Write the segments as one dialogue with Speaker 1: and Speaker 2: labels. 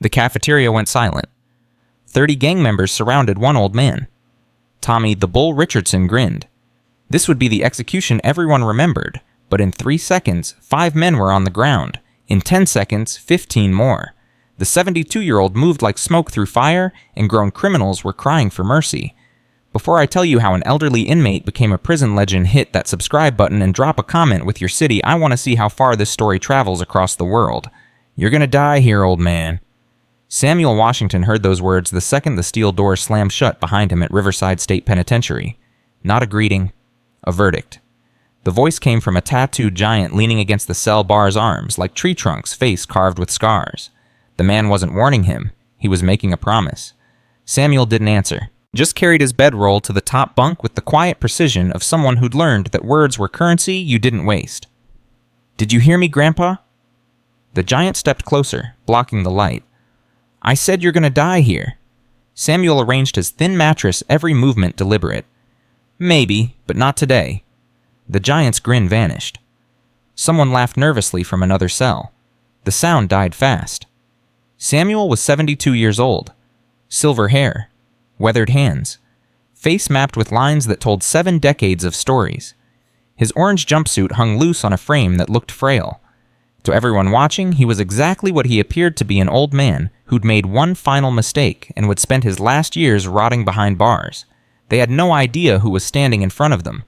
Speaker 1: The cafeteria went silent. 30 gang members surrounded one old man. Tommy the Bull Richardson grinned. This would be the execution everyone remembered, but in 3 seconds, 5 men were on the ground. In 10 seconds, 15 more. The 72-year-old moved like smoke through fire, and grown criminals were crying for mercy. Before I tell you how an elderly inmate became a prison legend, hit that subscribe button and drop a comment with your city. I want to see how far this story travels across the world. You're gonna die here, old man. Samuel Washington heard those words the second the steel door slammed shut behind him at Riverside State Penitentiary. Not a greeting, a verdict. The voice came from a tattooed giant leaning against the cell bar's arms, like tree trunks, face carved with scars. The man wasn't warning him. He was making a promise. Samuel didn't answer, just carried his bedroll to the top bunk with the quiet precision of someone who'd learned that words were currency you didn't waste. "Did you hear me, Grandpa?" The giant stepped closer, blocking the light. "I said you're gonna die here." Samuel arranged his thin mattress, every movement deliberate. "Maybe, but not today." The giant's grin vanished. Someone laughed nervously from another cell. The sound died fast. Samuel was 72 years old. Silver hair. Weathered hands. Face mapped with lines that told 7 decades of stories. His orange jumpsuit hung loose on a frame that looked frail. To everyone watching, he was exactly what he appeared to be, an old man who'd made one final mistake and would spend his last years rotting behind bars. They had no idea who was standing in front of them.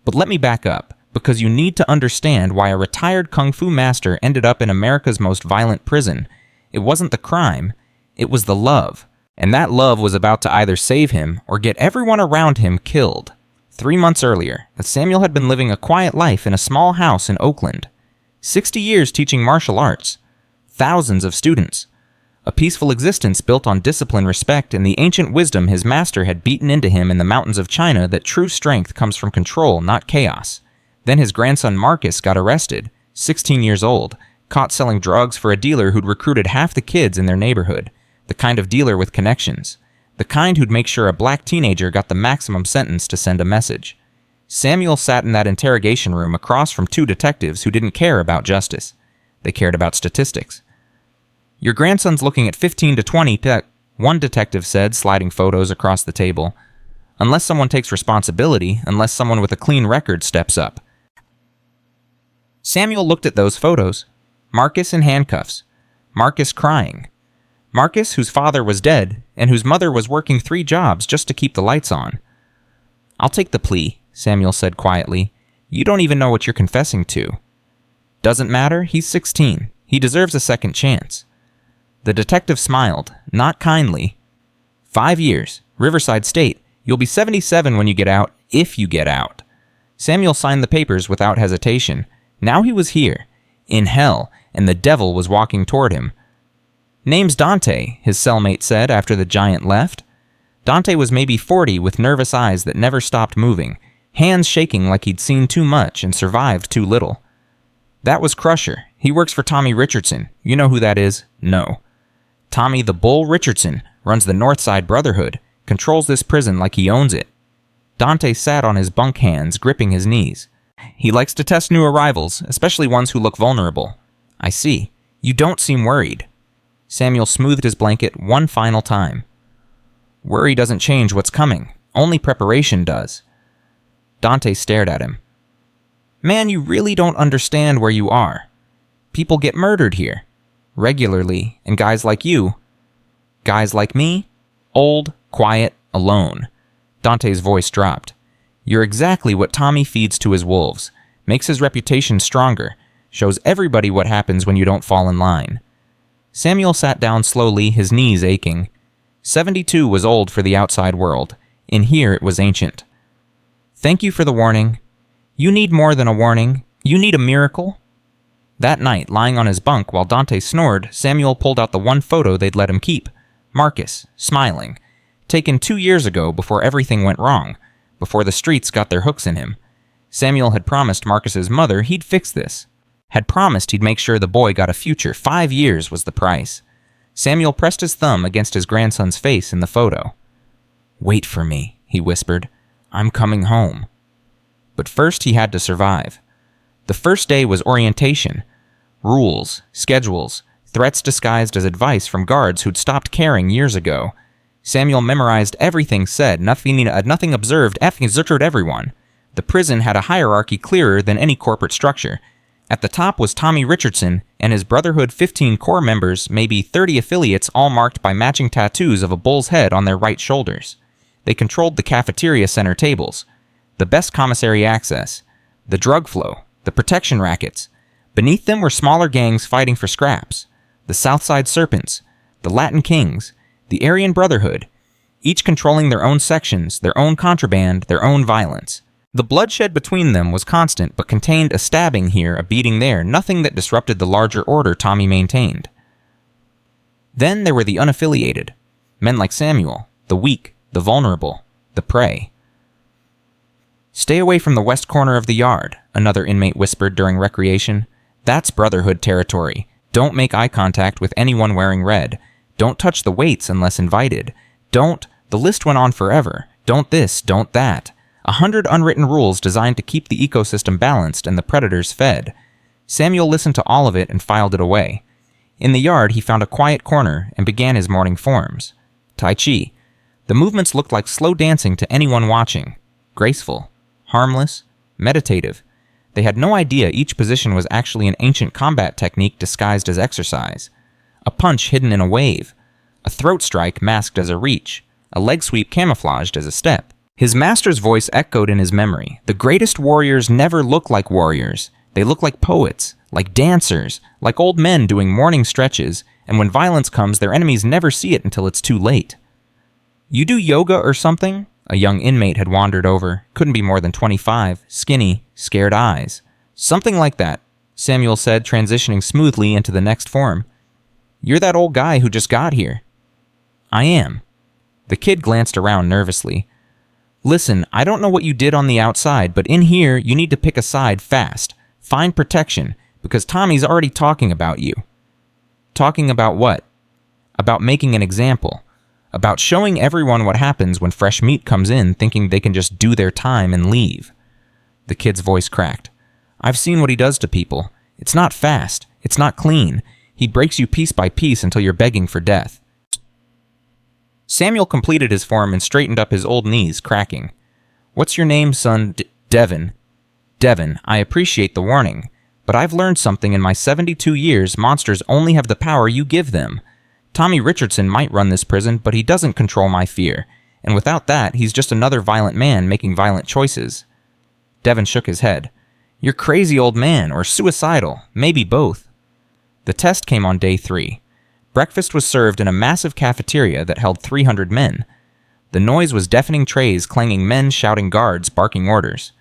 Speaker 1: But let me back up, because you need to understand why a retired kung fu master ended up in America's most violent prison. It wasn't the crime, it was the love. And that love was about to either save him or get everyone around him killed. 3 months earlier, Samuel had been living a quiet life in a small house in Oakland. 60 years teaching martial arts. Thousands of students. A peaceful existence built on discipline, respect, and the ancient wisdom his master had beaten into him in the mountains of China, that true strength comes from control, not chaos. Then his grandson Marcus got arrested, 16 years old, caught selling drugs for a dealer who'd recruited half the kids in their neighborhood. The kind of dealer with connections. The kind who'd make sure a black teenager got the maximum sentence to send a message. Samuel sat in that interrogation room across from 2 detectives who didn't care about justice. They cared about statistics. "Your grandson's looking at 15 to 20, one detective said, sliding photos across the table. "Unless someone takes responsibility, unless someone with a clean record steps up." Samuel looked at those photos. Marcus in handcuffs. Marcus crying. Marcus, whose father was dead, and whose mother was working 3 jobs just to keep the lights on. "I'll take the plea," Samuel said quietly. "You don't even know what you're confessing to." "Doesn't matter, he's 16. He deserves a second chance." The detective smiled, not kindly. 5 years, Riverside State. You'll be 77 when you get out, if you get out. Samuel signed the papers without hesitation. Now he was here, in hell, and the devil was walking toward him. "Name's Dante," his cellmate said after the giant left. Dante was maybe 40, with nervous eyes that never stopped moving, hands shaking like he'd seen too much and survived too little. "That was Crusher. He works for Tommy Richardson. You know who that is?" "No." "Tommy the Bull Richardson runs the Northside Brotherhood, controls this prison like he owns it." Dante sat on his bunk, hands gripping his knees. "He likes to test new arrivals, especially ones who look vulnerable." "I see. You don't seem worried." Samuel smoothed his blanket one final time. "Worry doesn't change what's coming. Only preparation does." Dante stared at him. "Man, you really don't understand where you are. People get murdered here. Regularly, and guys like you. Guys like me? Old, quiet, alone." Dante's voice dropped. "You're exactly what Tommy feeds to his wolves. Makes his reputation stronger. Shows everybody what happens when you don't fall in line." Samuel sat down slowly, his knees aching. 72 was old for the outside world. In here it was ancient. "Thank you for the warning. You need more than a warning. You need a miracle." That night, lying on his bunk while Dante snored, Samuel pulled out the one photo they'd let him keep. Marcus, smiling. Taken 2 years ago, before everything went wrong. Before the streets got their hooks in him. Samuel had promised Marcus's mother he'd fix this. Had promised he'd make sure the boy got a future. 5 years was the price. Samuel pressed his thumb against his grandson's face in the photo. "Wait for me," he whispered. "I'm coming home." But first he had to survive. The first day was orientation. Rules, schedules, threats disguised as advice from guards who'd stopped caring years ago. Samuel memorized everything said, nothing observed, effing everyone. The prison had a hierarchy clearer than any corporate structure. At the top was Tommy Richardson and his Brotherhood 15 core members, maybe 30 affiliates, all marked by matching tattoos of a bull's head on their right shoulders. They controlled the cafeteria center tables, the best commissary access, the drug flow, the protection rackets. Beneath them were smaller gangs fighting for scraps, the Southside Serpents, the Latin Kings, the Aryan Brotherhood, each controlling their own sections, their own contraband, their own violence. The bloodshed between them was constant, but contained a stabbing here, a beating there, nothing that disrupted the larger order Tommy maintained. Then there were the unaffiliated, men like Samuel, the weak, the vulnerable, the prey. "Stay away from the west corner of the yard," another inmate whispered during recreation. "That's Brotherhood territory. Don't make eye contact with anyone wearing red. Don't touch the weights unless invited. Don't..." The list went on forever. Don't this, don't that. 100 unwritten rules designed to keep the ecosystem balanced and the predators fed. Samuel listened to all of it and filed it away. In the yard, he found a quiet corner and began his morning forms. Tai Chi. The movements looked like slow dancing to anyone watching. Graceful, harmless, meditative. They had no idea each position was actually an ancient combat technique disguised as exercise. A punch hidden in a wave. A throat strike masked as a reach. A leg sweep camouflaged as a step. His master's voice echoed in his memory. The greatest warriors never look like warriors. They look like poets, like dancers, like old men doing morning stretches, and when violence comes, their enemies never see it until it's too late. "You do yoga or something?" A young inmate had wandered over. Couldn't be more than 25, skinny, scared eyes. "Something like that," Samuel said, transitioning smoothly into the next form. "You're that old guy who just got here." "I am." The kid glanced around nervously. "Listen, I don't know what you did on the outside, but in here, you need to pick a side fast. Find protection, because Tommy's already talking about you." "Talking about what?" "About making an example. About showing everyone what happens when fresh meat comes in, thinking they can just do their time and leave." The kid's voice cracked. "I've seen what he does to people. It's not fast. It's not clean. He breaks you piece by piece until you're begging for death." Samuel completed his form and straightened up his old knees, cracking. "What's your name, son?" Devin. "Devin, I appreciate the warning, but I've learned something in my 72 years. Monsters only have the power you give them. Tommy Richardson might run this prison, but he doesn't control my fear, and without that, he's just another violent man making violent choices." Devin shook his head. "You're crazy, old man, or suicidal, maybe both." The test came on day 3. Breakfast was served in a massive cafeteria that held 300 men. The noise was deafening trays clanging, men shouting, guards barking orders.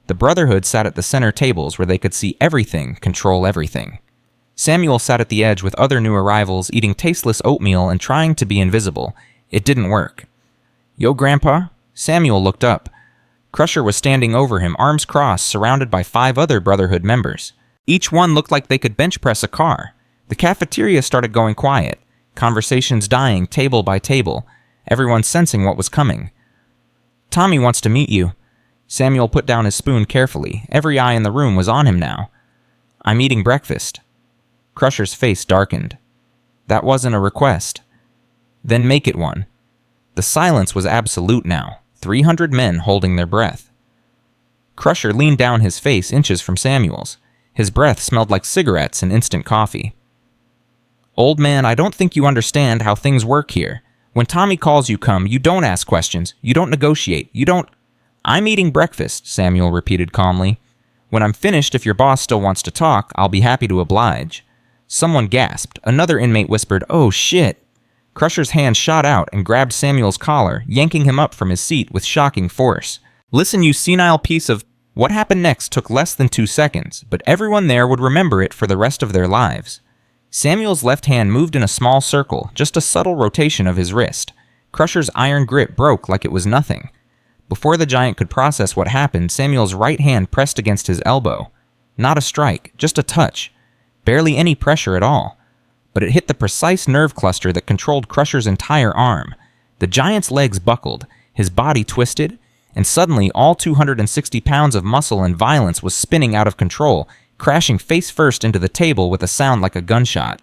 Speaker 1: The Brotherhood sat at the center tables where they could see everything, control everything. Samuel sat at the edge with other new arrivals, eating tasteless oatmeal and trying to be invisible. It didn't work. "Yo, Grandpa?" Samuel looked up. Crusher was standing over him, arms crossed, surrounded by 5 other Brotherhood members. Each one looked like they could bench press a car. The cafeteria started going quiet, conversations dying table by table, everyone sensing what was coming. "Tommy wants to meet you." Samuel put down his spoon carefully. Every eye in the room was on him now. "I'm eating breakfast." Crusher's face darkened. "That wasn't a request." "Then make it one." The silence was absolute now, 300 men holding their breath. Crusher leaned down, his face inches from Samuel's. His breath smelled like cigarettes and instant coffee. "Old man, I don't think you understand how things work here. When Tommy calls you come, you don't ask questions, you don't negotiate, you don't..." "I'm eating breakfast," Samuel repeated calmly. "When I'm finished, if your boss still wants to talk, I'll be happy to oblige." Someone gasped. Another inmate whispered, "Oh shit." Crusher's hand shot out and grabbed Samuel's collar, yanking him up from his seat with shocking force. "Listen, you senile piece of..." What happened next took less than 2 seconds, but everyone there would remember it for the rest of their lives. Samuel's left hand moved in a small circle, just a subtle rotation of his wrist. Crusher's iron grip broke like it was nothing. Before the giant could process what happened, Samuel's right hand pressed against his elbow. Not a strike, just a touch. Barely any pressure at all. But it hit the precise nerve cluster that controlled Crusher's entire arm. The giant's legs buckled, his body twisted, and suddenly all 260 pounds of muscle and violence was spinning out of control, crashing face first into the table with a sound like a gunshot.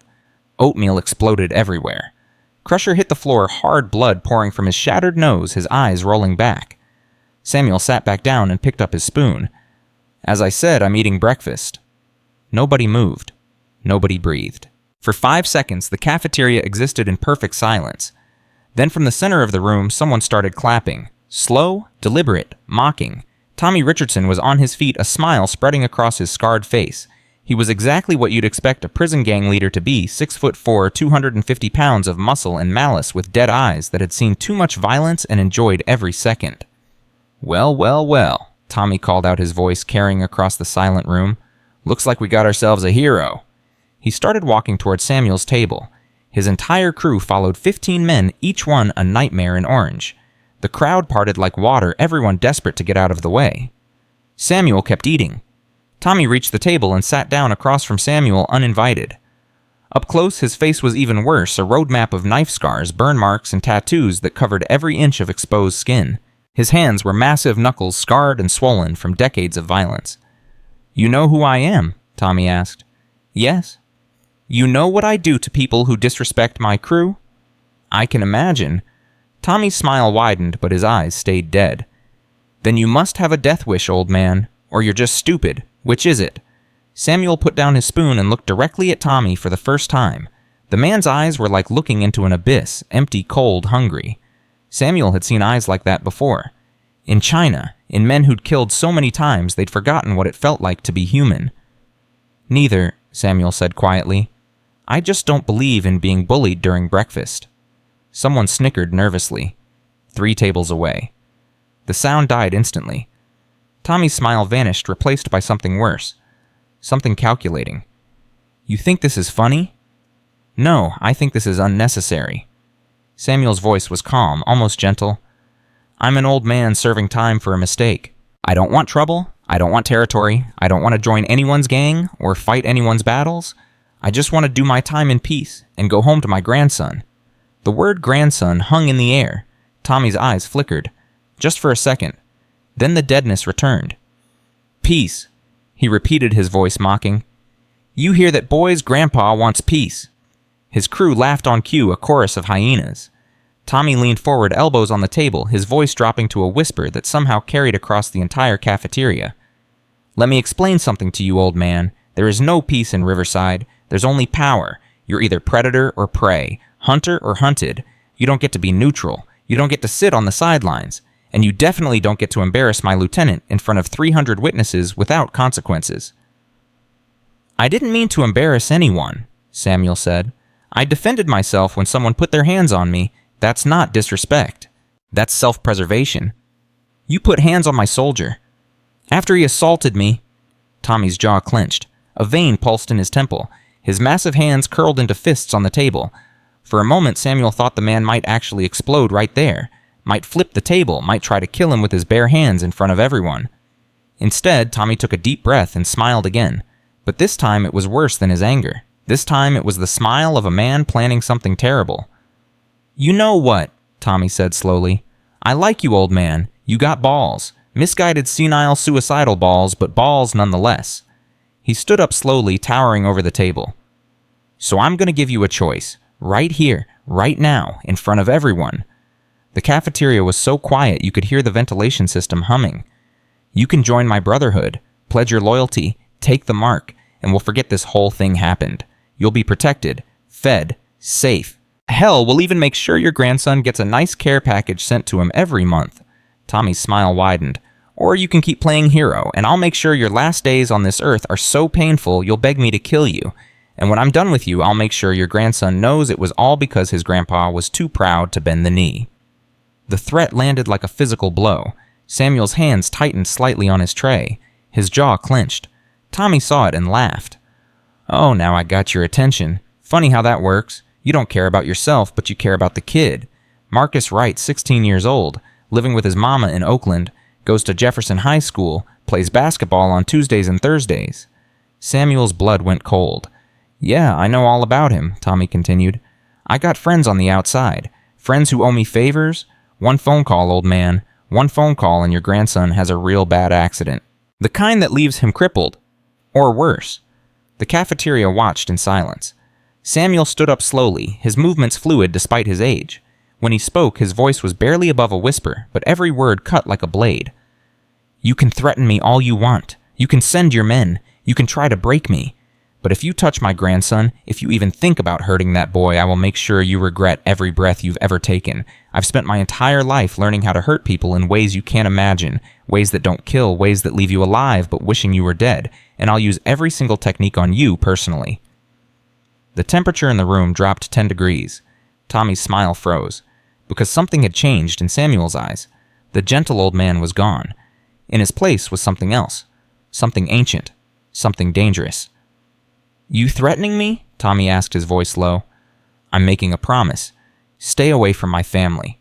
Speaker 1: Oatmeal exploded everywhere. Crusher hit the floor hard, blood pouring from his shattered nose, his eyes rolling back. Samuel sat back down and picked up his spoon. As I said, I'm eating breakfast. Nobody moved. Nobody breathed. For 5 seconds, the cafeteria existed in perfect silence. Then from the center of the room, someone started clapping. Slow, deliberate, mocking. Tommy Richardson was on his feet, a smile spreading across his scarred face. He was exactly what you'd expect a prison gang leader to be, 6'4", 250 pounds of muscle and malice with dead eyes that had seen too much violence and enjoyed every second. Well, well, well, Tommy called out, his voice carrying across the silent room. Looks like we got ourselves a hero. He started walking toward Samuel's table. His entire crew followed 15 men, each one a nightmare in orange. The crowd parted like water, everyone desperate to get out of the way. Samuel kept eating. Tommy reached the table and sat down across from Samuel uninvited. Up close, his face was even worse, a roadmap of knife scars, burn marks, and tattoos that covered every inch of exposed skin. His hands were massive knuckles, scarred and swollen from decades of violence. You know who I am? Tommy asked. Yes. You know what I do to people who disrespect my crew? I can imagine. Tommy's smile widened, but his eyes stayed dead. Then you must have a death wish, old man, or you're just stupid. Which is it? Samuel put down his spoon and looked directly at Tommy for the first time. The man's eyes were like looking into an abyss, empty, cold, hungry. Samuel had seen eyes like that before. In China, in men who'd killed so many times they'd forgotten what it felt like to be human. Neither, Samuel said quietly. I just don't believe in being bullied during breakfast. Someone snickered nervously, 3 tables away. The sound died instantly. Tommy's smile vanished, replaced by something worse. Something calculating. You think this is funny? No, I think this is unnecessary. Samuel's voice was calm, almost gentle. I'm an old man serving time for a mistake. I don't want trouble. I don't want territory. I don't want to join anyone's gang or fight anyone's battles. I just want to do my time in peace and go home to my grandson. The word grandson hung in the air. Tommy's eyes flickered. Just for a second. Then the deadness returned. Peace, he repeated, his voice mocking. You hear that, boys? Grandpa wants peace. His crew laughed on cue, a chorus of hyenas. Tommy leaned forward, elbows on the table, his voice dropping to a whisper that somehow carried across the entire cafeteria. Let me explain something to you, old man. There is no peace in Riverside. There's only power. You're either predator or prey, hunter or hunted. You don't get to be neutral. You don't get to sit on the sidelines. And you definitely don't get to embarrass my lieutenant in front of 300 witnesses without consequences. I didn't mean to embarrass anyone, Samuel said. I defended myself when someone put their hands on me. That's not disrespect. That's self-preservation. You put hands on my soldier. After he assaulted me... Tommy's jaw clenched. A vein pulsed in his temple. His massive hands curled into fists on the table. For a moment, Samuel thought the man might actually explode right there. Might flip the table, might try to kill him with his bare hands in front of everyone. Instead, Tommy took a deep breath and smiled again. But this time it was worse than his anger. This time it was the smile of a man planning something terrible. You know what? Tommy said slowly. I like you, old man. You got balls. Misguided, senile, suicidal balls, but balls nonetheless. He stood up slowly, towering over the table. So I'm going to give you a choice. Right here, right now, in front of everyone. The cafeteria was so quiet you could hear the ventilation system humming. You can join my brotherhood, pledge your loyalty, take the mark, and we'll forget this whole thing happened. You'll be protected, fed, safe. Hell, we'll even make sure your grandson gets a nice care package sent to him every month. Tommy's smile widened. Or you can keep playing hero, and I'll make sure your last days on this earth are so painful you'll beg me to kill you. And when I'm done with you, I'll make sure your grandson knows it was all because his grandpa was too proud to bend the knee. The threat landed like a physical blow. Samuel's hands tightened slightly on his tray. His jaw clenched. Tommy saw it and laughed. Oh, now I got your attention. Funny how that works. You don't care about yourself, but you care about the kid. Marcus Wright, 16 years old, living with his mama in Oakland, goes to Jefferson High School, plays basketball on Tuesdays and Thursdays. Samuel's blood went cold. Yeah, I know all about him, Tommy continued. I got friends on the outside. Friends who owe me favors. One phone call, old man. One phone call and your grandson has a real bad accident. The kind that leaves him crippled. Or worse. The cafeteria watched in silence. Samuel stood up slowly, his movements fluid despite his age. When he spoke, his voice was barely above a whisper, but every word cut like a blade. "You can threaten me all you want. You can send your men. You can try to break me. But if you touch my grandson, if you even think about hurting that boy, I will make sure you regret every breath you've ever taken. I've spent my entire life learning how to hurt people in ways you can't imagine, ways that don't kill, ways that leave you alive but wishing you were dead, and I'll use every single technique on you personally." The temperature in the room dropped 10 degrees. Tommy's smile froze, because something had changed in Samuel's eyes. The gentle old man was gone. In his place was something else, something ancient, something dangerous. "You threatening me?" Tommy asked, his voice low. "I'm making a promise. Stay away from my family."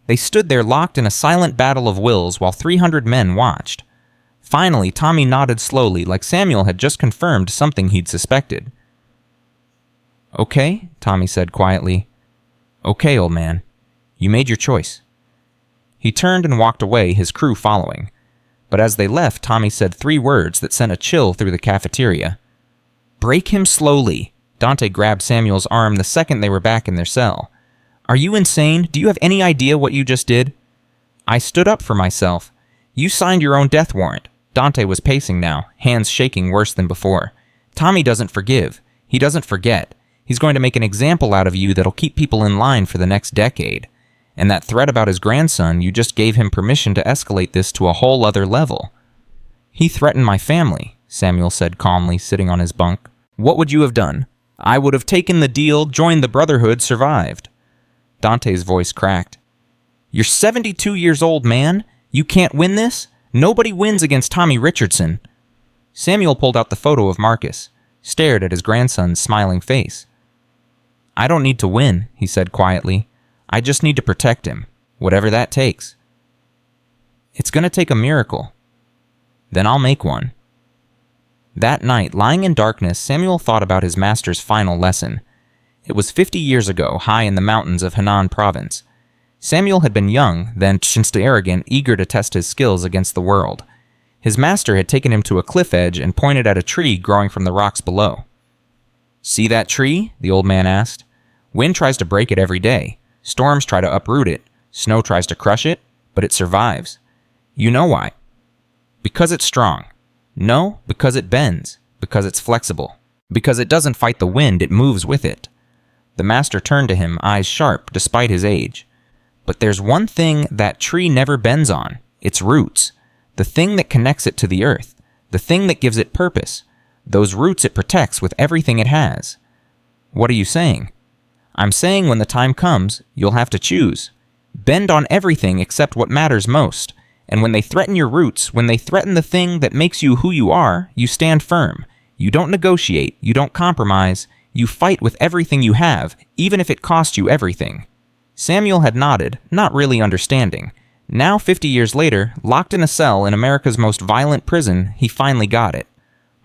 Speaker 1: They stood there locked in a silent battle of wills while 300 men watched. Finally, Tommy nodded slowly, like Samuel had just confirmed something he'd suspected. "Okay," Tommy said quietly. "Okay, old man. You made your choice." He turned and walked away, his crew following. But as they left, Tommy said 3 words that sent a chill through the cafeteria. "Break him slowly." Dante grabbed Samuel's arm the second they were back in their cell. "Are you insane? Do you have any idea what you just did?" "I stood up for myself. You signed your own death warrant." Dante was pacing now, hands shaking worse than before. "Tommy doesn't forgive. He doesn't forget. He's going to make an example out of you that'll keep people in line for the next decade. And that threat about his grandson, you just gave him permission to escalate this to a whole other level." "He threatened my family," Samuel said calmly, sitting on his bunk. "What would you have done?" "I would have taken the deal, joined the Brotherhood, survived." Dante's voice cracked. "You're 72 years old, man. You can't win this? Nobody wins against Tommy Richardson." Samuel pulled out the photo of Marcus, stared at his grandson's smiling face. "I don't need to win," he said quietly. "I just need to protect him, whatever that takes. It's going to take a miracle. Then I'll make one." That night, lying in darkness, Samuel thought about his master's final lesson. It was 50 years ago, high in the mountains of Henan province. Samuel had been young, then chinsta arrogant, eager to test his skills against the world. His master had taken him to a cliff edge and pointed at a tree growing from the rocks below. "See that tree?" the old man asked. "Wind tries to break it every day. Storms try to uproot it. Snow tries to crush it, but it survives. You know why? Because it's strong. No, because it bends. Because it's flexible. Because it doesn't fight the wind, it moves with it." The master turned to him, eyes sharp, despite his age. "But there's one thing that tree never bends on. Its roots. The thing that connects it to the earth. The thing that gives it purpose. Those roots it protects with everything it has." "What are you saying?" "I'm saying when the time comes, you'll have to choose. Bend on everything except what matters most. And when they threaten your roots, when they threaten the thing that makes you who you are, you stand firm. You don't negotiate, you don't compromise, you fight with everything you have, even if it costs you everything." Samuel had nodded, not really understanding. Now, 50 years later, locked in a cell in America's most violent prison, he finally got it.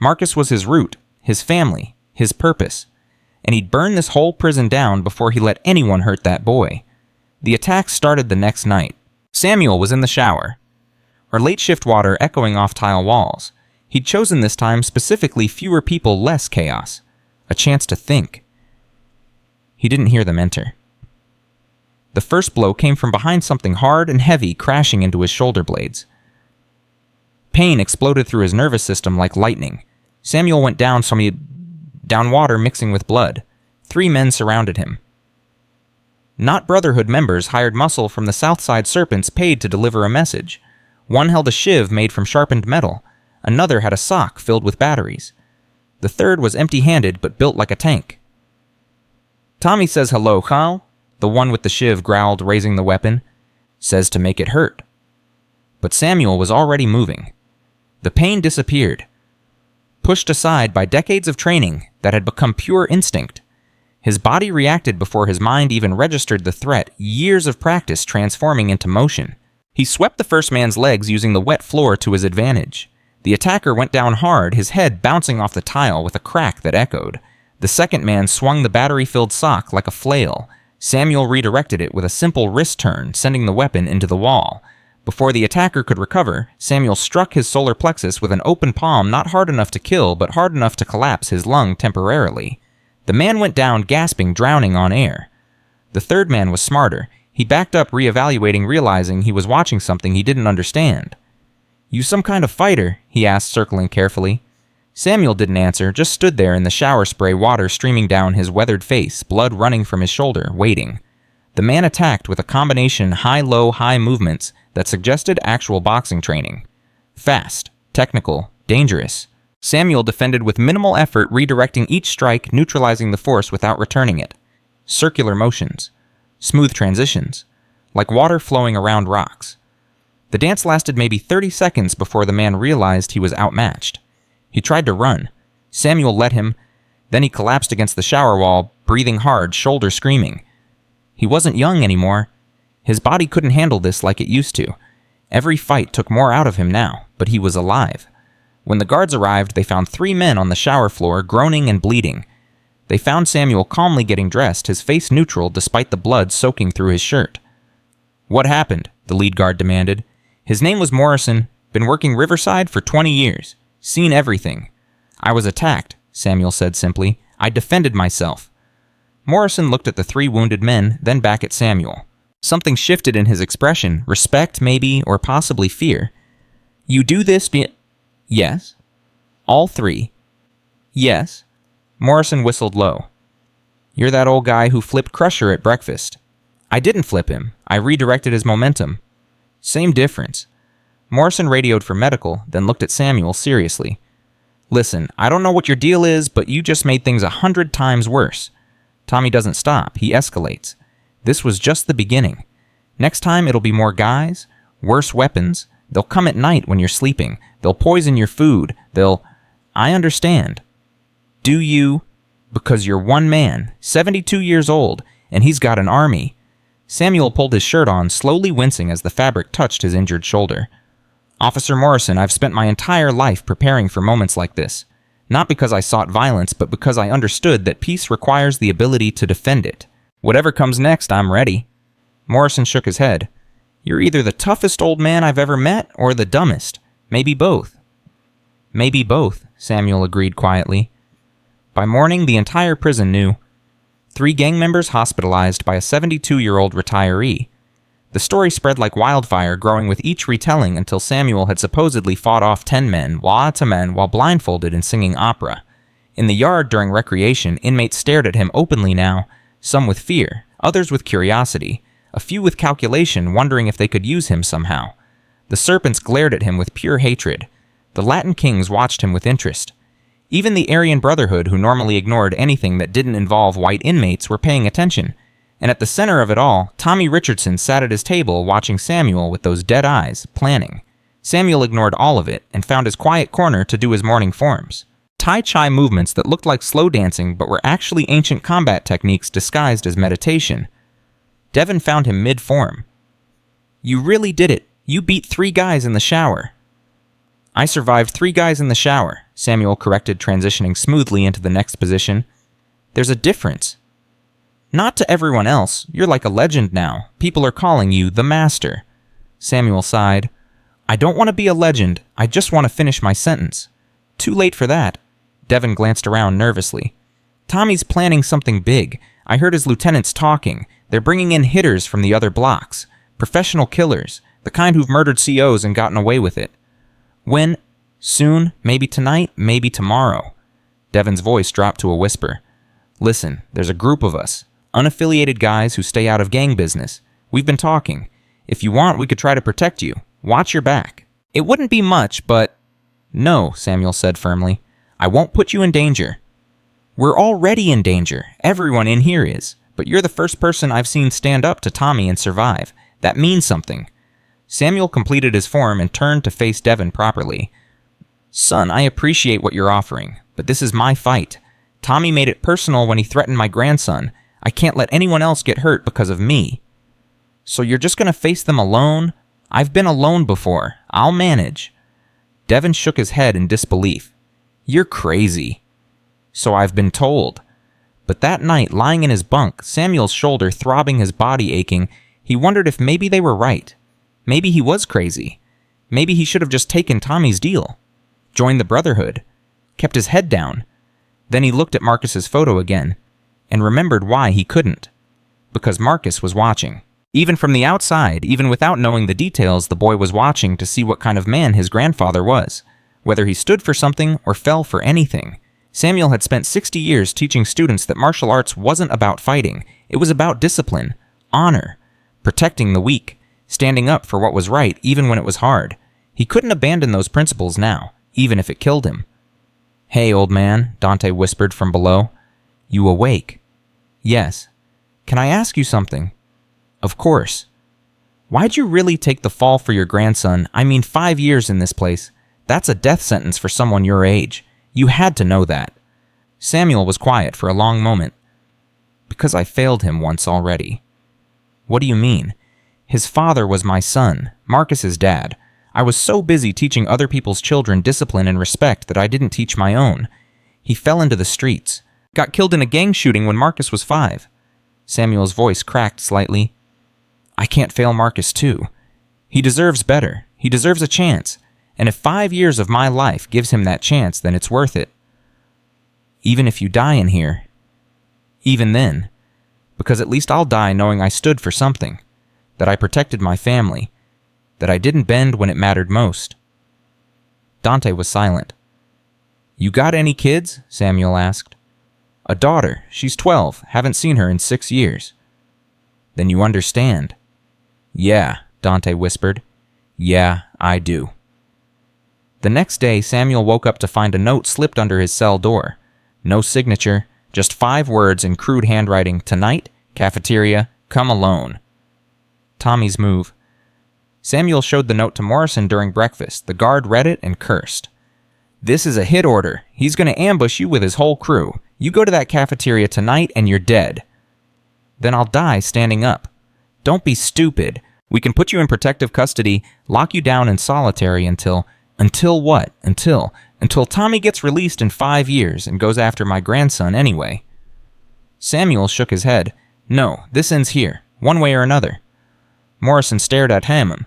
Speaker 1: Marcus was his root, his family, his purpose. And he'd burn this whole prison down before he let anyone hurt that boy. The attack started the next night. Samuel was in the shower, or late shift water echoing off tile walls. He'd chosen this time specifically fewer people, less chaos. A chance to think. He didn't hear them enter. The first blow came from behind something hard and heavy crashing into his shoulder blades. Pain exploded through his nervous system like lightning. Samuel went down down water mixing with blood. 3 men surrounded him. Not Brotherhood members hired muscle from the Southside Serpents paid to deliver a message. One held a shiv made from sharpened metal. Another had a sock filled with batteries. The third was empty-handed but built like a tank. "Tommy says hello, Khal," the one with the shiv growled, raising the weapon. "Says to make it hurt." But Samuel was already moving. The pain disappeared, pushed aside by decades of training that had become pure instinct. His body reacted before his mind even registered the threat, years of practice transforming into motion. He swept the first man's legs using the wet floor to his advantage. The attacker went down hard, his head bouncing off the tile with a crack that echoed. The second man swung the battery-filled sock like a flail. Samuel redirected it with a simple wrist turn, sending the weapon into the wall. Before the attacker could recover, Samuel struck his solar plexus with an open palm not hard enough to kill, but hard enough to collapse his lung temporarily. The man went down gasping, drowning on air. The third man was smarter. He backed up, reevaluating, realizing he was watching something he didn't understand. "You some kind of fighter?" he asked, circling carefully. Samuel didn't answer, just stood there in the shower spray, water streaming down his weathered face, blood running from his shoulder, waiting. The man attacked with a combination high-low, high movements that suggested actual boxing training. Fast, technical, dangerous. Samuel defended with minimal effort, redirecting each strike, neutralizing the force without returning it. Circular motions. Smooth transitions. Like water flowing around rocks. The dance lasted maybe 30 seconds before the man realized he was outmatched. He tried to run. Samuel let him. Then he collapsed against the shower wall, breathing hard, shoulder screaming. He wasn't young anymore. His body couldn't handle this like it used to. Every fight took more out of him now, but he was alive. When the guards arrived, they found 3 men on the shower floor, groaning and bleeding. They found Samuel calmly getting dressed, his face neutral despite the blood soaking through his shirt. "What happened?" the lead guard demanded. His name was Morrison, been working Riverside for 20 years. Seen everything. "I was attacked," Samuel said simply. "I defended myself." Morrison looked at the 3 wounded men, then back at Samuel. Something shifted in his expression, respect maybe, or possibly fear. "You do this Yes." "All 3. "Yes." Morrison whistled low. "You're that old guy who flipped Crusher at breakfast." "I didn't flip him. I redirected his momentum." "Same difference." Morrison radioed for medical, then looked at Samuel seriously. "Listen, I don't know what your deal is, but you just made things 100 times worse. Tommy doesn't stop. He escalates. This was just the beginning. Next time it'll be more guys, worse weapons. They'll come at night when you're sleeping. They'll poison your food. I understand. Do you? Because you're one man, 72 years old, and he's got an army." Samuel pulled his shirt on, slowly wincing as the fabric touched his injured shoulder. "Officer Morrison, I've spent my entire life preparing for moments like this. Not because I sought violence, but because I understood that peace requires the ability to defend it. Whatever comes next, I'm ready." Morrison shook his head. "You're either the toughest old man I've ever met, or the dumbest. Maybe both." "Maybe both," Samuel agreed quietly. By morning, the entire prison knew. 3 gang members hospitalized by a 72-year-old retiree. The story spread like wildfire, growing with each retelling until Samuel had supposedly fought off 10 men, while blindfolded and singing opera. In the yard during recreation, inmates stared at him openly now, some with fear, others with curiosity, a few with calculation, wondering if they could use him somehow. The serpents glared at him with pure hatred. The Latin kings watched him with interest. Even the Aryan Brotherhood, who normally ignored anything that didn't involve white inmates, were paying attention. And at the center of it all, Tommy Richardson sat at his table watching Samuel with those dead eyes, planning. Samuel ignored all of it and found his quiet corner to do his morning forms. Tai Chi movements that looked like slow dancing but were actually ancient combat techniques disguised as meditation. Devin found him mid-form. "You really did it. You beat 3 guys in the shower." "I survived 3 guys in the shower," Samuel corrected, transitioning smoothly into the next position. "There's a difference." "Not to everyone else. You're like a legend now. People are calling you the Master." Samuel sighed. "I don't want to be a legend. I just want to finish my sentence." "Too late for that." Devin glanced around nervously. "Tommy's planning something big. I heard his lieutenants talking. They're bringing in hitters from the other blocks. Professional killers. The kind who've murdered COs and gotten away with it." "When?" "Soon. Maybe tonight. Maybe tomorrow." Devin's voice dropped to a whisper. "Listen, there's a group of us. Unaffiliated guys who stay out of gang business. We've been talking. If you want, we could try to protect you. Watch your back. It wouldn't be much, but..." "No," Samuel said firmly. "I won't put you in danger." "We're already in danger. Everyone in here is. But you're the first person I've seen stand up to Tommy and survive. That means something." Samuel completed his form and turned to face Devin properly. "Son, I appreciate what you're offering, but this is my fight. Tommy made it personal when he threatened my grandson. I can't let anyone else get hurt because of me." "So you're just going to face them alone?" "I've been alone before. I'll manage." Devin shook his head in disbelief. "You're crazy." "So I've been told." But that night, lying in his bunk, Samuel's shoulder throbbing, his body aching, he wondered if maybe they were right. Maybe he was crazy. Maybe he should have just taken Tommy's deal. Joined the Brotherhood. Kept his head down. Then he looked at Marcus's photo again, and remembered why he couldn't. Because Marcus was watching. Even from the outside, even without knowing the details, the boy was watching to see what kind of man his grandfather was. Whether he stood for something or fell for anything. Samuel had spent 60 years teaching students that martial arts wasn't about fighting. It was about discipline, honor, protecting the weak, standing up for what was right even when it was hard. He couldn't abandon those principles now, even if it killed him. "Hey, old man," Dante whispered from below. "You awake?" "Yes." "Can I ask you something?" "Of course." "Why'd you really take the fall for your grandson? I mean, 5 years in this place. That's a death sentence for someone your age. You had to know that." Samuel was quiet for a long moment. "Because I failed him once already." "What do you mean?" "His father was my son, Marcus's dad. I was so busy teaching other people's children discipline and respect that I didn't teach my own. He fell into the streets. Got killed in a gang shooting when Marcus was 5. Samuel's voice cracked slightly. "I can't fail Marcus too. He deserves better. He deserves a chance. And if 5 years of my life gives him that chance, then it's worth it. Even if you die in here. Even then. Because at least I'll die knowing I stood for something. That I protected my family. That I didn't bend when it mattered most." Dante was silent. "You got any kids?" Samuel asked. "A daughter. She's 12. Haven't seen her in 6 years." "Then you understand." "Yeah," Dante whispered. "Yeah, I do." The next day, Samuel woke up to find a note slipped under his cell door. No signature, just 5 words in crude handwriting. "Tonight, cafeteria, come alone." Tommy's move. Samuel showed the note to Morrison during breakfast. The guard read it and cursed. "This is a hit order. He's going to ambush you with his whole crew. You go to that cafeteria tonight and you're dead." "Then I'll die standing up." "Don't be stupid. We can put you in protective custody, lock you down in solitary until... Until what? Until Tommy gets released in 5 years and goes after my grandson anyway." Samuel shook his head. "No, this ends here, one way or another." Morrison stared at him.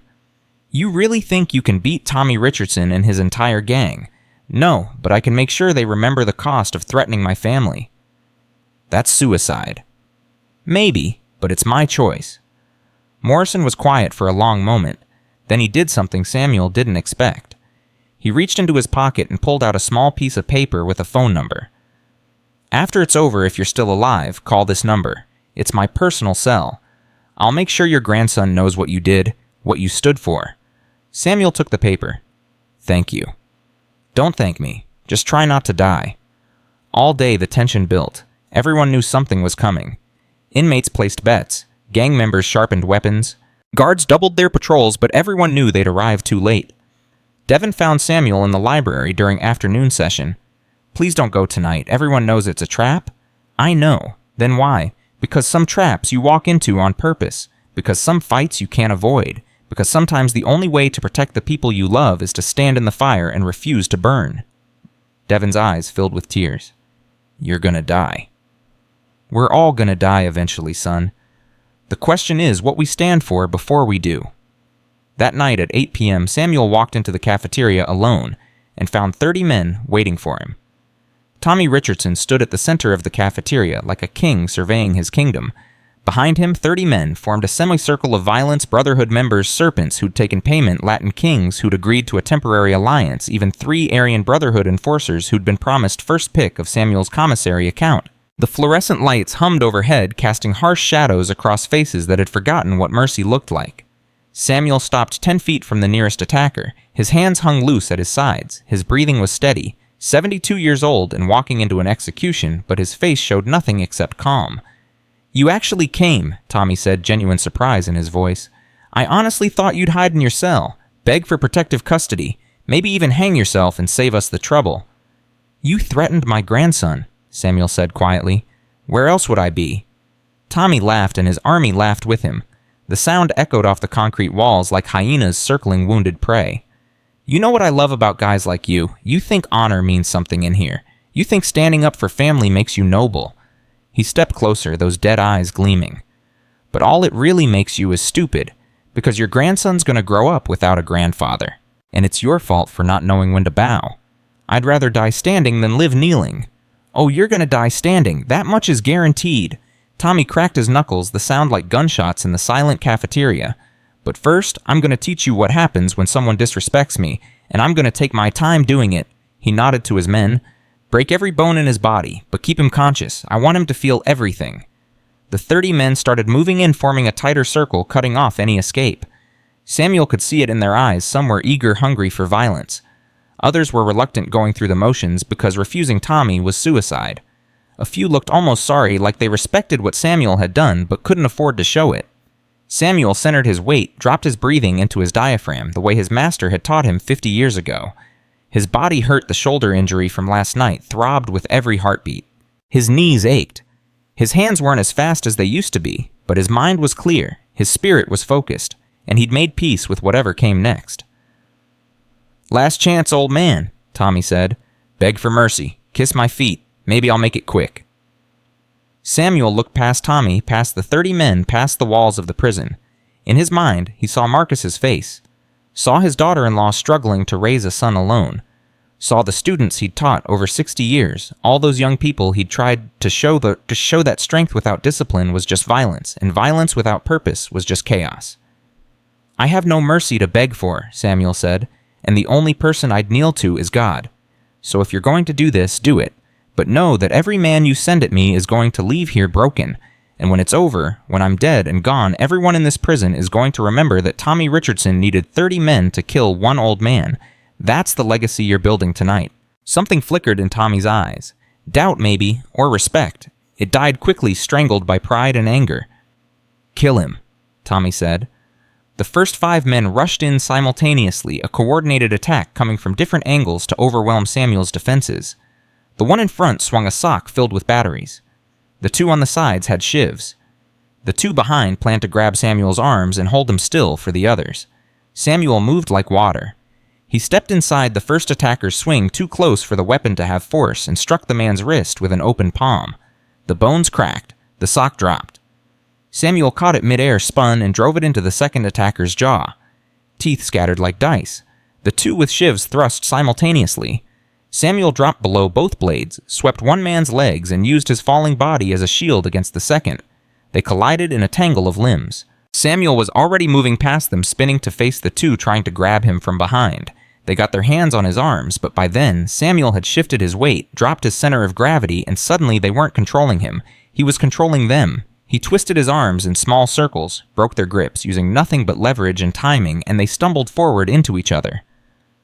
Speaker 1: "You really think you can beat Tommy Richardson and his entire gang?" "No, but I can make sure they remember the cost of threatening my family." "That's suicide." "Maybe, but it's my choice." Morrison was quiet for a long moment. Then he did something Samuel didn't expect. He reached into his pocket and pulled out a small piece of paper with a phone number. "After it's over, if you're still alive, call this number. It's my personal cell. I'll make sure your grandson knows what you did, what you stood for." Samuel took the paper. "Thank you." "Don't thank me. Just try not to die." All day the tension built. Everyone knew something was coming. Inmates placed bets. Gang members sharpened weapons. Guards doubled their patrols, but everyone knew they'd arrived too late. Devin found Samuel in the library during afternoon session. "Please don't go tonight. Everyone knows it's a trap." "I know. Then why?" "Because some traps you walk into on purpose. Because some fights you can't avoid. Because sometimes the only way to protect the people you love is to stand in the fire and refuse to burn." Devin's eyes filled with tears. "You're gonna die." "We're all gonna die eventually, son. The question is what we stand for before we do." That night at 8 p.m., Samuel walked into the cafeteria alone and found 30 men waiting for him. Tommy Richardson stood at the center of the cafeteria like a king surveying his kingdom. Behind him, 30 men formed a semicircle of Violence Brotherhood members, serpents who'd taken payment, Latin kings who'd agreed to a temporary alliance, even 3 Aryan Brotherhood enforcers who'd been promised first pick of Samuel's commissary account. The fluorescent lights hummed overhead, casting harsh shadows across faces that had forgotten what mercy looked like. Samuel stopped 10 feet from the nearest attacker. His hands hung loose at his sides. His breathing was steady. 72 years old and walking into an execution, but his face showed nothing except calm. "You actually came," Tommy said, genuine surprise in his voice. "I honestly thought you'd hide in your cell, beg for protective custody, maybe even hang yourself and save us the trouble." "You threatened my grandson," Samuel said quietly. "Where else would I be?" Tommy laughed and his army laughed with him. The sound echoed off the concrete walls like hyenas circling wounded prey. "You know what I love about guys like you? You think honor means something in here. You think standing up for family makes you noble." He stepped closer, those dead eyes gleaming. "But all it really makes you is stupid, Because your grandson's gonna grow up without a grandfather, and it's your fault for not knowing when to bow. I'd rather die standing than live kneeling. Oh, you're gonna die standing, that much is guaranteed. Tommy cracked his knuckles, the sound like gunshots in the silent cafeteria. But first, I'm gonna teach you what happens when someone disrespects me, and I'm gonna take my time doing it. He nodded to his men. Break every bone in his body, but keep him conscious. I want him to feel everything. The 30 men started moving in, forming a tighter circle, cutting off any escape. Samuel could see it in their eyes. Some were eager, hungry for violence. Others were reluctant, going through the motions because refusing Tommy was suicide. A few looked almost sorry, like they respected what Samuel had done but couldn't afford to show it. Samuel centered his weight, dropped his breathing into his diaphragm, the way his master had taught him 50 years ago. His body hurt. The shoulder injury from last night throbbed with every heartbeat. His knees ached. His hands weren't as fast as they used to be, but his mind was clear, his spirit was focused, and he'd made peace with whatever came next. "Last chance, old man," Tommy said. "Beg for mercy. Kiss my feet. Maybe I'll make it quick." Samuel looked past Tommy, past the 30 men, past the walls of the prison. In his mind, he saw Marcus's face, saw his daughter-in-law struggling to raise a son alone, saw the students he'd taught over 60 years, all those young people he'd tried to show that strength without discipline was just violence, and violence without purpose was just chaos. "I have no mercy to beg for," Samuel said, "and the only person I'd kneel to is God. So if you're going to do this, do it. But know that every man you send at me is going to leave here broken, and when it's over, when I'm dead and gone, everyone in this prison is going to remember that Tommy Richardson needed 30 men to kill one old man. That's the legacy you're building tonight." Something flickered in Tommy's eyes. Doubt, maybe, or respect. It died quickly, strangled by pride and anger. "Kill him," Tommy said. The first 5 men rushed in simultaneously, a coordinated attack coming from different angles to overwhelm Samuel's defenses. The one in front swung a sock filled with batteries. The 2 on the sides had shivs. The 2 behind planned to grab Samuel's arms and hold him still for the others. Samuel moved like water. He stepped inside the first attacker's swing too close for the weapon to have force and struck the man's wrist with an open palm. The bones cracked. The sock dropped. Samuel caught it midair, spun, and drove it into the second attacker's jaw. Teeth scattered like dice. The 2 with shivs thrust simultaneously. Samuel dropped below both blades, swept one man's legs, and used his falling body as a shield against the second. They collided in a tangle of limbs. Samuel was already moving past them, spinning to face the 2 trying to grab him from behind. They got their hands on his arms, but by then, Samuel had shifted his weight, dropped his center of gravity, and suddenly they weren't controlling him. He was controlling them. He twisted his arms in small circles, broke their grips, using nothing but leverage and timing, and they stumbled forward into each other.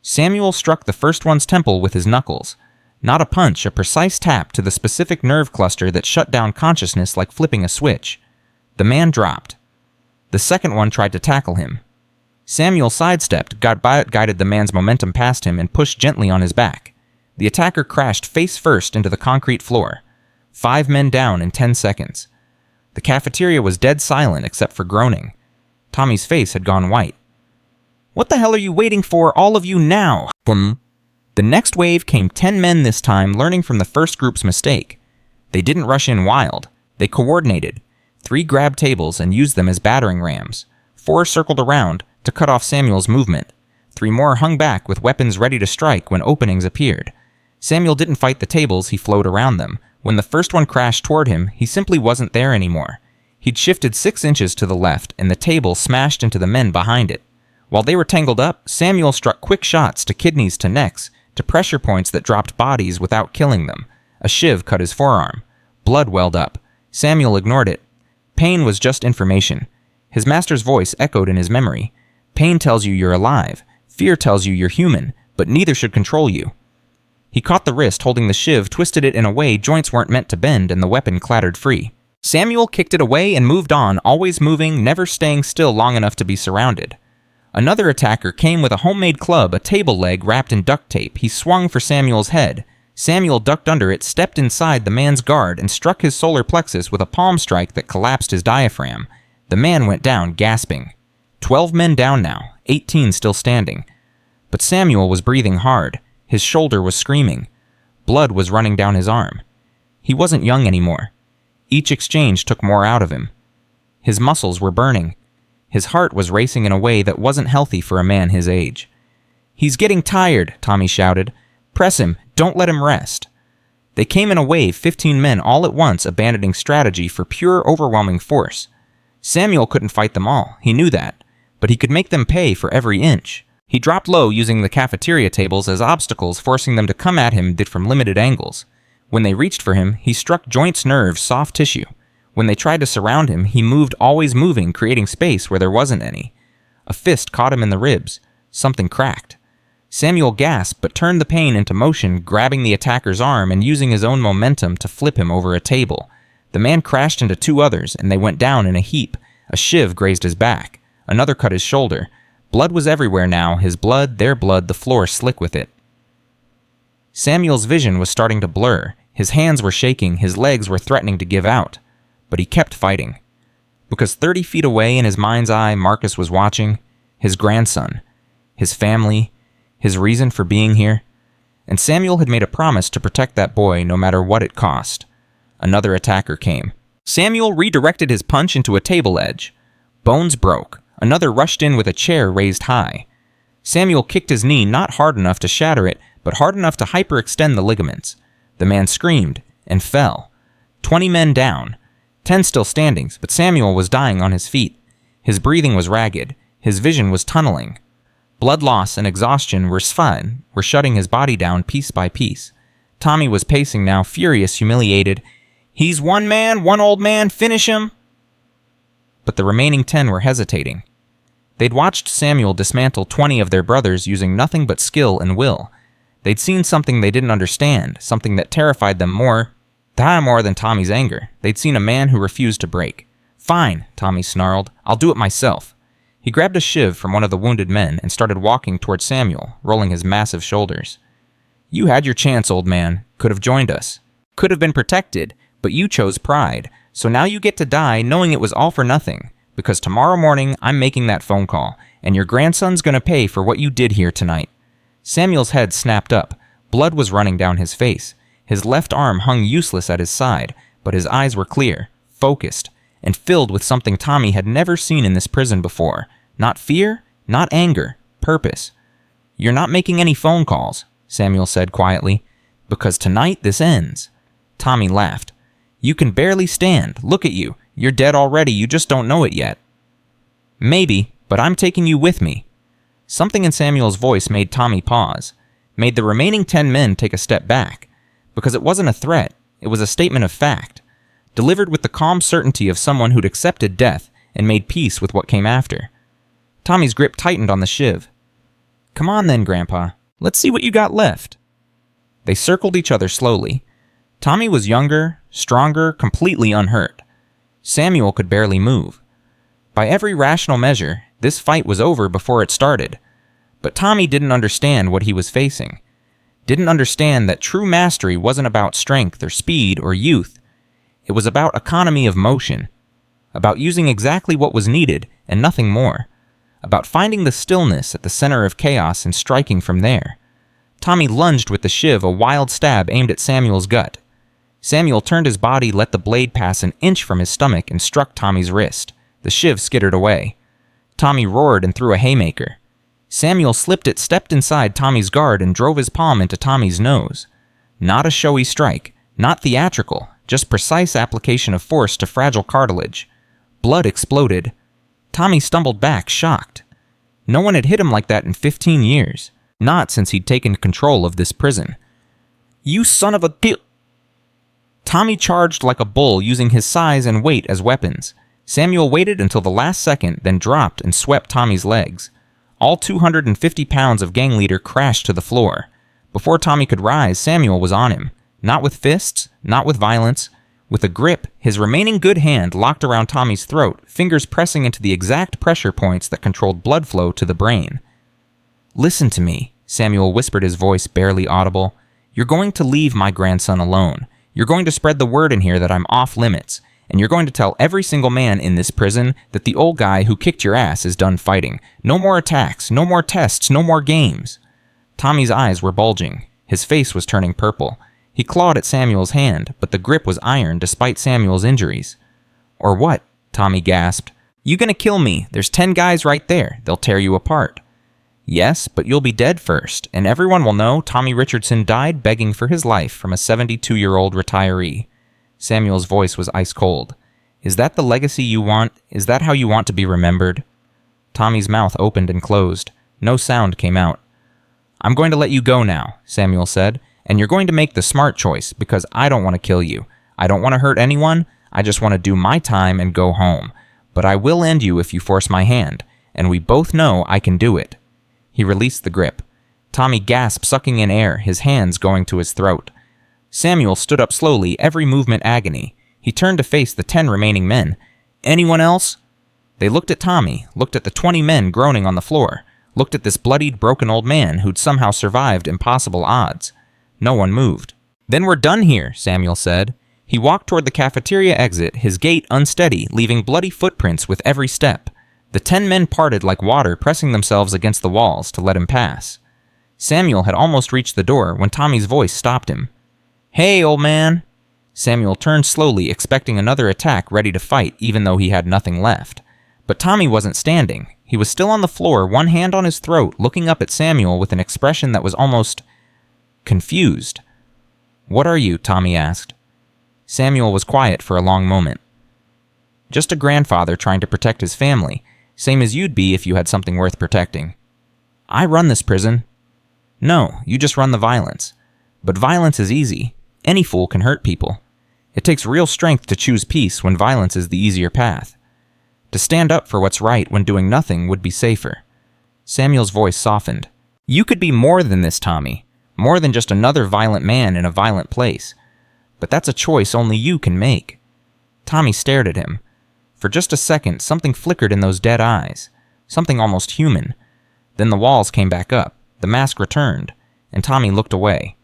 Speaker 1: Samuel struck the first one's temple with his knuckles. Not a punch, a precise tap to the specific nerve cluster that shut down consciousness like flipping a switch. The man dropped. The second one tried to tackle him. Samuel sidestepped, guided the man's momentum past him, and pushed gently on his back. The attacker crashed face first into the concrete floor. 5 men down in 10 seconds. The cafeteria was dead silent except for groaning. Tommy's face had gone white. "What the hell are you waiting for, all of you now?" Boom. The next wave came 10 men this time, learning from the first group's mistake. They didn't rush in wild. They coordinated. 3 grabbed tables and used them as battering rams. 4 circled around to cut off Samuel's movement. 3 more hung back with weapons ready to strike when openings appeared. Samuel didn't fight the tables, he flowed around them. When the first one crashed toward him, he simply wasn't there anymore. He'd shifted 6 inches to the left, and the table smashed into the men behind it. While they were tangled up, Samuel struck quick shots to kidneys to necks, to pressure points that dropped bodies without killing them. A shiv cut his forearm. Blood welled up. Samuel ignored it. Pain was just information. His master's voice echoed in his memory. Pain tells you you're alive. Fear tells you you're human, but neither should control you. He caught the wrist holding the shiv, twisted it in a way joints weren't meant to bend, and the weapon clattered free. Samuel kicked it away and moved on, always moving, never staying still long enough to be surrounded. Another attacker came with a homemade club, a table leg wrapped in duct tape. He swung for Samuel's head. Samuel ducked under it, stepped inside the man's guard, and struck his solar plexus with a palm strike that collapsed his diaphragm. The man went down, gasping. 12 men down now, 18 still standing. But Samuel was breathing hard. His shoulder was screaming. Blood was running down his arm. He wasn't young anymore. Each exchange took more out of him. His muscles were burning. His heart was racing in a way that wasn't healthy for a man his age. "He's getting tired," Tommy shouted. "Press him. Don't let him rest." They came in a wave, 15 men all at once abandoning strategy for pure, overwhelming force. Samuel couldn't fight them all, he knew that, but he could make them pay for every inch. He dropped low using the cafeteria tables as obstacles, forcing them to come at him from limited angles. When they reached for him, he struck joints, nerves, soft tissue. When they tried to surround him, he moved, always moving, creating space where there wasn't any. A fist caught him in the ribs. Something cracked. Samuel gasped but turned the pain into motion, grabbing the attacker's arm and using his own momentum to flip him over a table. The man crashed into 2 others, and they went down in a heap. A shiv grazed his back. Another cut his shoulder. Blood was everywhere now, his blood, their blood, the floor slick with it. Samuel's vision was starting to blur. His hands were shaking, his legs were threatening to give out. But he kept fighting. Because 30 feet away in his mind's eye, Marcus was watching. His grandson. His family. His reason for being here. And Samuel had made a promise to protect that boy no matter what it cost. Another attacker came. Samuel redirected his punch into a table edge. Bones broke. Another rushed in with a chair raised high. Samuel kicked his knee not hard enough to shatter it, but hard enough to hyperextend the ligaments. The man screamed and fell. 20 men down. 10 still standing, but Samuel was dying on his feet. His breathing was ragged. His vision was tunneling. Blood loss and exhaustion were shutting his body down piece by piece. Tommy was pacing now, furious, humiliated. "He's one man, one old man, finish him!" But the remaining 10 were hesitating. They'd watched Samuel dismantle 20 of their brothers using nothing but skill and will. They'd seen something they didn't understand, something that terrified them more than Tommy's anger. They'd seen a man who refused to break. "Fine," Tommy snarled. "I'll do it myself." He grabbed a shiv from one of the wounded men and started walking toward Samuel, rolling his massive shoulders. "You had your chance, old man. Could have joined us. Could have been protected, but you chose pride. So now you get to die knowing it was all for nothing. Because tomorrow morning, I'm making that phone call, and your grandson's gonna pay for what you did here tonight." Samuel's head snapped up. Blood was running down his face. His left arm hung useless at his side, but his eyes were clear, focused, and filled with something Tommy had never seen in this prison before. Not fear, not anger, purpose. "You're not making any phone calls," Samuel said quietly, "because tonight this ends." Tommy laughed. "You can barely stand. Look at you. You're dead already, you just don't know it yet." "Maybe, but I'm taking you with me." Something in Samuel's voice made Tommy pause, made the remaining 10 men take a step back. Because it wasn't a threat, it was a statement of fact, delivered with the calm certainty of someone who'd accepted death and made peace with what came after. Tommy's grip tightened on the shiv. "Come on then, Grandpa. Let's see what you got left." They circled each other slowly. Tommy was younger, stronger, completely unhurt. Samuel could barely move. By every rational measure, this fight was over before it started. But Tommy didn't understand what he was facing. Didn't understand that true mastery wasn't about strength or speed or youth. It was about economy of motion. About using exactly what was needed and nothing more. About finding the stillness at the center of chaos and striking from there. Tommy lunged with the shiv, a wild stab aimed at Samuel's gut. Samuel turned his body, let the blade pass an inch from his stomach, and struck Tommy's wrist. The shiv skittered away. Tommy roared and threw a haymaker. Samuel slipped it, stepped inside Tommy's guard, and drove his palm into Tommy's nose. Not a showy strike, not theatrical, just precise application of force to fragile cartilage. Blood exploded. Tommy stumbled back, shocked. No one had hit him like that in 15 years. Not since he'd taken control of this prison. "You son of a bitch!" Tommy charged like a bull, using his size and weight as weapons. Samuel waited until the last second, then dropped and swept Tommy's legs. All 250 pounds of gang leader crashed to the floor. Before Tommy could rise, Samuel was on him. Not with fists, not with violence. With a grip, his remaining good hand locked around Tommy's throat, fingers pressing into the exact pressure points that controlled blood flow to the brain. "Listen to me," Samuel whispered, his voice barely audible. "You're going to leave my grandson alone. You're going to spread the word in here that I'm off limits. And you're going to tell every single man in this prison that the old guy who kicked your ass is done fighting. No more attacks, no more tests, no more games." Tommy's eyes were bulging. His face was turning purple. He clawed at Samuel's hand, but the grip was iron despite Samuel's injuries. "Or what?" Tommy gasped. "You gonna kill me? There's 10 guys right there. They'll tear you apart." "Yes, but you'll be dead first, and everyone will know Tommy Richardson died begging for his life from a 72-year-old retiree." Samuel's voice was ice cold. "Is that the legacy you want? Is that how you want to be remembered?" Tommy's mouth opened and closed. No sound came out. "I'm going to let you go now," Samuel said, "and you're going to make the smart choice, because I don't want to kill you. I don't want to hurt anyone. I just want to do my time and go home. But I will end you if you force my hand, and we both know I can do it." He released the grip. Tommy gasped, sucking in air, his hands going to his throat. Samuel stood up slowly, every movement agony. He turned to face the 10 remaining men. "Anyone else?" They looked at Tommy, looked at the 20 men groaning on the floor, looked at this bloodied, broken old man who'd somehow survived impossible odds. No one moved. "Then we're done here," Samuel said. He walked toward the cafeteria exit, his gait unsteady, leaving bloody footprints with every step. The 10 men parted like water, pressing themselves against the walls to let him pass. Samuel had almost reached the door when Tommy's voice stopped him. "Hey, old man!" Samuel turned slowly, expecting another attack, ready to fight, even though he had nothing left. But Tommy wasn't standing. He was still on the floor, one hand on his throat, looking up at Samuel with an expression that was almost confused. "What are you?" Tommy asked. Samuel was quiet for a long moment. "Just a grandfather trying to protect his family, same as you'd be if you had something worth protecting." "I run this prison." "No, you just run the violence. But violence is easy. Any fool can hurt people. It takes real strength to choose peace when violence is the easier path. To stand up for what's right when doing nothing would be safer." Samuel's voice softened. "You could be more than this, Tommy. More than just another violent man in a violent place. But that's a choice only you can make." Tommy stared at him. For just a second, something flickered in those dead eyes. Something almost human. Then the walls came back up. The mask returned, and Tommy looked away.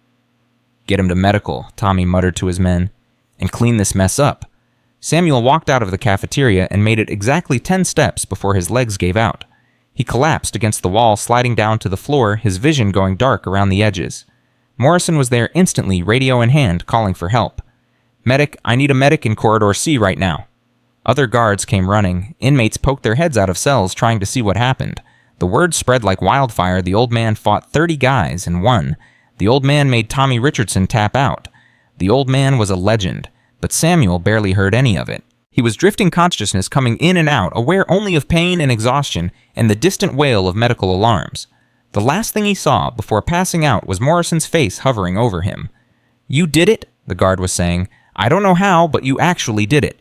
Speaker 1: "Get him to medical," Tommy muttered to his men, "and clean this mess up." Samuel walked out of the cafeteria and made it exactly 10 steps before his legs gave out. He collapsed against the wall, sliding down to the floor, his vision going dark around the edges. Morrison was there instantly, radio in hand, calling for help. "Medic, I need a medic in Corridor C right now." Other guards came running. Inmates poked their heads out of cells trying to see what happened. The word spread like wildfire. The old man fought 30 guys and won. The old man made Tommy Richardson tap out. The old man was a legend, but Samuel barely heard any of it. He was drifting consciousness, coming in and out, aware only of pain and exhaustion and the distant wail of medical alarms. The last thing he saw before passing out was Morrison's face hovering over him. "You did it," the guard was saying. "I don't know how, but you actually did it."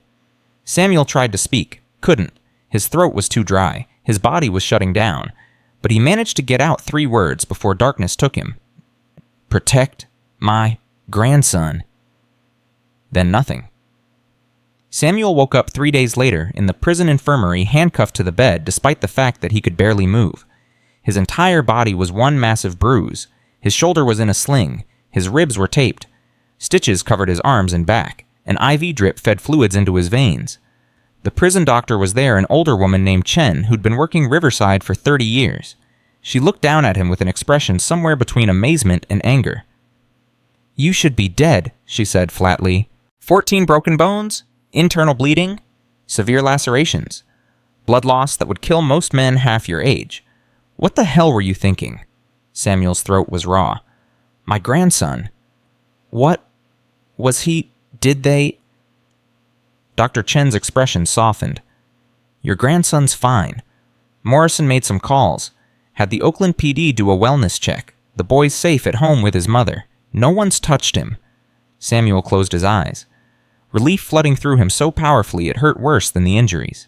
Speaker 1: Samuel tried to speak. Couldn't. His throat was too dry. His body was shutting down. But he managed to get out 3 words before darkness took him. "Protect my grandson." Then nothing. Samuel woke up 3 days later in the prison infirmary, handcuffed to the bed despite the fact that he could barely move. His entire body was one massive bruise. His shoulder was in a sling. His ribs were taped. Stitches covered his arms and back. An IV drip fed fluids into his veins. The prison doctor was there, an older woman named Chen, who'd been working Riverside for 30 years. She looked down at him with an expression somewhere between amazement and anger. "You should be dead," she said flatly. 14 broken bones, internal bleeding, severe lacerations, blood loss that would kill most men half your age. What the hell were you thinking?" Samuel's throat was raw. "My grandson. What was he? Did they?" Dr. Chen's expression softened. "Your grandson's fine. Morrison made some calls. Had the Oakland PD do a wellness check. The boy's safe at home with his mother. No one's touched him." Samuel closed his eyes. Relief flooding through him so powerfully it hurt worse than the injuries.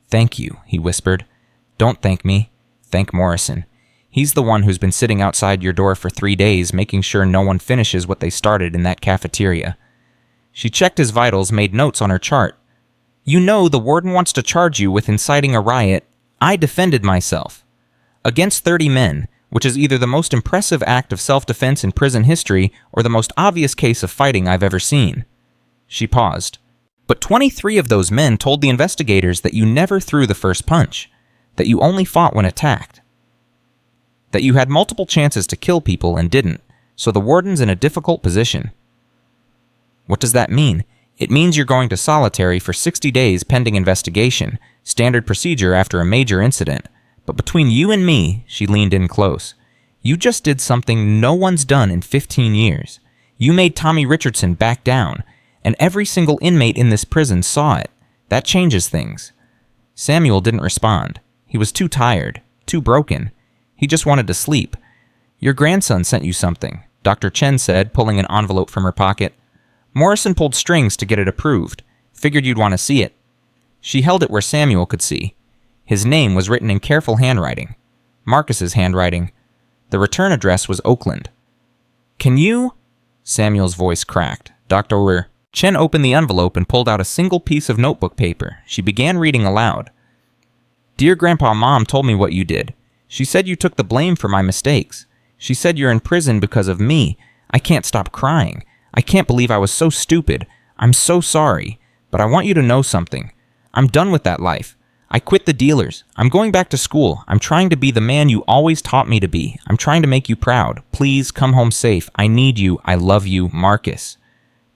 Speaker 1: "Thank you," he whispered. "Don't thank me. Thank Morrison. He's the one who's been sitting outside your door for 3 days, making sure no one finishes what they started in that cafeteria." She checked his vitals, made notes on her chart. "You know the warden wants to charge you with inciting a riot. I defended myself. Against 30 men, which is either the most impressive act of self-defense in prison history or the most obvious case of fighting I've ever seen." She paused. "But 23 of those men told the investigators that you never threw the first punch, that you only fought when attacked, that you had multiple chances to kill people and didn't, so the warden's in a difficult position." "What does that mean?" It means you're going to solitary for 60 days pending investigation, standard procedure after a major incident. But between you and me," she leaned in close, "you just did something no one's done in 15 years. You made Tommy Richardson back down, and every single inmate in this prison saw it. That changes things." Samuel didn't respond. He was too tired, too broken. He just wanted to sleep. "Your grandson sent you something," Dr. Chen said, pulling an envelope from her pocket. "Morrison pulled strings to get it approved. Figured you'd want to see it." She held it where Samuel could see. His name was written in careful handwriting. Marcus's handwriting. The return address was Oakland. "Can you?" Samuel's voice cracked. Dr. Chen opened the envelope and pulled out a single piece of notebook paper. She began reading aloud. "Dear Grandpa, Mom told me what you did. She said you took the blame for my mistakes. She said you're in prison because of me. I can't stop crying. I can't believe I was so stupid. I'm so sorry. But I want you to know something. I'm done with that life. I quit the dealers. I'm going back to school. I'm trying to be the man you always taught me to be. I'm trying to make you proud. Please come home safe. I need you. I love you, Marcus."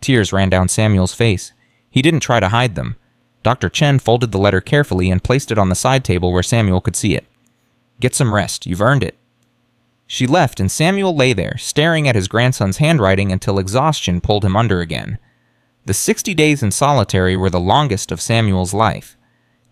Speaker 1: Tears ran down Samuel's face. He didn't try to hide them. Dr. Chen folded the letter carefully and placed it on the side table where Samuel could see it. "Get some rest. You've earned it." She left, and Samuel lay there, staring at his grandson's handwriting until exhaustion pulled him under again. The 60 days in solitary were the longest of Samuel's life.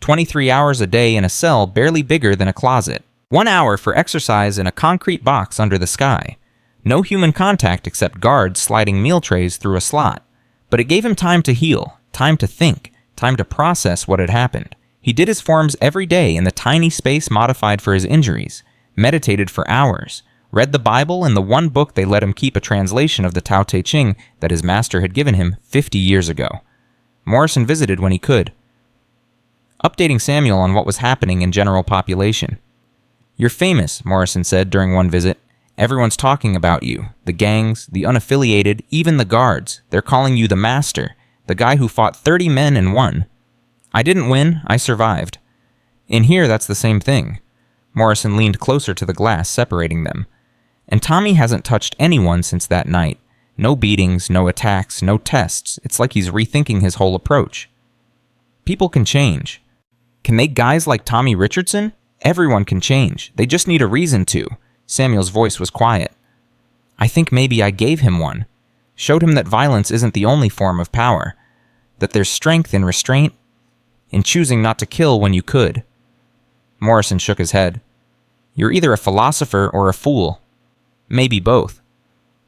Speaker 1: 23 hours a day in a cell barely bigger than a closet. 1 hour for exercise in a concrete box under the sky. No human contact except guards sliding meal trays through a slot. But it gave him time to heal, time to think, time to process what had happened. He did his forms every day in the tiny space modified for his injuries, meditated for hours, read the Bible and the one book they let him keep a translation of the Tao Te Ching that his master had given him 50 years ago. Morrison visited when he could, updating Samuel on what was happening in general population. "You're famous," Morrison said during one visit. "Everyone's talking about you. The gangs, the unaffiliated, even the guards. They're calling you the master, the guy who fought 30 men and won." "I didn't win, I survived." "In here, that's the same thing." Morrison leaned closer to the glass separating them. "And Tommy hasn't touched anyone since that night. No beatings, no attacks, no tests. It's like he's rethinking his whole approach." "People can change." "Can they guys like Tommy Richardson? Everyone can change. They just need a reason to." Samuel's voice was quiet. "I think maybe I gave him one. Showed him that violence isn't the only form of power. That there's strength in restraint, in choosing not to kill when you could." Morrison shook his head. "You're either a philosopher or a fool. Maybe both."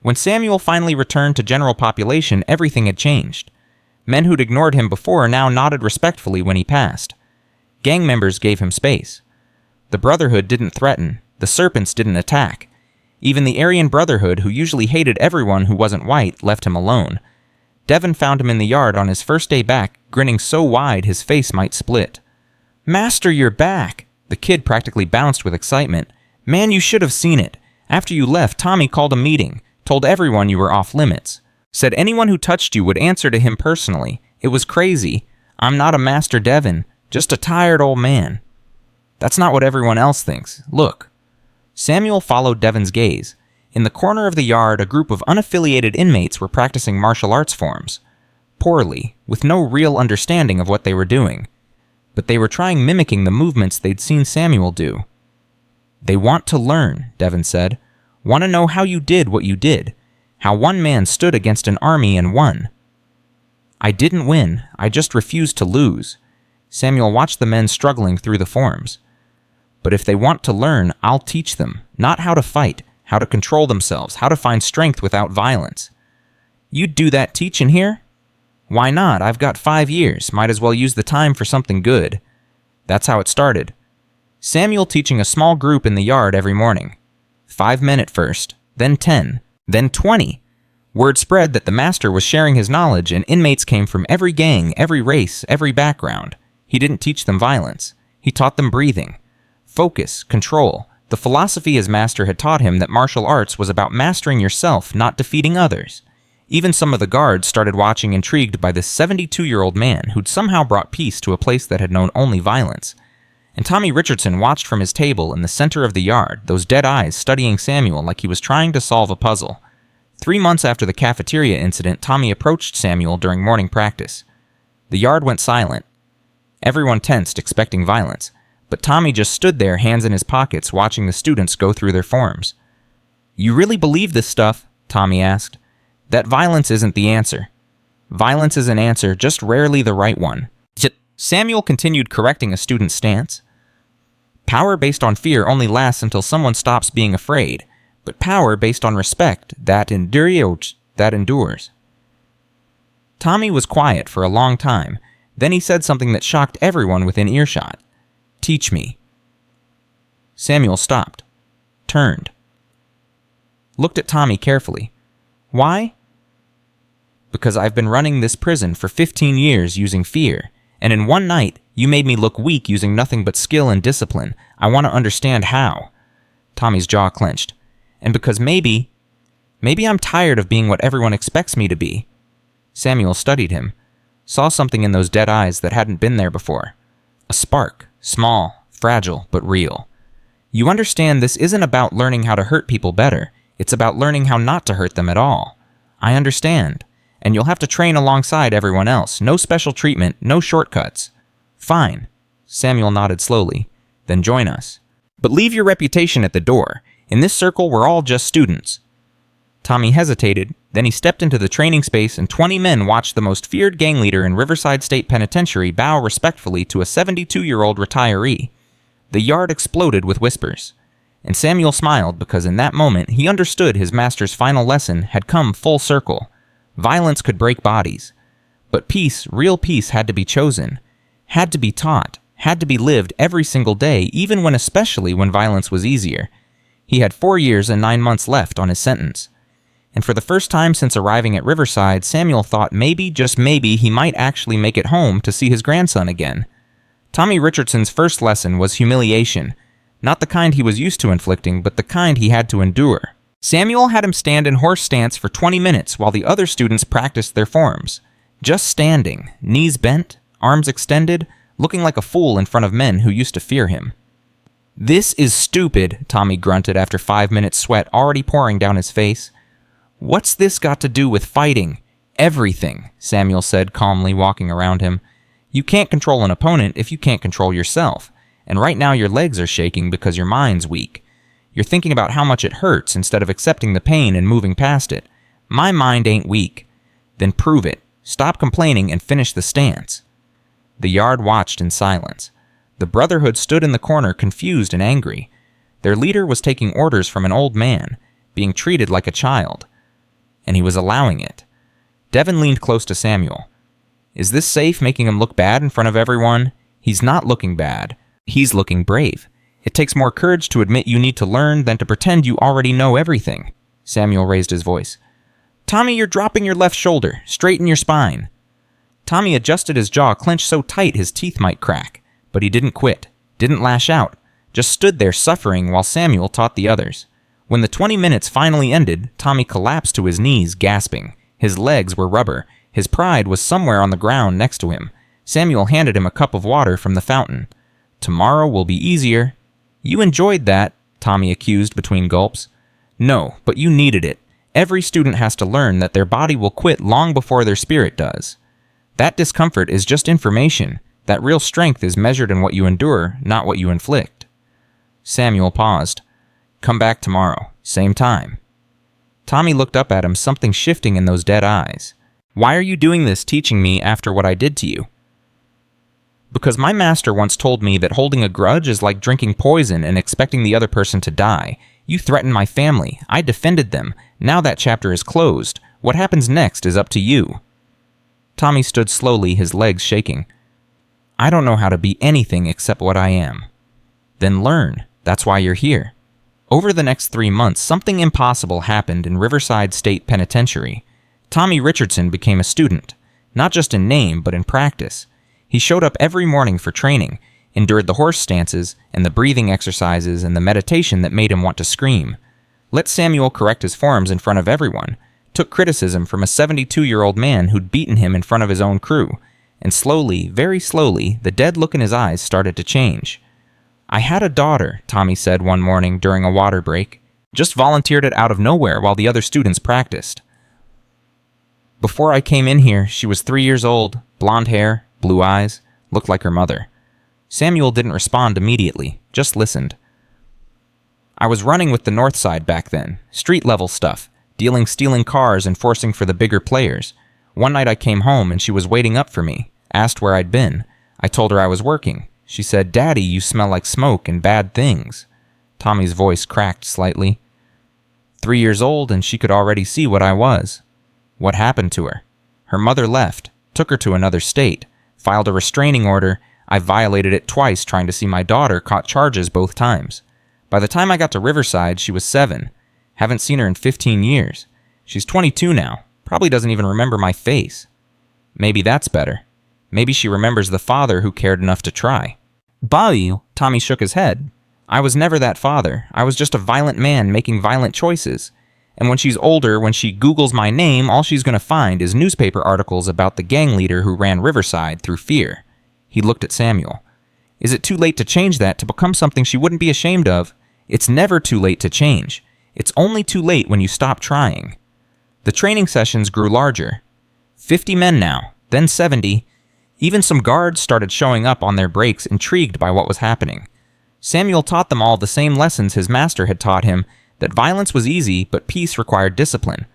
Speaker 1: When Samuel finally returned to general population, everything had changed. Men who'd ignored him before now nodded respectfully when he passed. Gang members gave him space. The Brotherhood didn't threaten. The Serpents didn't attack. Even the Aryan Brotherhood, who usually hated everyone who wasn't white, left him alone. Devin found him in the yard on his first day back, grinning so wide his face might split. "Master, you're back!" The kid practically bounced with excitement. "Man, you should have seen it. After you left, Tommy called a meeting, told everyone you were off limits. Said anyone who touched you would answer to him personally. It was crazy. I'm not a Master Devin, just a tired old man." "That's not what everyone else thinks. Look." Samuel followed Devin's gaze. In the corner of the yard, a group of unaffiliated inmates were practicing martial arts forms. Poorly, with no real understanding of what they were doing. But they were trying mimicking the movements they'd seen Samuel do. "They want to learn," Devin said. "Want to know how you did what you did. How one man stood against an army and won." "I didn't win. I just refused to lose." Samuel watched the men struggling through the forms. "But if they want to learn, I'll teach them. Not how to fight, how to control themselves, how to find strength without violence." "You'd do that teaching here?" "Why not? I've got 5 years. Might as well use the time for something good." That's how it started. Samuel teaching a small group in the yard every morning. 5 men at first, then 10, then 20. Word spread that the master was sharing his knowledge, and inmates came from every gang, every race, every background. He didn't teach them violence. He taught them breathing, focus, control. The philosophy his master had taught him that martial arts was about mastering yourself, not defeating others. Even some of the guards started watching, intrigued by this 72-year-old man who'd somehow brought peace to a place that had known only violence. And Tommy Richardson watched from his table in the center of the yard, those dead eyes studying Samuel like he was trying to solve a puzzle. 3 months after the cafeteria incident, Tommy approached Samuel during morning practice. The yard went silent. Everyone tensed, expecting violence, but Tommy just stood there, hands in his pockets, watching the students go through their forms. "You really believe this stuff?" Tommy asked. "That violence isn't the answer. Violence is an answer, just rarely the right one." Samuel continued, correcting a student's stance. "Power based on fear only lasts until someone stops being afraid, but power based on respect, that endures." Tommy was quiet for a long time. Then he said something that shocked everyone within earshot. "Teach me." Samuel stopped, turned, looked at Tommy carefully. "Why?" "Because I've been running this prison for 15 years using fear, and in one night, you made me look weak using nothing but skill and discipline. I want to understand how." Tommy's jaw clenched. "And because maybe I'm tired of being what everyone expects me to be." Samuel studied him, saw something in those dead eyes that hadn't been there before. A spark, small, fragile, but real. "You understand this isn't about learning how to hurt people better. It's about learning how not to hurt them at all." "I understand. And you'll have to train alongside everyone else. No special treatment, no shortcuts." "Fine." Samuel nodded slowly. "Then join us. But leave your reputation at the door. In this circle, we're all just students." Tommy hesitated, then he stepped into the training space and 20 men watched the most feared gang leader in Riverside State Penitentiary bow respectfully to a 72-year-old retiree. The yard exploded with whispers. And Samuel smiled because in that moment he understood his master's final lesson had come full circle. Violence could break bodies. But peace, real peace, had to be chosen, had to be taught, had to be lived every single day, especially when violence was easier. He had 4 years and 9 months left on his sentence. And for the first time since arriving at Riverside, Samuel thought maybe, just maybe, he might actually make it home to see his grandson again. Tommy Richardson's first lesson was humiliation. Not the kind he was used to inflicting, but the kind he had to endure. Samuel had him stand in horse stance for 20 minutes while the other students practiced their forms. Just standing, knees bent, arms extended, looking like a fool in front of men who used to fear him. "This is stupid," Tommy grunted after 5 minutes, sweat already pouring down his face. "What's this got to do with fighting?" "Everything," Samuel said calmly, walking around him. "You can't control an opponent if you can't control yourself. And right now your legs are shaking because your mind's weak. You're thinking about how much it hurts instead of accepting the pain and moving past it. My mind ain't weak." "Then prove it. Stop complaining and finish the stance." The yard watched in silence. The Brotherhood stood in the corner, confused and angry. Their leader was taking orders from an old man, being treated like a child. And he was allowing it. Devin leaned close to Samuel. "Is this safe, making him look bad in front of everyone?" "He's not looking bad. He's looking brave. It takes more courage to admit you need to learn than to pretend you already know everything." Samuel raised his voice. "Tommy, you're dropping your left shoulder. Straighten your spine." Tommy adjusted his jaw, clenched so tight his teeth might crack. But he didn't quit, didn't lash out, just stood there suffering while Samuel taught the others. When the 20 minutes finally ended, Tommy collapsed to his knees, gasping. His legs were rubber. His pride was somewhere on the ground next to him. Samuel handed him a cup of water from the fountain. "Tomorrow will be easier." "You enjoyed that," Tommy accused between gulps. "No, but you needed it. Every student has to learn that their body will quit long before their spirit does. That discomfort is just information. That real strength is measured in what you endure, not what you inflict." Samuel paused. "Come back tomorrow, same time." Tommy looked up at him, something shifting in those dead eyes. "Why are you doing this, teaching me after what I did to you?" "Because my master once told me that holding a grudge is like drinking poison and expecting the other person to die. You threatened my family. I defended them. Now that chapter is closed. What happens next is up to you." Tommy stood slowly, his legs shaking. "I don't know how to be anything except what I am." "Then learn. That's why you're here." Over the next 3 months, something impossible happened in Riverside State Penitentiary. Tommy Richardson became a student, not just in name, but in practice. He showed up every morning for training, endured the horse stances and the breathing exercises and the meditation that made him want to scream. Let Samuel correct his forms in front of everyone, took criticism from a 72-year-old man who'd beaten him in front of his own crew, and slowly, very slowly, the dead look in his eyes started to change. "I had a daughter," Tommy said one morning during a water break. Just volunteered it out of nowhere while the other students practiced. Before I came in here, she was 3 years old, blonde hair, blue eyes, looked like her mother. Samuel didn't respond immediately, just listened. I was running with the North Side back then, street-level stuff, stealing cars and forcing for the bigger players. One night I came home and she was waiting up for me, asked where I'd been. I told her I was working. She said, "Daddy, you smell like smoke and bad things." Tommy's voice cracked slightly. 3 years old and she could already see what I was. What happened to her? Her mother left, took her to another state, filed a restraining order. I violated it twice trying to see my daughter, caught charges both times. By the time I got to Riverside, she was 7. Haven't seen her in 15 years. She's 22 now. Probably doesn't even remember my face. Maybe that's better. Maybe she remembers the father who cared enough to try. Bah, Tommy shook his head. I was never that father. I was just a violent man making violent choices. And when she's older, when she Googles my name, all she's going to find is newspaper articles about the gang leader who ran Riverside through fear. He looked at Samuel. Is it too late to change that, to become something she wouldn't be ashamed of? It's never too late to change. It's only too late when you stop trying. The training sessions grew larger. 50 men now, then 70. Even some guards started showing up on their breaks, intrigued by what was happening. Samuel taught them all the same lessons his master had taught him, that violence was easy, but peace required discipline.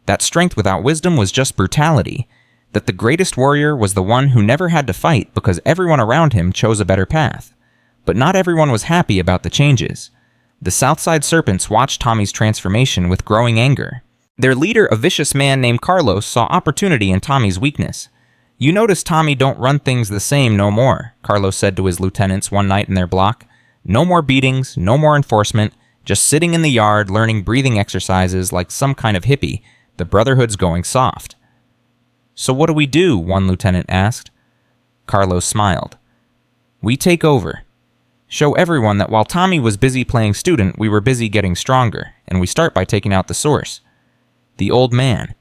Speaker 1: That strength without wisdom was just brutality. That the greatest warrior was the one who never had to fight because everyone around him chose a better path. But not everyone was happy about the changes. The Southside Serpents watched Tommy's transformation with growing anger. Their leader, a vicious man named Carlos, saw opportunity in Tommy's weakness. "You notice Tommy don't run things the same no more," Carlos said to his lieutenants one night in their block. "No more beatings, no more enforcement, just sitting in the yard learning breathing exercises like some kind of hippie. The Brotherhood's going soft." "So what do we do?" one lieutenant asked. Carlos smiled. "We take over. Show everyone that while Tommy was busy playing student, we were busy getting stronger, and we start by taking out the source. The old man.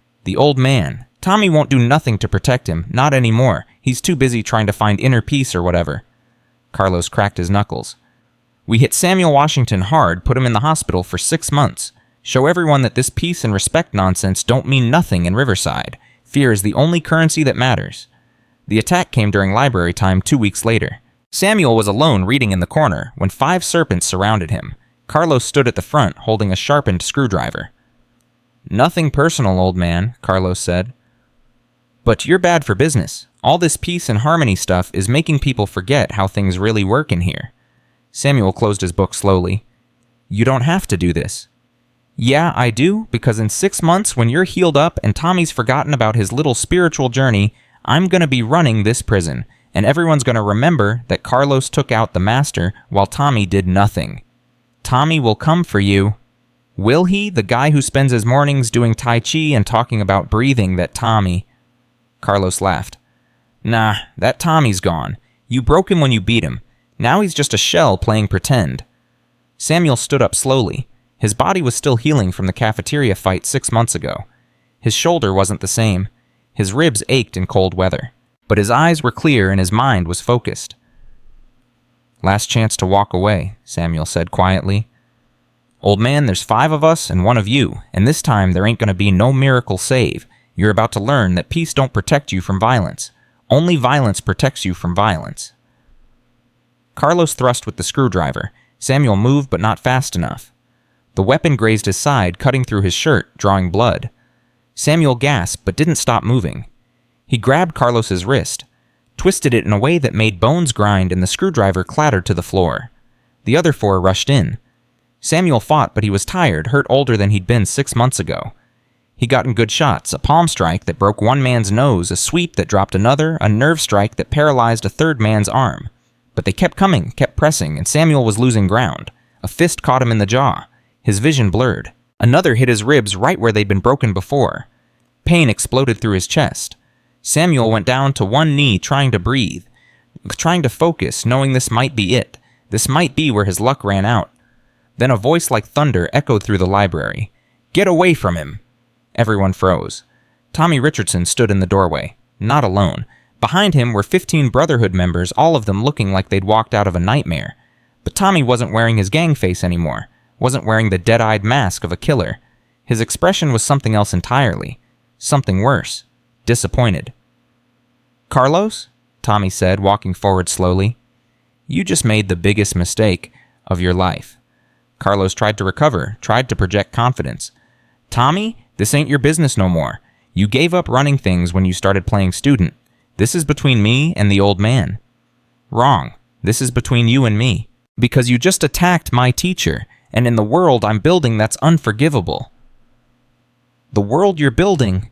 Speaker 1: Tommy won't do nothing to protect him, not anymore. He's too busy trying to find inner peace or whatever." Carlos cracked his knuckles. "We hit Samuel Washington hard, put him in the hospital for 6 months. Show everyone that this peace and respect nonsense don't mean nothing in Riverside. Fear is the only currency that matters." The attack came during library time 2 weeks later. Samuel was alone reading in the corner when 5 serpents surrounded him. Carlos stood at the front, holding a sharpened screwdriver. "Nothing personal, old man," Carlos said. "But you're bad for business. All this peace and harmony stuff is making people forget how things really work in here." Samuel closed his book slowly. "You don't have to do this." "Yeah, I do, because in 6 months, when you're healed up and Tommy's forgotten about his little spiritual journey, I'm going to be running this prison, and everyone's going to remember that Carlos took out the master while Tommy did nothing. Tommy will come for you." "Will he, the guy who spends his mornings doing Tai Chi and talking about breathing that Tommy..." Carlos laughed. "Nah, that Tommy's gone. You broke him when you beat him. Now he's just a shell playing pretend." Samuel stood up slowly. His body was still healing from the cafeteria fight 6 months ago. His shoulder wasn't the same. His ribs ached in cold weather. But his eyes were clear and his mind was focused. "Last chance to walk away," Samuel said quietly. "Old man, there's 5 of us and 1 of you, and this time there ain't going to be no miracle save. You're about to learn that peace don't protect you from violence. Only violence protects you from violence." Carlos thrust with the screwdriver. Samuel moved, but not fast enough. The weapon grazed his side, cutting through his shirt, drawing blood. Samuel gasped, but didn't stop moving. He grabbed Carlos's wrist, twisted it in a way that made bones grind, and the screwdriver clattered to the floor. The other 4 rushed in. Samuel fought, but he was tired, hurt older than he'd been 6 months ago. He got in good shots, a palm strike that broke one man's nose, a sweep that dropped another, a nerve strike that paralyzed a third man's arm. But they kept coming, kept pressing, and Samuel was losing ground. A fist caught him in the jaw. His vision blurred. Another hit his ribs right where they'd been broken before. Pain exploded through his chest. Samuel went down to one knee, trying to breathe, trying to focus, knowing this might be it. This might be where his luck ran out. Then a voice like thunder echoed through the library. "Get away from him!" Everyone froze. Tommy Richardson stood in the doorway, not alone. Behind him were 15 Brotherhood members, all of them looking like they'd walked out of a nightmare. But Tommy wasn't wearing his gang face anymore. wasn't wearing the dead-eyed mask of a killer. His expression was something else entirely. Something worse. Disappointed. "Carlos?" Tommy said, walking forward slowly. "You just made the biggest mistake of your life." Carlos tried to recover, tried to project confidence. "Tommy, this ain't your business no more. You gave up running things when you started playing student. This is between me and the old man." "Wrong. This is between you and me. Because you just attacked my teacher, and in the world I'm building that's unforgivable." "The world you're building?"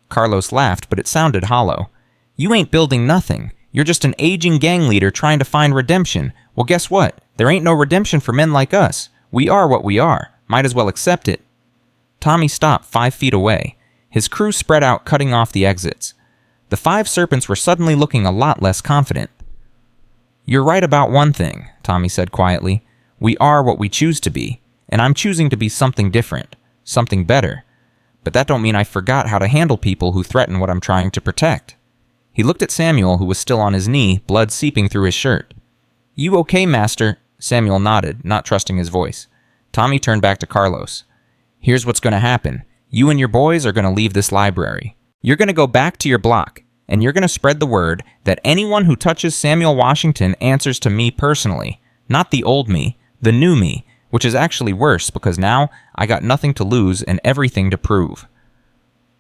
Speaker 1: Carlos laughed, but it sounded hollow. "You ain't building nothing. You're just an aging gang leader trying to find redemption. Well, guess what? There ain't no redemption for men like us. We are what we are. Might as well accept it." Tommy stopped 5 feet away. His crew spread out, cutting off the exits. The 5 serpents were suddenly looking a lot less confident. "You're right about one thing," Tommy said quietly. "We are what we choose to be, and I'm choosing to be something different, something better. But that don't mean I forgot how to handle people who threaten what I'm trying to protect." He looked at Samuel, who was still on his knee, blood seeping through his shirt. "You okay, Master?" Samuel nodded, not trusting his voice. Tommy turned back to Carlos. "Here's what's going to happen. You and your boys are going to leave this library. You're going to go back to your block, and you're going to spread the word that anyone who touches Samuel Washington answers to me personally. Not the old me, the new me, which is actually worse because now I got nothing to lose and everything to prove."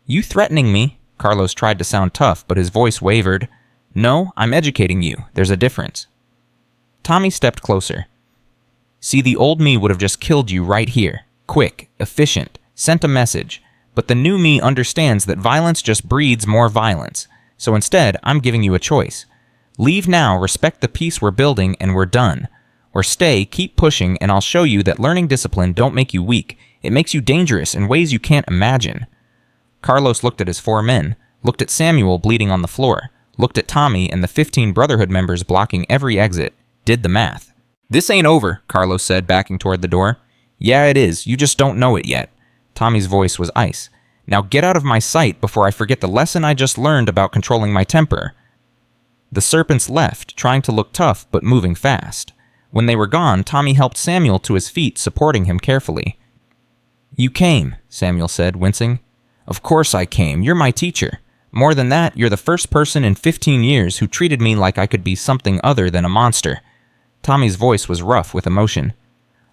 Speaker 1: "You threatening me?" Carlos tried to sound tough, but his voice wavered. "No, I'm educating you. There's a difference." Tommy stepped closer. "See, the old me would have just killed you right here. Quick, efficient, sent a message. But the new me understands that violence just breeds more violence. So instead, I'm giving you a choice. Leave now, respect the peace we're building, and we're done. Or stay, keep pushing, and I'll show you that learning discipline don't make you weak. It makes you dangerous in ways you can't imagine." Carlos looked at his 4 men, looked at Samuel bleeding on the floor, looked at Tommy and the 15 Brotherhood members blocking every exit, did the math. "This ain't over," Carlos said, backing toward the door. "Yeah, it is. You just don't know it yet." Tommy's voice was ice. "Now get out of my sight before I forget the lesson I just learned about controlling my temper." The serpents left, trying to look tough but moving fast. When they were gone, Tommy helped Samuel to his feet, supporting him carefully. "You came," Samuel said, wincing. "Of course I came. You're my teacher. More than that, you're the first person in 15 years who treated me like I could be something other than a monster." Tommy's voice was rough with emotion.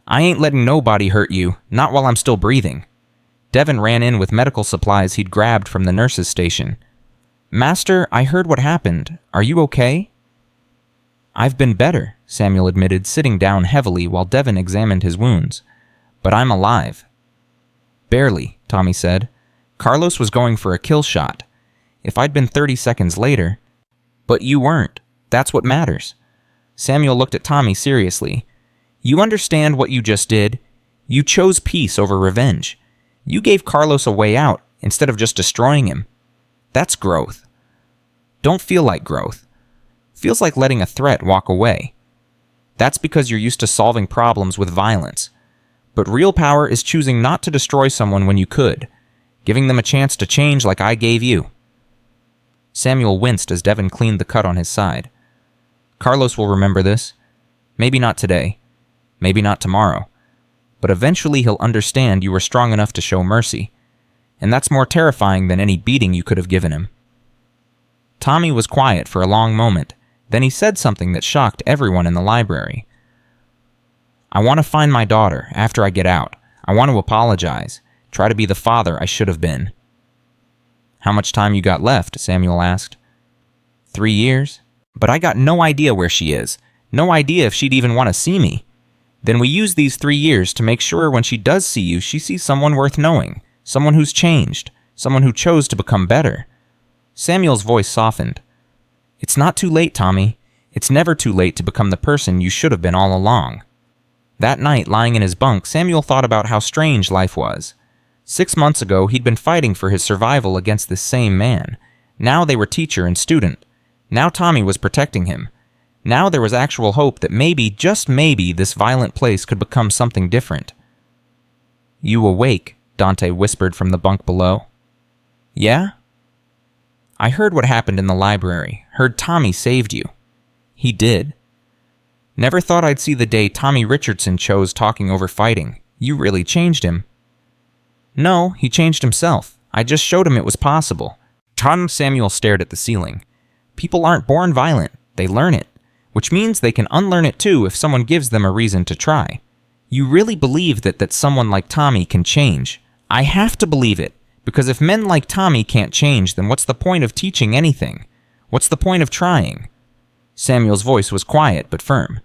Speaker 1: "I ain't letting nobody hurt you, not while I'm still breathing." Devin ran in with medical supplies he'd grabbed from the nurse's station. "Master, I heard what happened. Are you okay?" "I've been better," Samuel admitted, sitting down heavily while Devin examined his wounds. "But I'm alive." "Barely," Tommy said. "Carlos was going for a kill shot. If I'd been 30 seconds later..." "But you weren't. That's what matters." Samuel looked at Tommy seriously. "You understand what you just did? You chose peace over revenge. You gave Carlos a way out instead of just destroying him. That's growth. Don't feel like growth. Feels like letting a threat walk away. That's because you're used to solving problems with violence. But real power is choosing not to destroy someone when you could, giving them a chance to change like I gave you." Samuel winced as Devin cleaned the cut on his side. "Carlos will remember this. Maybe not today. Maybe not tomorrow. But eventually he'll understand you were strong enough to show mercy. And that's more terrifying than any beating you could have given him." Tommy was quiet for a long moment. Then he said something that shocked everyone in the library. "I want to find my daughter after I get out. I want to apologize. Try to be the father I should have been." "How much time you got left?" Samuel asked. 3 years. But I got no idea where she is. No idea if she'd even want to see me. Then we use these 3 years to make sure when she does see you, she sees someone worth knowing. Someone who's changed. Someone who chose to become better." Samuel's voice softened. "It's not too late, Tommy. It's never too late to become the person you should have been all along." That night, lying in his bunk, Samuel thought about how strange life was. 6 months ago, he'd been fighting for his survival against this same man. Now they were teacher and student. Now Tommy was protecting him. Now there was actual hope that maybe, just maybe, this violent place could become something different. "You awake," Dante whispered from the bunk below. "Yeah?" "I heard what happened in the library. Heard Tommy saved you." "He did." Never thought I'd see the day Tommy Richardson chose talking over fighting. You really changed him." "No, he changed himself. I just showed him it was possible." Samuel stared at the ceiling. "People aren't born violent. They learn it. Which means they can unlearn it too if someone gives them a reason to try. You really believe that someone like Tommy can change?" "I have to believe it. Because if men like Tommy can't change, then what's the point of teaching anything? What's the point of trying?" Samuel's voice was quiet but firm.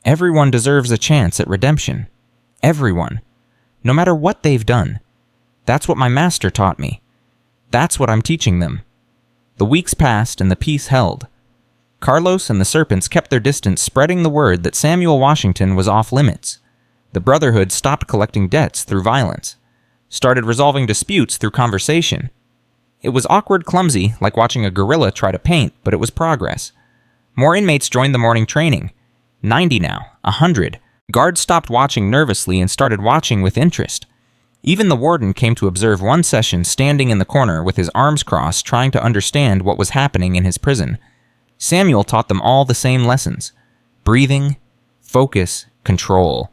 Speaker 1: "Everyone deserves a chance at redemption. Everyone. No matter what they've done. That's what my master taught me. That's what I'm teaching them." The weeks passed and the peace held. Carlos and the Serpents kept their distance, spreading the word that Samuel Washington was off limits. The Brotherhood stopped collecting debts through violence, started resolving disputes through conversation. It was awkward, clumsy, like watching a gorilla try to paint, but it was progress. More inmates joined the morning training. 90 now, 100. Guards stopped watching nervously and started watching with interest. Even the warden came to observe one session standing in the corner with his arms crossed, trying to understand what was happening in his prison. Samuel taught them all the same lessons: breathing, focus, control.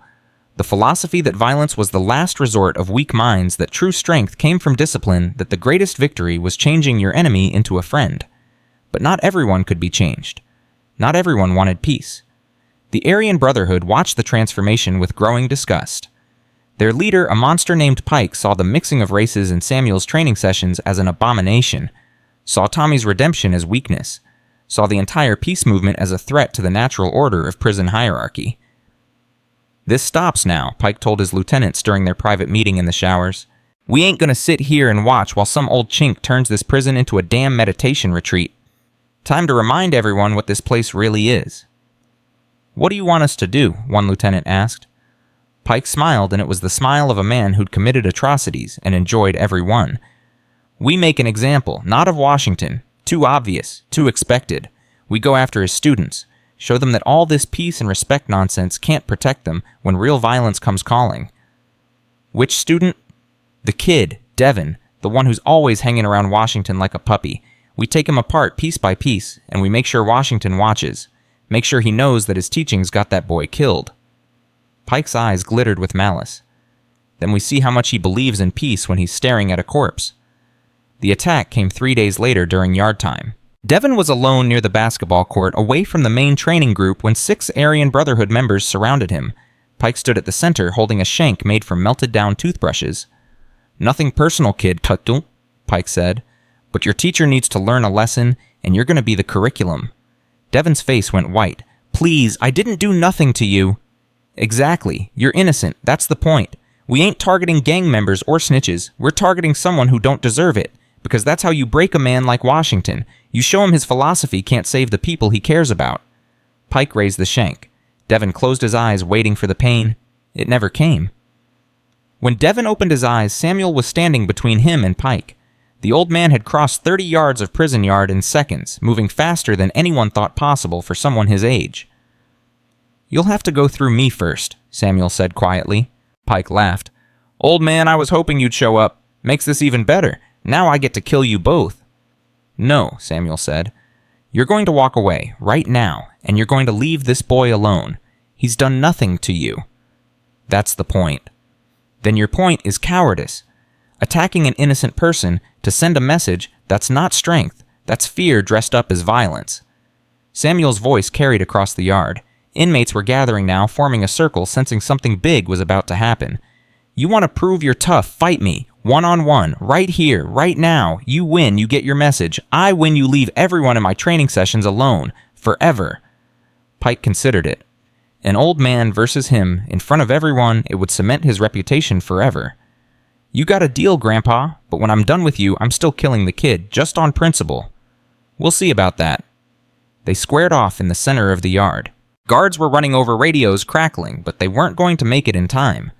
Speaker 1: The philosophy that violence was the last resort of weak minds, that true strength came from discipline, that the greatest victory was changing your enemy into a friend. But not everyone could be changed. Not everyone wanted peace. The Aryan Brotherhood watched the transformation with growing disgust. Their leader, a monster named Pike, saw the mixing of races in Samuel's training sessions as an abomination, saw Tommy's redemption as weakness, saw the entire peace movement as a threat to the natural order of prison hierarchy. "This stops now," Pike told his lieutenants during their private meeting in the showers. "We ain't gonna sit here and watch while some old chink turns this prison into a damn meditation retreat. Time to remind everyone what this place really is." "What do you want us to do?" one lieutenant asked. Pike smiled, and it was the smile of a man who'd committed atrocities and enjoyed every one. "We make an example, not of Washington. Too obvious, too expected. We go after his students. Show them that all this peace and respect nonsense can't protect them when real violence comes calling." "Which student?" "The kid, Devin, the one who's always hanging around Washington like a puppy. We take him apart piece by piece, and we make sure Washington watches. Make sure he knows that his teachings got that boy killed." Pike's eyes glittered with malice. "Then we see how much he believes in peace when he's staring at a corpse." The attack came 3 days later during yard time. Devin was alone near the basketball court, away from the main training group, when 6 Aryan Brotherhood members surrounded him. Pike stood at the center, holding a shank made from melted-down toothbrushes. "Nothing personal, kid, Tuttle," Pike said. "But your teacher needs to learn a lesson, and you're going to be the curriculum." Devin's face went white. "Please, I didn't do nothing to you." "Exactly. You're innocent. That's the point. We ain't targeting gang members or snitches. We're targeting someone who don't deserve it. Because that's how you break a man like Washington. You show him his philosophy can't save the people he cares about." Pike raised the shank. Devin closed his eyes, waiting for the pain. It never came. When Devin opened his eyes, Samuel was standing between him and Pike. The old man had crossed 30 yards of prison yard in seconds, moving faster than anyone thought possible for someone his age. "You'll have to go through me first," Samuel said quietly. Pike laughed. "Old man, I was hoping you'd show up. Makes this even better. Now I get to kill you both." "No," Samuel said. "You're going to walk away, right now, and you're going to leave this boy alone. He's done nothing to you." "That's the point." "Then your point is cowardice. Attacking an innocent person to send a message, that's not strength. That's fear dressed up as violence." Samuel's voice carried across the yard. Inmates were gathering now, forming a circle, sensing something big was about to happen. "You want to prove you're tough, fight me. One-on-one, right here, right now. You win, you get your message. I win, you leave everyone in my training sessions alone. Forever." Pike considered it. An old man versus him, in front of everyone, it would cement his reputation forever. "You got a deal, Grandpa, but when I'm done with you, I'm still killing the kid, just on principle." "We'll see about that." They squared off in the center of the yard. Guards were running over radios, crackling, but they weren't going to make it in time.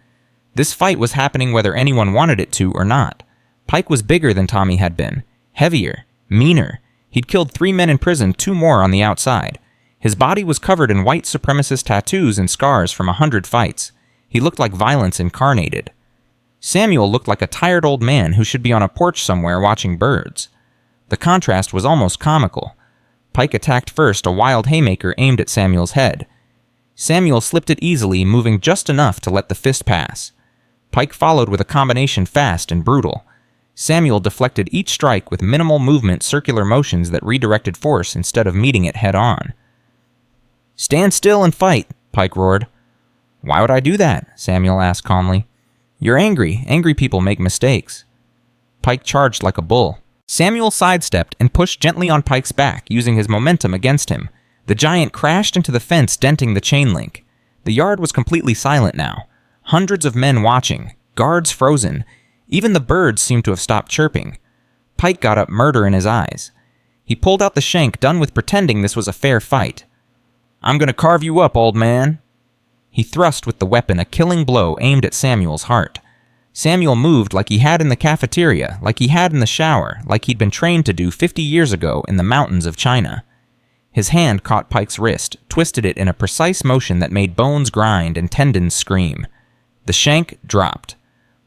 Speaker 1: This fight was happening whether anyone wanted it to or not. Pike was bigger than Tommy had been, heavier, meaner. He'd killed 3 men in prison, 2 more on the outside. His body was covered in white supremacist tattoos and scars from 100 fights. He looked like violence incarnated. Samuel looked like a tired old man who should be on a porch somewhere watching birds. The contrast was almost comical. Pike attacked first, a wild haymaker aimed at Samuel's head. Samuel slipped it easily, moving just enough to let the fist pass. Pike followed with a combination fast and brutal. Samuel deflected each strike with minimal movement, circular motions that redirected force instead of meeting it head-on. "Stand still and fight," Pike roared. "Why would I do that?" Samuel asked calmly. "You're angry. Angry people make mistakes." Pike charged like a bull. Samuel sidestepped and pushed gently on Pike's back, using his momentum against him. The giant crashed into the fence, denting the chain link. The yard was completely silent now. Hundreds of men watching, guards frozen. Even the birds seemed to have stopped chirping. Pike got up, murder in his eyes. He pulled out the shank, done with pretending this was a fair fight. "I'm gonna carve you up, old man." He thrust with the weapon, a killing blow aimed at Samuel's heart. Samuel moved like he had in the cafeteria, like he had in the shower, like he'd been trained to do 50 years ago in the mountains of China. His hand caught Pike's wrist, twisted it in a precise motion that made bones grind and tendons scream. The shank dropped.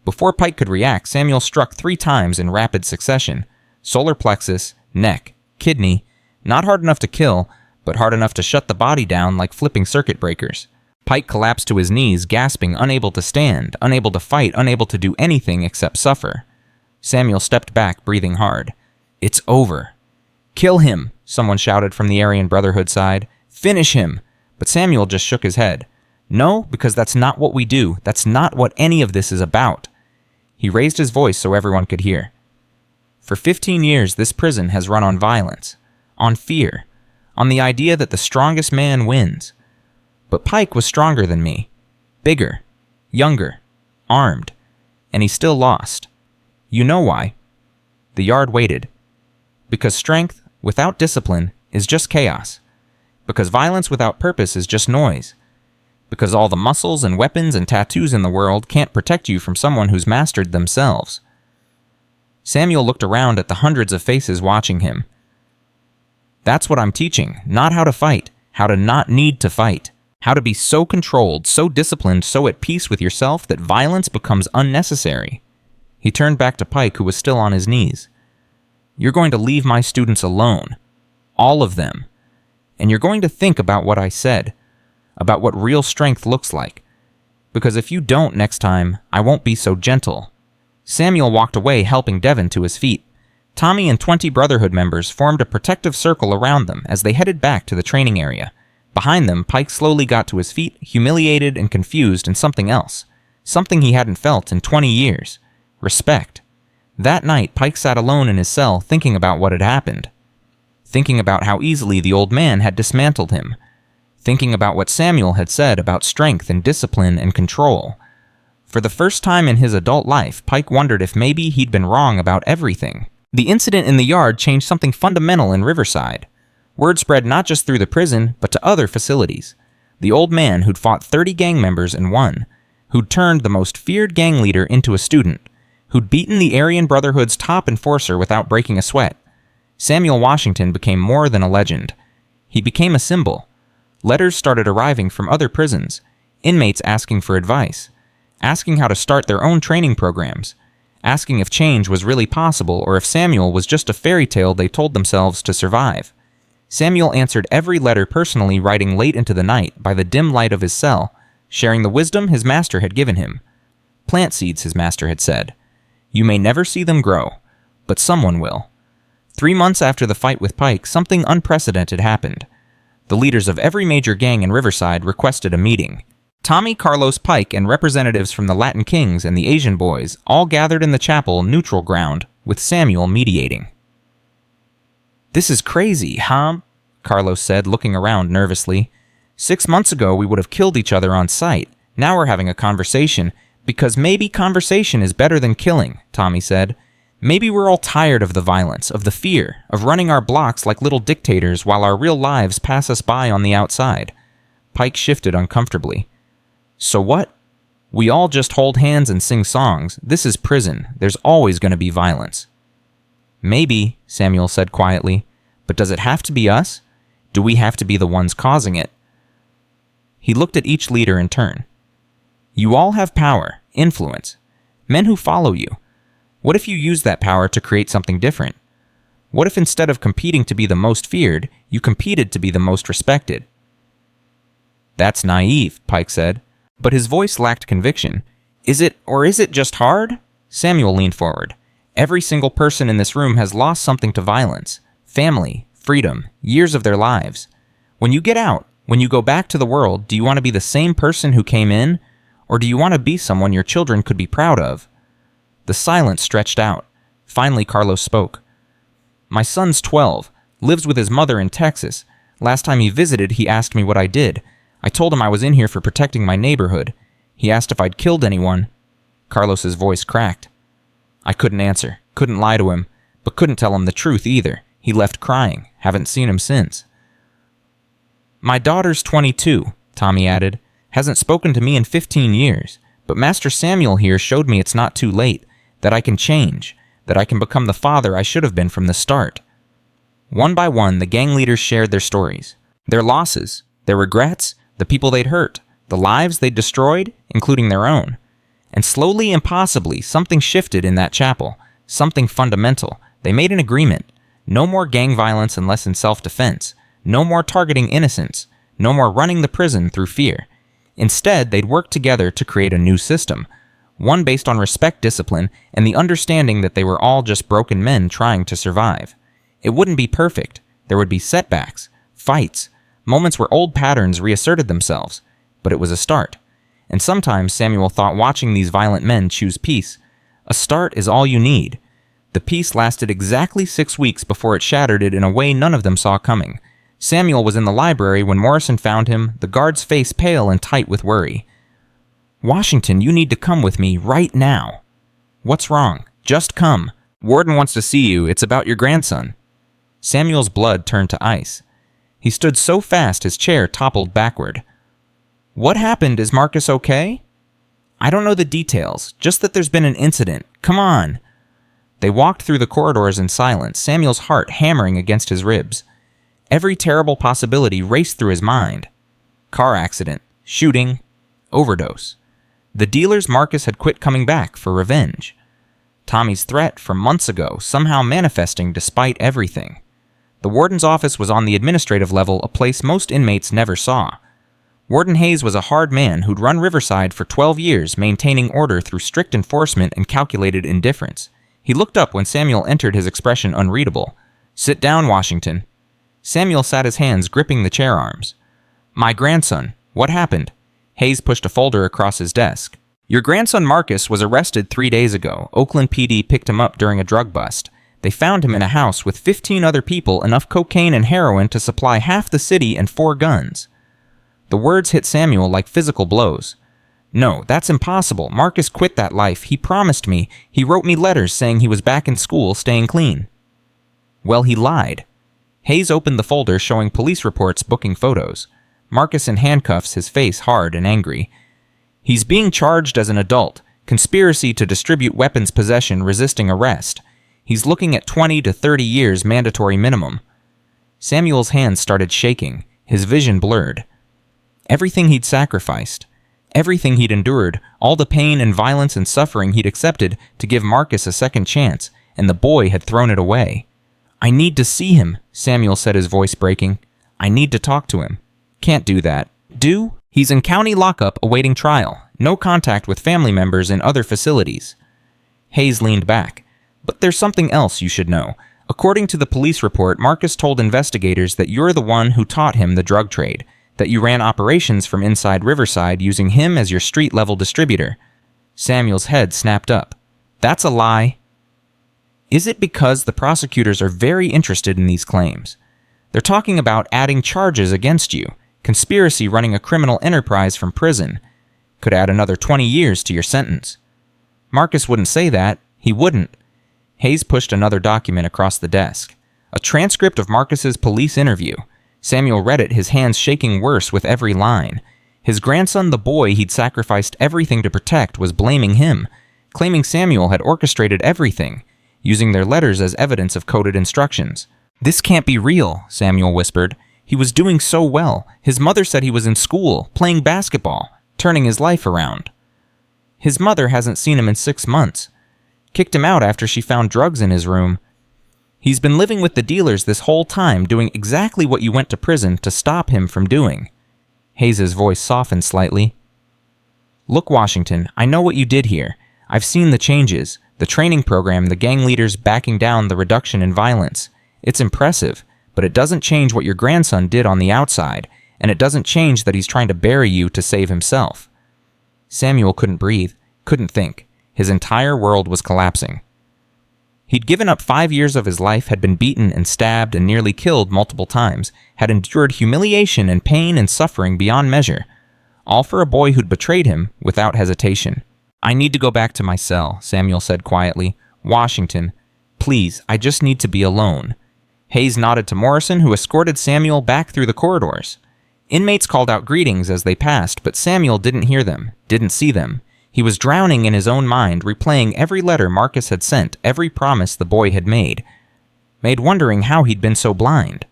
Speaker 1: Before Pike could react, Samuel struck 3 times in rapid succession. Solar plexus, neck, kidney, not hard enough to kill, but hard enough to shut the body down like flipping circuit breakers. Pike collapsed to his knees, gasping, unable to stand, unable to fight, unable to do anything except suffer. Samuel stepped back, breathing hard. "It's over." "Kill him," someone shouted from the Aryan Brotherhood side. "Finish him." But Samuel just shook his head. "No, because that's not what we do. That's not what any of this is about." He raised his voice so everyone could hear. "For 15 years, this prison has run on violence, on fear, on the idea that the strongest man wins. But Pike was stronger than me, bigger, younger, armed, and he still lost. You know why?" The yard waited. Because strength without discipline is just chaos. Because violence without purpose is just noise. Because all the muscles and weapons and tattoos in the world can't protect you from someone who's mastered themselves. Samuel looked around at the hundreds of faces watching him. "That's what I'm teaching, not how to fight, how to not need to fight. How to be so controlled, so disciplined, so at peace with yourself that violence becomes unnecessary." He turned back to Pike, who was still on his knees. "You're going to leave my students alone. All of them. And you're going to think about what I said, about what real strength looks like. Because if you don't next time, I won't be so gentle." Samuel walked away, helping Devon to his feet. Tommy and 20 Brotherhood members formed a protective circle around them as they headed back to the training area. Behind them, Pike slowly got to his feet, humiliated and confused in something else. Something he hadn't felt in 20 years. Respect. That night, Pike sat alone in his cell, thinking about what had happened. Thinking about how easily the old man had dismantled him. Thinking about what Samuel had said about strength and discipline and control. For the first time in his adult life, Pike wondered if maybe he'd been wrong about everything. The incident in the yard changed something fundamental in Riverside. Word spread not just through the prison, but to other facilities. The old man who'd fought 30 gang members and won. Who'd turned the most feared gang leader into a student. Who'd beaten the Aryan Brotherhood's top enforcer without breaking a sweat. Samuel Washington became more than a legend. He became a symbol. Letters started arriving from other prisons. Inmates asking for advice. Asking how to start their own training programs. Asking if change was really possible or if Samuel was just a fairy tale they told themselves to survive. Samuel answered every letter personally, writing late into the night by the dim light of his cell, sharing the wisdom his master had given him. Plant seeds, his master had said. You may never see them grow, but someone will. 3 months after the fight with Pike, something unprecedented happened. The leaders of every major gang in Riverside requested a meeting. Tommy, Carlos, Pike, and representatives from the Latin Kings and the Asian Boys all gathered in the chapel neutral ground, with Samuel mediating. "This is crazy, huh?" Carlos said, looking around nervously. 6 months ago we would have killed each other on sight. Now we're having a conversation, because maybe conversation is better than killing, Tommy said. Maybe we're all tired of the violence, of the fear, of running our blocks like little dictators while our real lives pass us by on the outside. Pike shifted uncomfortably. So what? We all just hold hands and sing songs. This is prison. There's always going to be violence. Maybe, Samuel said quietly, but does it have to be us? Do we have to be the ones causing it? He looked at each leader in turn. You all have power, influence, men who follow you. What if you use that power to create something different? What if instead of competing to be the most feared, you competed to be the most respected? That's naive, Pike said. But his voice lacked conviction. Is it just hard? Samuel leaned forward. Every single person in this room has lost something to violence. Family, freedom, years of their lives. When you get out, when you go back to the world, do you want to be the same person who came in? Or do you want to be someone your children could be proud of? The silence stretched out. Finally, Carlos spoke. My son's 12, lives with his mother in Texas. Last time he visited, he asked me what I did. I told him I was in here for protecting my neighborhood. He asked if I'd killed anyone. Carlos's voice cracked. I couldn't answer, couldn't lie to him, but couldn't tell him the truth either. He left crying. Haven't seen him since. My daughter's 22, Tommy added. Hasn't spoken to me in 15 years, but Master Samuel here showed me it's not too late, that I can change, that I can become the father I should have been from the start. One by one, the gang leaders shared their stories, their losses, their regrets, the people they'd hurt, the lives they'd destroyed, including their own. And slowly and possibly, something shifted in that chapel, something fundamental. They made an agreement. No more gang violence unless in self-defense. No more targeting innocents. No more running the prison through fear. Instead, they'd work together to create a new system, one based on respect, discipline, and the understanding that they were all just broken men trying to survive. It wouldn't be perfect. There would be setbacks, fights, moments where old patterns reasserted themselves, but it was a start. And sometimes Samuel thought watching these violent men choose peace, a start is all you need. The peace lasted exactly 6 weeks before it shattered it in a way none of them saw coming. Samuel was in the library when Morrison found him, the guard's face pale and tight with worry. Washington, you need to come with me right now. What's wrong? Just come. Warden wants to see you. It's about your grandson. Samuel's blood turned to ice. He stood so fast his chair toppled backward. What happened? Is Marcus okay? I don't know the details, just that there's been an incident. Come on. They walked through the corridors in silence, Samuel's heart hammering against his ribs. Every terrible possibility raced through his mind. Car accident, shooting, overdose. The dealers Marcus had quit coming back for revenge. Tommy's threat from months ago somehow manifesting despite everything. The warden's office was on the administrative level, a place most inmates never saw. Warden Hayes was a hard man who'd run Riverside for 12 years, maintaining order through strict enforcement and calculated indifference. He looked up when Samuel entered, his expression unreadable. Sit down, Washington. Samuel sat his hands gripping the chair arms. My grandson. What happened? Hayes pushed a folder across his desk. Your grandson Marcus was arrested 3 days ago. Oakland PD picked him up during a drug bust. They found him in a house with 15 other people, enough cocaine and heroin to supply half the city and 4 guns. The words hit Samuel like physical blows. No, that's impossible. Marcus quit that life. He promised me. He wrote me letters saying he was back in school, staying clean. Well, he lied. Hayes opened the folder showing police reports, booking photos. Marcus in handcuffs, his face hard and angry. He's being charged as an adult. Conspiracy to distribute weapons possession, resisting arrest. He's looking at 20 to 30 years mandatory minimum. Samuel's hands started shaking, his vision blurred. Everything he'd sacrificed, everything he'd endured, all the pain and violence and suffering he'd accepted to give Marcus a second chance, and the boy had thrown it away. I need to see him, Samuel said, his voice breaking. I need to talk to him. Can't do that. Do? He's in county lockup awaiting trial. No contact with family members in other facilities. Hayes leaned back. But there's something else you should know. According to the police report, Marcus told investigators that you're the one who taught him the drug trade, that you ran operations from inside Riverside using him as your street-level distributor. Samuel's head snapped up. That's a lie. Is it because the prosecutors are very interested in these claims? They're talking about adding charges against you, conspiracy running a criminal enterprise from prison. Could add another 20 years to your sentence. Marcus wouldn't say that. He wouldn't. Hayes pushed another document across the desk. A transcript of Marcus's police interview. Samuel read it, his hands shaking worse with every line. His grandson, the boy he'd sacrificed everything to protect, was blaming him, claiming Samuel had orchestrated everything, using their letters as evidence of coded instructions. This can't be real, Samuel whispered. He was doing so well. His mother said he was in school, playing basketball, turning his life around. His mother hasn't seen him in 6 months. Kicked him out after she found drugs in his room. He's been living with the dealers this whole time, doing exactly what you went to prison to stop him from doing. Hayes's voice softened slightly. Look, Washington, I know what you did here. I've seen the changes, the training program, the gang leaders backing down the reduction in violence. It's impressive, but it doesn't change what your grandson did on the outside, and it doesn't change that he's trying to bury you to save himself. Samuel couldn't breathe, couldn't think. His entire world was collapsing. He'd given up 5 years of his life, had been beaten and stabbed and nearly killed multiple times, had endured humiliation and pain and suffering beyond measure, all for a boy who'd betrayed him without hesitation. I need to go back to my cell, Samuel said quietly. Washington, please, I just need to be alone. Hayes nodded to Morrison, who escorted Samuel back through the corridors. Inmates called out greetings as they passed, but Samuel didn't hear them, didn't see them. He was drowning in his own mind, replaying every letter Marcus had sent, every promise the boy had made wondering how he'd been so blind.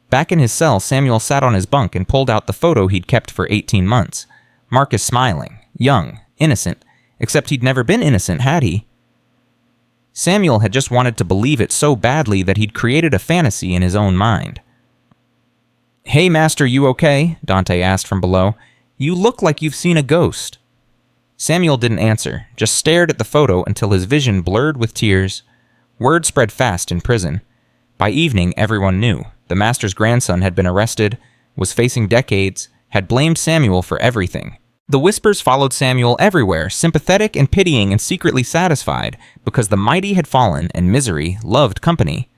Speaker 1: Back in his cell, Samuel sat on his bunk and pulled out the photo he'd kept for 18 months. Marcus smiling, young, innocent, except he'd never been innocent, had he? Samuel had just wanted to believe it so badly that he'd created a fantasy in his own mind. Hey, Master, you okay? Dante asked from below. You look like you've seen a ghost. Samuel didn't answer, just stared at the photo until his vision blurred with tears. Word spread fast in prison. By evening, everyone knew. The Master's grandson had been arrested, was facing decades, had blamed Samuel for everything. The whispers followed Samuel everywhere, sympathetic and pitying and secretly satisfied, because the mighty had fallen and misery loved company.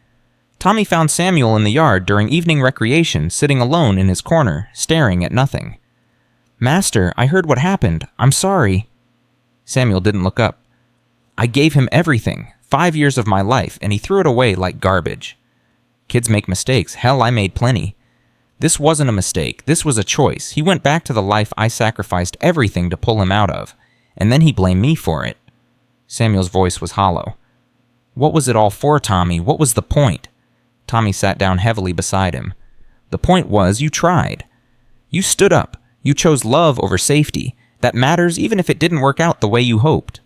Speaker 1: Tommy found Samuel in the yard during evening recreation, sitting alone in his corner, staring at nothing. Master, I heard what happened. I'm sorry. Samuel didn't look up. I gave him everything, 5 years of my life, and he threw it away like garbage. Kids make mistakes. Hell, I made plenty. This wasn't a mistake. This was a choice. He went back to the life I sacrificed everything to pull him out of, and then he blamed me for it. Samuel's voice was hollow. What was it all for, Tommy? What was the point? Tommy sat down heavily beside him. The point was, you tried. You stood up. You chose love over safety. That matters even if it didn't work out the way you hoped.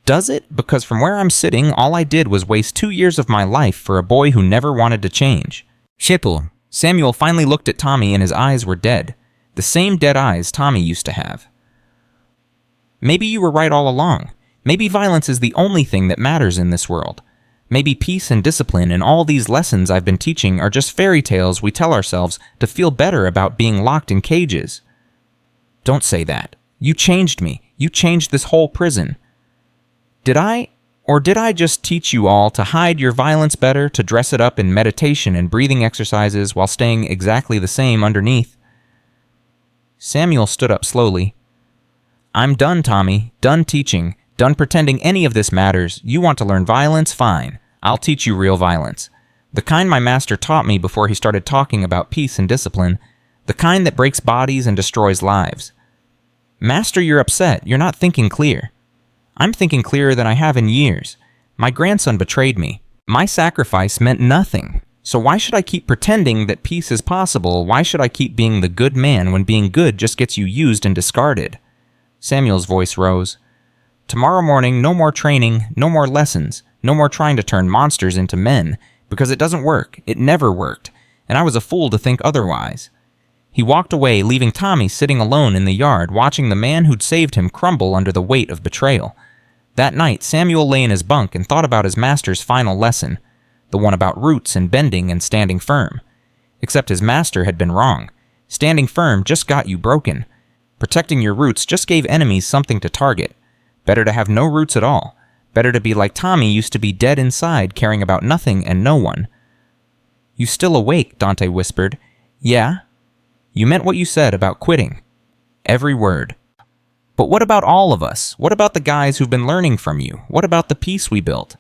Speaker 1: Does it? Because from where I'm sitting, all I did was waste 2 years of my life for a boy who never wanted to change. Schiphol. Samuel finally looked at Tommy and his eyes were dead. The same dead eyes Tommy used to have. Maybe you were right all along. Maybe violence is the only thing that matters in this world. Maybe peace and discipline and all these lessons I've been teaching are just fairy tales we tell ourselves to feel better about being locked in cages. Don't say that. You changed me. You changed this whole prison. Did I? Or did I just teach you all to hide your violence better, to dress it up in meditation and breathing exercises while staying exactly the same underneath? Samuel stood up slowly. I'm done, Tommy. Done teaching. Done pretending any of this matters. You want to learn violence? Fine. I'll teach you real violence. The kind my master taught me before he started talking about peace and discipline. The kind that breaks bodies and destroys lives. Master, you're upset. You're not thinking clear. I'm thinking clearer than I have in years. My grandson betrayed me. My sacrifice meant nothing. So why should I keep pretending that peace is possible? Why should I keep being the good man when being good just gets you used and discarded? Samuel's voice rose. Tomorrow morning, no more training, no more lessons, no more trying to turn monsters into men, because it doesn't work. It never worked, and I was a fool to think otherwise. He walked away, leaving Tommy sitting alone in the yard, watching the man who'd saved him crumble under the weight of betrayal. That night, Samuel lay in his bunk and thought about his master's final lesson, the one about roots and bending and standing firm. Except his master had been wrong. Standing firm just got you broken. Protecting your roots just gave enemies something to target. Better to have no roots at all. Better to be like Tommy used to be, dead inside, caring about nothing and no one. You still awake, Dante whispered. Yeah? You meant what you said about quitting. Every word. But what about all of us? What about the guys who've been learning from you? What about the peace we built?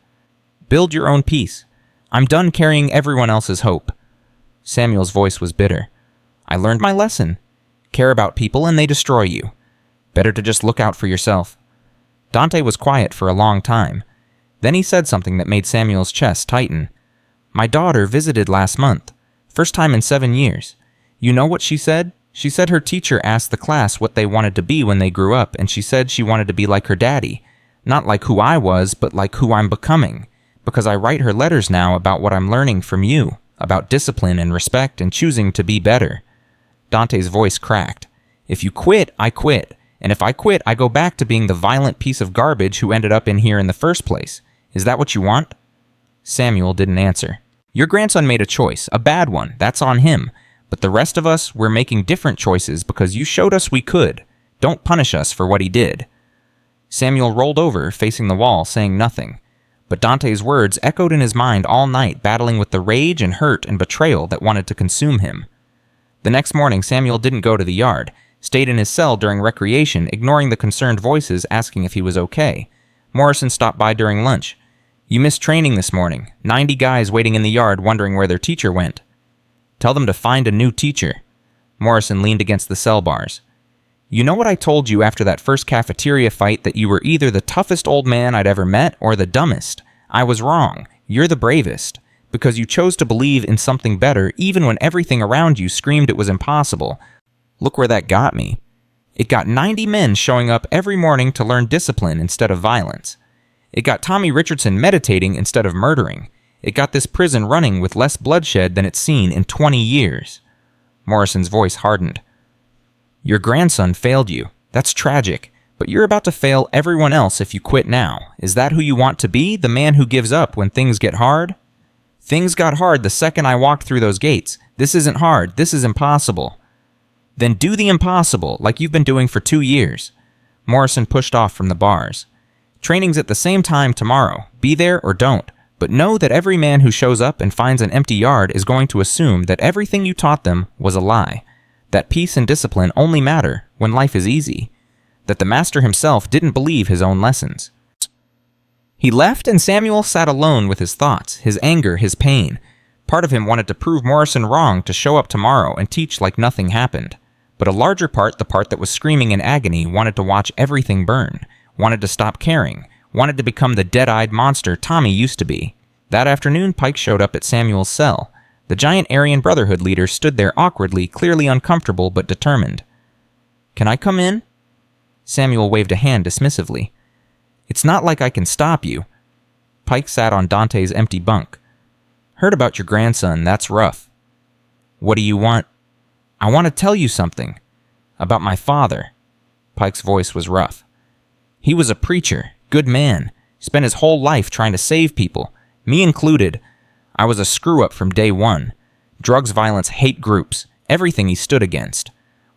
Speaker 1: Build your own peace. I'm done carrying everyone else's hope. Samuel's voice was bitter. I learned my lesson. Care about people and they destroy you. Better to just look out for yourself. Dante was quiet for a long time. Then he said something that made Samuel's chest tighten. My daughter visited last month. First time in 7 years. You know what she said? She said her teacher asked the class what they wanted to be when they grew up, and she said she wanted to be like her daddy. Not like who I was, but like who I'm becoming. Because I write her letters now about what I'm learning from you, about discipline and respect and choosing to be better. Dante's voice cracked. "If you quit, I quit. And if I quit, I go back to being the violent piece of garbage who ended up in here in the first place. Is that what you want?" Samuel didn't answer. "Your grandson made a choice, a bad one. That's on him. But the rest of us, we're making different choices because you showed us we could. Don't punish us for what he did." Samuel rolled over, facing the wall, saying nothing. But Dante's words echoed in his mind all night, battling with the rage and hurt and betrayal that wanted to consume him. The next morning, Samuel didn't go to the yard, stayed in his cell during recreation, ignoring the concerned voices asking if he was okay. Morrison stopped by during lunch. "You missed training this morning. 90 guys waiting in the yard wondering where their teacher went." "Tell them to find a new teacher." Morrison leaned against the cell bars. "You know what I told you after that first cafeteria fight, that you were either the toughest old man I'd ever met or the dumbest? I was wrong. You're the bravest. Because you chose to believe in something better even when everything around you screamed it was impossible. Look where that got me. It got 90 men showing up every morning to learn discipline instead of violence. It got Tommy Richardson meditating instead of murdering. It got this prison running with less bloodshed than it's seen in 20 years. Morrison's voice hardened. "Your grandson failed you. That's tragic. But you're about to fail everyone else if you quit now. Is that who you want to be, the man who gives up when things get hard?" "Things got hard the second I walked through those gates. This isn't hard. This is impossible." "Then do the impossible, like you've been doing for 2 years. Morrison pushed off from the bars. "Training's at the same time tomorrow. Be there or don't. But know that every man who shows up and finds an empty yard is going to assume that everything you taught them was a lie. That peace and discipline only matter when life is easy. That the master himself didn't believe his own lessons." He left, and Samuel sat alone with his thoughts, his anger, his pain. Part of him wanted to prove Morrison wrong, to show up tomorrow and teach like nothing happened. But a larger part, the part that was screaming in agony, wanted to watch everything burn, wanted to stop caring, wanted to become the dead-eyed monster Tommy used to be. That afternoon, Pike showed up at Samuel's cell. The giant Aryan Brotherhood leader stood there awkwardly, clearly uncomfortable but determined. "Can I come in?" Samuel waved a hand dismissively. "It's not like I can stop you." Pike sat on Dante's empty bunk. "Heard about your grandson. That's rough." "What do you want?" "I want to tell you something. About my father." Pike's voice was rough. "He was a preacher, good man, spent his whole life trying to save people, me included. I was a screw-up from day one. Drugs, violence, hate groups, everything he stood against.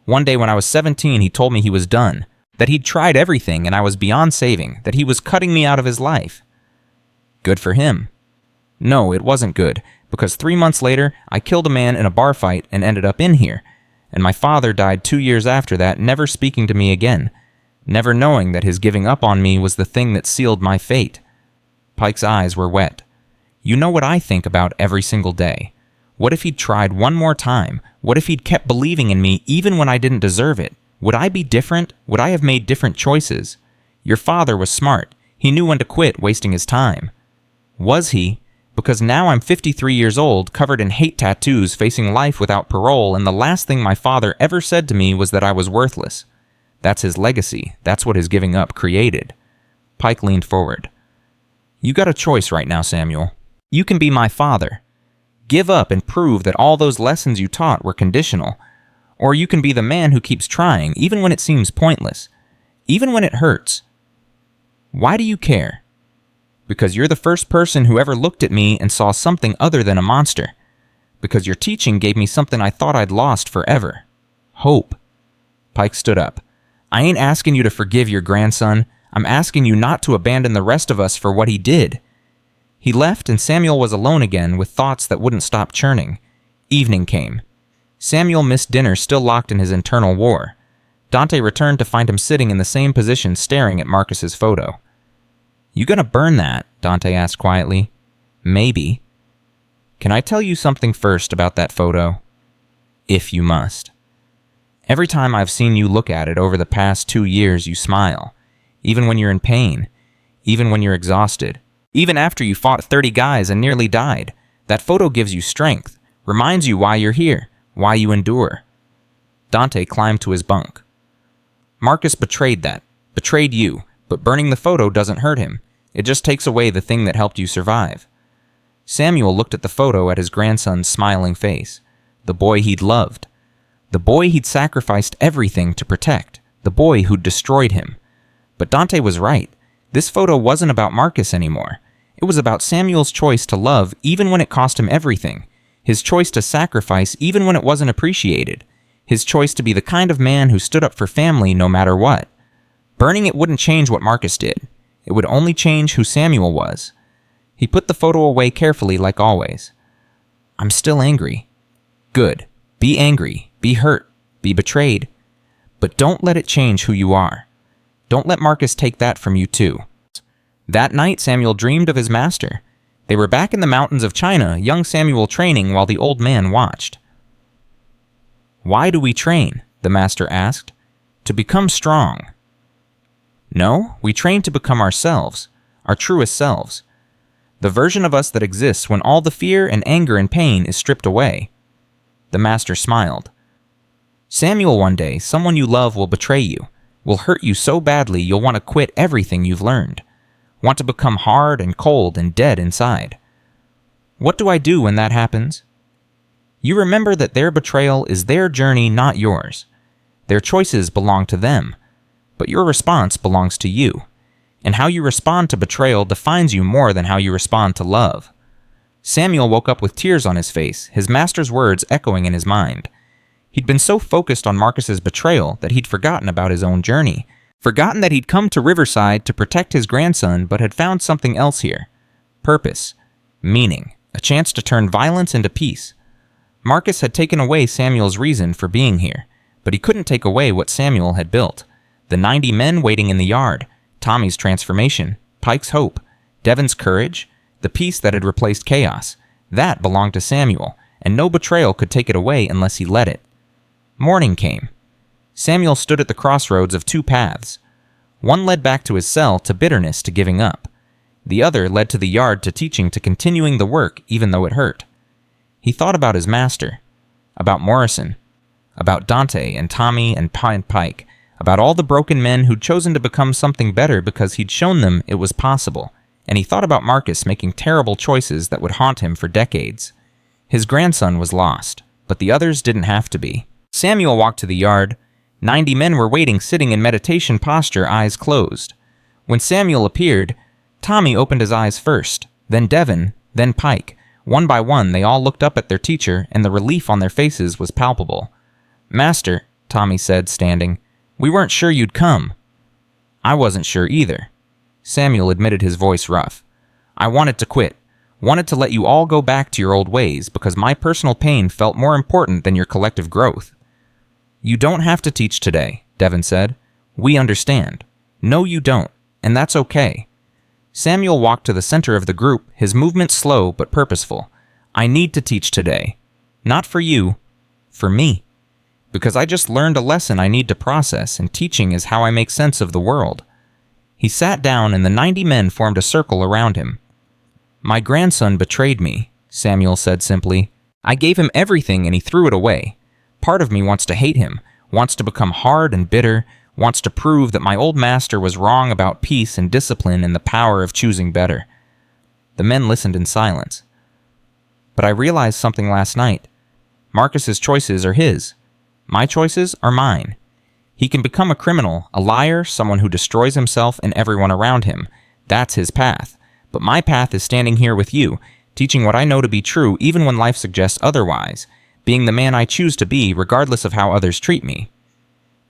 Speaker 1: One day when I was 17, he told me he was done, that he'd tried everything and I was beyond saving, that he was cutting me out of his life." "Good for him." "No, it wasn't good, because 3 months later, I killed a man in a bar fight and ended up in here, and my father died 2 years after that, never speaking to me again, never knowing that his giving up on me was the thing that sealed my fate." Pike's eyes were wet. "You know what I think about every single day. What if he'd tried one more time? What if he'd kept believing in me even when I didn't deserve it? Would I be different? Would I have made different choices? Your father was smart. He knew when to quit wasting his time." "Was he? Because now I'm 53 years old, covered in hate tattoos, facing life without parole, and the last thing my father ever said to me was that I was worthless. That's his legacy. That's what his giving up created." Pike leaned forward. "You got a choice right now, Samuel. You can be my father. Give up and prove that all those lessons you taught were conditional. Or you can be the man who keeps trying, even when it seems pointless, even when it hurts. Why do you care? Because you're the first person who ever looked at me and saw something other than a monster. Because your teaching gave me something I thought I'd lost forever. Hope." Pike stood up. "I ain't asking you to forgive your grandson. I'm asking you not to abandon the rest of us for what he did." He left, and Samuel was alone again with thoughts that wouldn't stop churning. Evening came. Samuel missed dinner, still locked in his internal war. Dante returned to find him sitting in the same position, staring at Marcus's photo. "You gonna burn that?" Dante asked quietly. "Maybe." "Can I tell you something first about that photo?" "If you must." "Every time I've seen you look at it over the past 2 years, you smile. Even when you're in pain. Even when you're exhausted. Even after you fought 30 guys and nearly died. That photo gives you strength. Reminds you why you're here. Why you endure." Dante climbed to his bunk. "Marcus betrayed that. Betrayed you. But burning the photo doesn't hurt him. It just takes away the thing that helped you survive." Samuel looked at the photo, at his grandson's smiling face. The boy he'd loved. The boy he'd sacrificed everything to protect. The boy who'd destroyed him. But Dante was right. This photo wasn't about Marcus anymore. It was about Samuel's choice to love even when it cost him everything. His choice to sacrifice even when it wasn't appreciated. His choice to be the kind of man who stood up for family no matter what. Burning it wouldn't change what Marcus did. It would only change who Samuel was. He put the photo away carefully like always. I'm still angry. Good. Be angry. Be hurt. Be betrayed. But don't let it change who you are. Don't let Marcus take that from you too. That night, Samuel dreamed of his master. They were back in the mountains of China, young Samuel training while the old man watched. Why do we train? The master asked. To become strong. No, we train to become ourselves, our truest selves. The version of us that exists when all the fear and anger and pain is stripped away. The master smiled. Samuel, one day, someone you love will betray you, will hurt you so badly you'll want to quit everything you've learned, want to become hard and cold and dead inside. What do I do when that happens? You remember that their betrayal is their journey, not yours. Their choices belong to them, but your response belongs to you. And how you respond to betrayal defines you more than how you respond to love. Samuel woke up with tears on his face, his master's words echoing in his mind. He'd been so focused on Marcus's betrayal that he'd forgotten about his own journey, forgotten that he'd come to Riverside to protect his grandson but had found something else here. Purpose, meaning, a chance to turn violence into peace. Marcus had taken away Samuel's reason for being here, but he couldn't take away what Samuel had built. The 90 men waiting in the yard, Tommy's transformation, Pike's hope, Devon's courage, the peace that had replaced chaos. That belonged to Samuel, and no betrayal could take it away unless he let it. Morning came. Samuel stood at the crossroads of two paths. One led back to his cell, to bitterness, to giving up. The other led to the yard, to teaching, to continuing the work even though it hurt. He thought about his master, about Morrison, about Dante and Tommy and Pike, about all the broken men who'd chosen to become something better because he'd shown them it was possible, and he thought about Marcus making terrible choices that would haunt him for decades. His grandson was lost, but the others didn't have to be. Samuel walked to the yard. 90 men were waiting, sitting in meditation posture, eyes closed. When Samuel appeared, Tommy opened his eyes first, then Devon, then Pike. One by one, they all looked up at their teacher, and the relief on their faces was palpable. Master, Tommy said, standing, we weren't sure you'd come. I wasn't sure either. Samuel admitted, his voice rough. I wanted to quit, wanted to let you all go back to your old ways because my personal pain felt more important than your collective growth. You don't have to teach today, Devon said. We understand. No, you don't, and that's okay. Samuel walked to the center of the group, his movement slow but purposeful. I need to teach today. Not for you, for me. Because I just learned a lesson I need to process, and teaching is how I make sense of the world. He sat down, and the 90 men formed a circle around him. My grandson betrayed me, Samuel said simply. I gave him everything and he threw it away. Part of me wants to hate him, wants to become hard and bitter, wants to prove that my old master was wrong about peace and discipline and the power of choosing better. The men listened in silence. But I realized something last night. Marcus's choices are his. My choices are mine. He can become a criminal, a liar, someone who destroys himself and everyone around him. That's his path. But my path is standing here with you, teaching what I know to be true even when life suggests otherwise, being the man I choose to be regardless of how others treat me.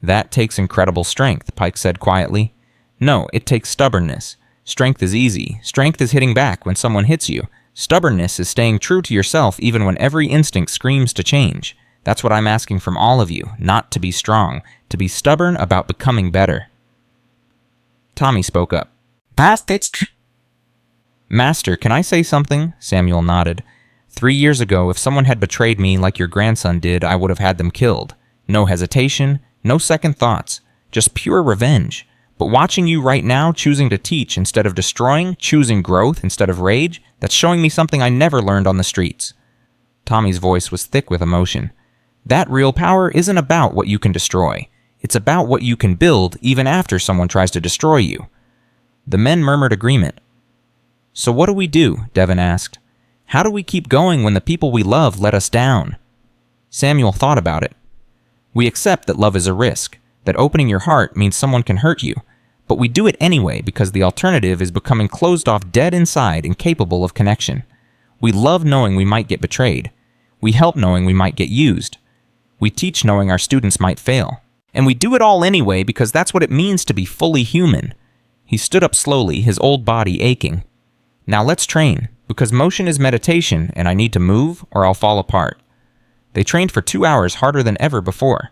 Speaker 1: That takes incredible strength, Pike said quietly. No, it takes stubbornness. Strength is easy. Strength is hitting back when someone hits you. Stubbornness is staying true to yourself even when every instinct screams to change. That's what I'm asking from all of you, not to be strong, to be stubborn about becoming better. Tommy spoke up. Master, can I say something? Samuel nodded. 3 years ago, if someone had betrayed me like your grandson did, I would have had them killed. No hesitation, no second thoughts, just pure revenge. But watching you right now choosing to teach instead of destroying, choosing growth instead of rage, that's showing me something I never learned on the streets. Tommy's voice was thick with emotion. That real power isn't about what you can destroy. It's about what you can build even after someone tries to destroy you. The men murmured agreement. So what do we do? Devon asked. How do we keep going when the people we love let us down? Samuel thought about it. We accept that love is a risk, that opening your heart means someone can hurt you, but we do it anyway because the alternative is becoming closed off dead inside, incapable of connection. We love knowing we might get betrayed. We help knowing we might get used. We teach knowing our students might fail. And we do it all anyway because that's what it means to be fully human. He stood up slowly, his old body aching. Now let's train, because motion is meditation and I need to move or I'll fall apart. They trained for 2 hours harder than ever before.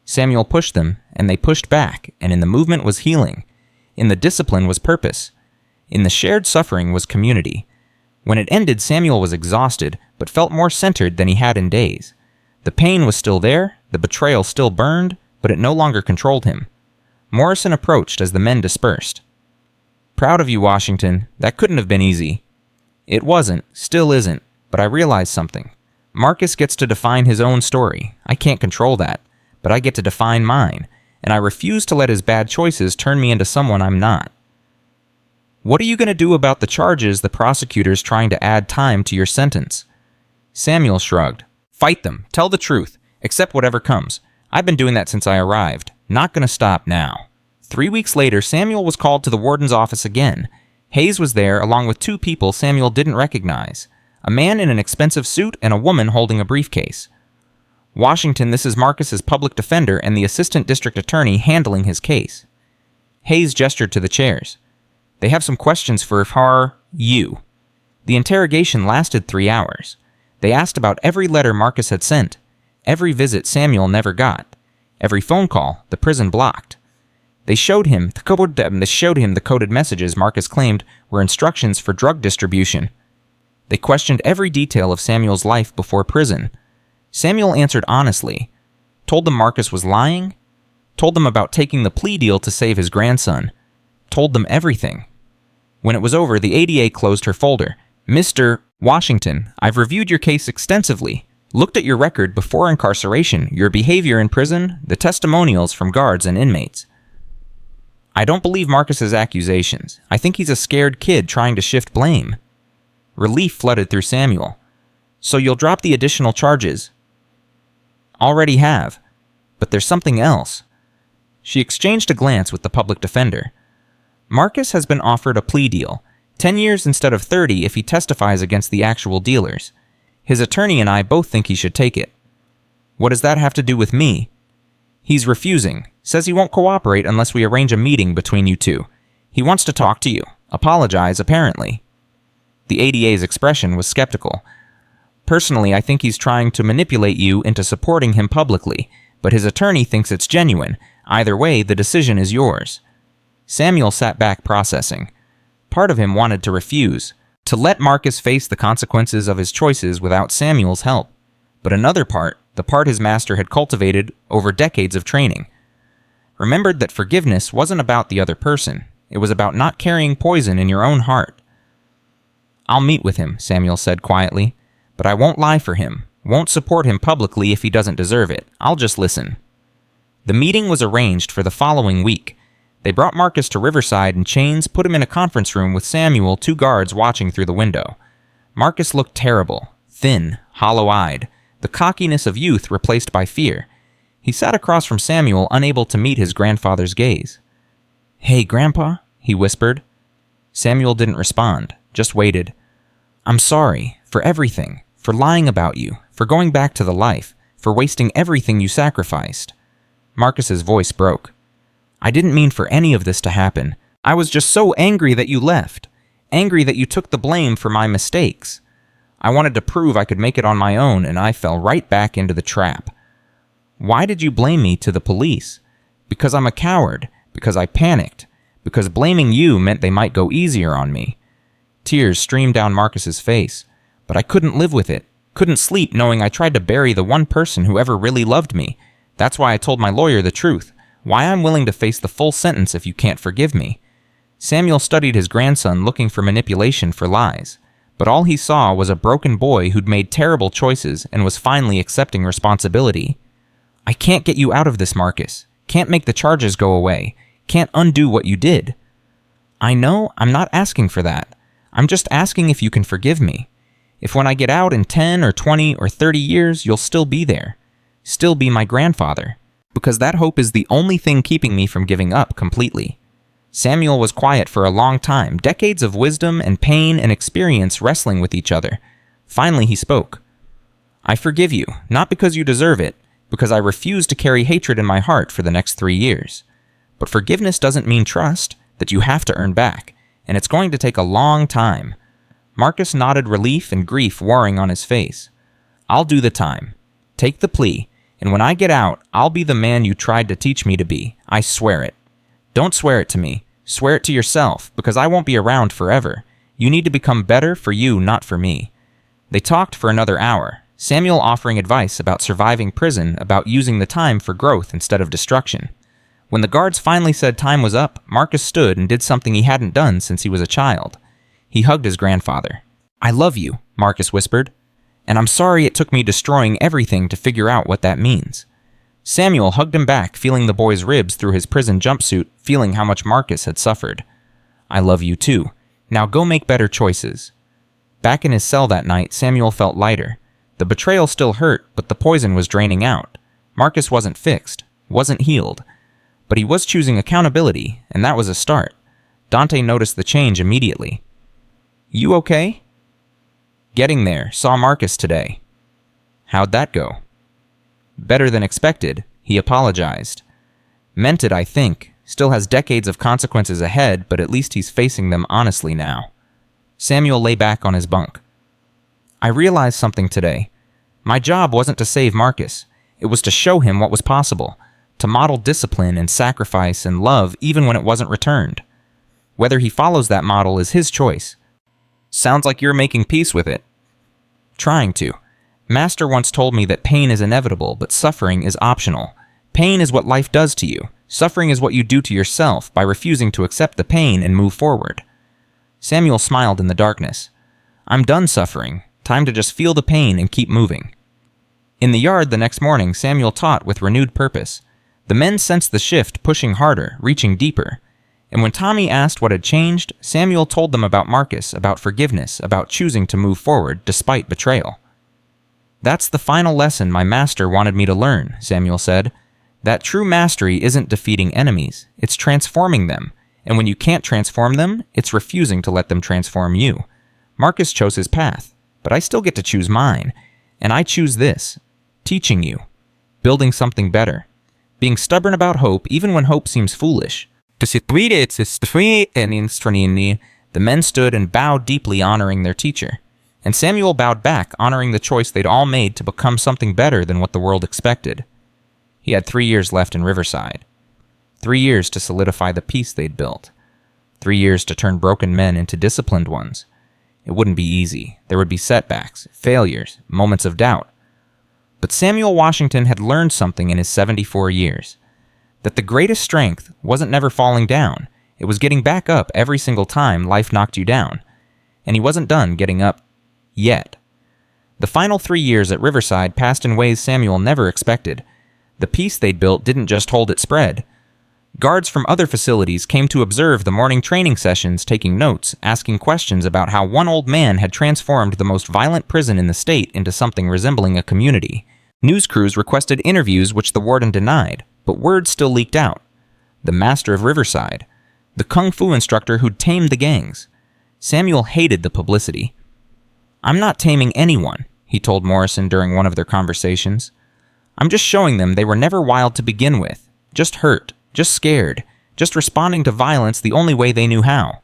Speaker 1: Samuel pushed them, and they pushed back, and in the movement was healing. In the discipline was purpose. In the shared suffering was community. When it ended, Samuel was exhausted, but felt more centered than he had in days. The pain was still there, the betrayal still burned, but it no longer controlled him. Morrison approached as the men dispersed. "Proud of you, Washington. That couldn't have been easy." "It wasn't, still isn't, but I realized something. Marcus gets to define his own story. I can't control that, but I get to define mine, and I refuse to let his bad choices turn me into someone I'm not." "What are you going to do about the charges the prosecutor's trying to add time to your sentence?" Samuel shrugged. "Fight them. Tell the truth. Accept whatever comes. I've been doing that since I arrived. Not going to stop now." 3 weeks later, Samuel was called to the warden's office again. Hayes was there, along with 2 people Samuel didn't recognize. A man in an expensive suit and a woman holding a briefcase. "Washington, this is Marcus's public defender and the assistant district attorney handling his case." Hayes gestured to the chairs. "They have some questions for you." The interrogation lasted 3 hours. They asked about every letter Marcus had sent, every visit Samuel never got, every phone call the prison blocked. They showed him the coded messages Marcus claimed were instructions for drug distribution. They questioned every detail of Samuel's life before prison. Samuel answered honestly, told them Marcus was lying, told them about taking the plea deal to save his grandson, told them everything. When it was over, the ADA closed her folder. "Mr. Washington, I've reviewed your case extensively, looked at your record before incarceration, your behavior in prison, the testimonials from guards and inmates. I don't believe Marcus's accusations. I think he's a scared kid trying to shift blame." Relief flooded through Samuel. "So you'll drop the additional charges?" "Already have. But there's something else." She exchanged a glance with the public defender. "Marcus has been offered a plea deal, 10 years instead of 30 if he testifies against the actual dealers. His attorney and I both think he should take it." "What does that have to do with me?" "He's refusing. Says he won't cooperate unless we arrange a meeting between you two. He wants to talk to you. Apologize, apparently." The ADA's expression was skeptical. "Personally, I think he's trying to manipulate you into supporting him publicly, but his attorney thinks it's genuine. Either way, the decision is yours." Samuel sat back processing. Part of him wanted to refuse, to let Marcus face the consequences of his choices without Samuel's help. But another part, the part his master had cultivated over decades of training, remembered that forgiveness wasn't about the other person. It was about not carrying poison in your own heart. "I'll meet with him," Samuel said quietly, "but I won't lie for him, won't support him publicly if he doesn't deserve it. I'll just listen." The meeting was arranged for the following week. They brought Marcus to Riverside in chains, put him in a conference room with Samuel, 2 guards watching through the window. Marcus looked terrible, thin, hollow-eyed, the cockiness of youth replaced by fear. He sat across from Samuel, unable to meet his grandfather's gaze. "Hey, Grandpa," he whispered. Samuel didn't respond, just waited. "I'm sorry for everything, for lying about you, for going back to the life, for wasting everything you sacrificed." Marcus's voice broke. "I didn't mean for any of this to happen. I was just so angry that you left, angry that you took the blame for my mistakes. I wanted to prove I could make it on my own, and I fell right back into the trap. Why did you blame me to the police? Because I'm a coward, because I panicked, because blaming you meant they might go easier on me." Tears streamed down Marcus's face, but I couldn't live with it, couldn't sleep knowing I tried to bury the one person who ever really loved me. That's why I told my lawyer the truth, why I'm willing to face the full sentence if you can't forgive me. Samuel studied his grandson looking for manipulation for lies, but all he saw was a broken boy who'd made terrible choices and was finally accepting responsibility. "I can't get you out of this, Marcus. Can't make the charges go away. Can't undo what you did." "I know, I'm not asking for that. I'm just asking if you can forgive me. If when I get out in 10 or 20 or 30 years, you'll still be there. still be my grandfather, because that hope is the only thing keeping me from giving up completely. Samuel was quiet for a long time, decades of wisdom and pain and experience wrestling with each other. Finally, he spoke. I forgive you, not because you deserve it, because I refuse to carry hatred in my heart for the next 3 years. But forgiveness doesn't mean trust that you have to earn back, and it's going to take a long time. Marcus nodded, relief and grief warring on his face. I'll do the time. Take the plea, and when I get out, I'll be the man you tried to teach me to be. I swear it. Don't swear it to me. Swear it to yourself, because I won't be around forever. You need to become better for you, not for me. They talked for another hour, Samuel offering advice about surviving prison, about using the time for growth instead of destruction. When the guards finally said time was up, Marcus stood and did something he hadn't done since he was a child. He hugged his grandfather. I love you, Marcus whispered, and I'm sorry it took me destroying everything to figure out what that means. Samuel hugged him back, feeling the boy's ribs through his prison jumpsuit, feeling how much Marcus had suffered. I love you too. Now go make better choices. Back in his cell that night, Samuel felt lighter. The betrayal still hurt, but the poison was draining out. Marcus wasn't fixed, wasn't healed. But he was choosing accountability, and that was a start. Dante noticed the change immediately. You okay? Getting there, saw Marcus today. How'd that go? Better than expected, he apologized. Meant it, I think. Still has decades of consequences ahead, but at least he's facing them honestly now. Samuel lay back on his bunk. I realized something today. My job wasn't to save Marcus. It was to show him what was possible, to model discipline and sacrifice and love even when it wasn't returned. Whether he follows that model is his choice. Sounds like you're making peace with it. Trying to. Master once told me that pain is inevitable, but suffering is optional. Pain is what life does to you. Suffering is what you do to yourself by refusing to accept the pain and move forward. Samuel smiled in the darkness. I'm done suffering. Time to just feel the pain and keep moving. In the yard the next morning, Samuel taught with renewed purpose. The men sensed the shift, pushing harder, reaching deeper. And when Tommy asked what had changed, Samuel told them about Marcus, about forgiveness, about choosing to move forward despite betrayal. That's the final lesson my master wanted me to learn, Samuel said. That true mastery isn't defeating enemies, it's transforming them. And when you can't transform them, it's refusing to let them transform you. Marcus chose his path, but I still get to choose mine. And I choose this, teaching you, building something better, being stubborn about hope even when hope seems foolish. The men stood and bowed deeply, honoring their teacher. And Samuel bowed back, honoring the choice they'd all made to become something better than what the world expected. He had 3 years left in Riverside. 3 years to solidify the peace they'd built. 3 years to turn broken men into disciplined ones. It wouldn't be easy. There would be setbacks, failures, moments of doubt. But Samuel Washington had learned something in his 74 years. That the greatest strength wasn't never falling down. It was getting back up every single time life knocked you down. And he wasn't done getting up yet. The final 3 years at Riverside passed in ways Samuel never expected. The peace they'd built didn't just hold its spread. Guards from other facilities came to observe the morning training sessions, taking notes, asking questions about how one old man had transformed the most violent prison in the state into something resembling a community. News crews requested interviews which the warden denied, but word still leaked out. The master of Riverside. The kung fu instructor who'd tamed the gangs. Samuel hated the publicity. I'm not taming anyone, he told Morrison during one of their conversations. I'm just showing them they were never wild to begin with. Just hurt. Just scared. Just responding to violence the only way they knew how.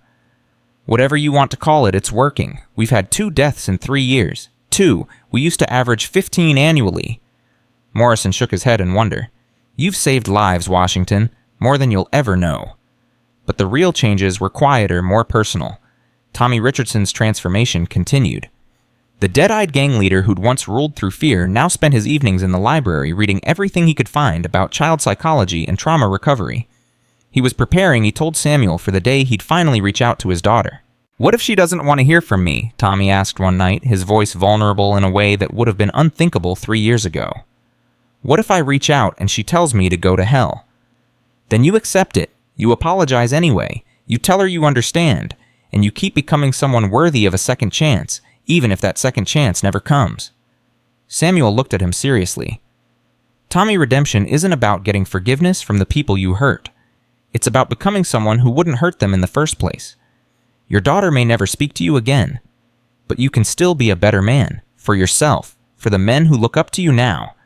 Speaker 1: Whatever you want to call it, it's working. We've had 2 deaths in 3 years. 2. We used to average 15 annually. Morrison shook his head in wonder. You've saved lives, Washington, more than you'll ever know. But the real changes were quieter, more personal. Tommy Richardson's transformation continued. The dead-eyed gang leader who'd once ruled through fear now spent his evenings in the library reading everything he could find about child psychology and trauma recovery. He was preparing, he told Samuel, for the day he'd finally reach out to his daughter. What if she doesn't want to hear from me? Tommy asked one night, his voice vulnerable in a way that would have been unthinkable 3 years ago. What if I reach out and she tells me to go to hell? Then you accept it. You apologize anyway. You tell her you understand. And you keep becoming someone worthy of a second chance, even if that second chance never comes. Samuel looked at him seriously. Tommy redemption isn't about getting forgiveness from the people you hurt. It's about becoming someone who wouldn't hurt them in the first place. Your daughter may never speak to you again, but you can still be a better man, for yourself, for the men who look up to you now,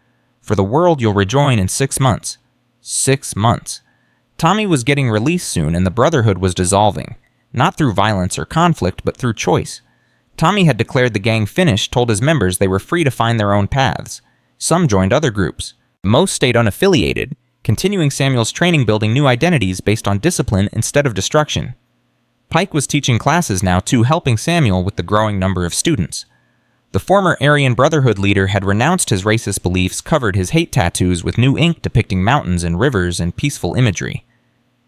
Speaker 1: for the world you'll rejoin in 6 months. 6 months. Tommy was getting released soon and the brotherhood was dissolving, not through violence or conflict, but through choice. Tommy had declared the gang finished, told his members they were free to find their own paths. Some joined other groups. Most stayed unaffiliated, continuing Samuel's training, building new identities based on discipline instead of destruction. Pike was teaching classes now too, helping Samuel with the growing number of students. The former Aryan Brotherhood leader had renounced his racist beliefs, covered his hate tattoos with new ink depicting mountains and rivers and peaceful imagery.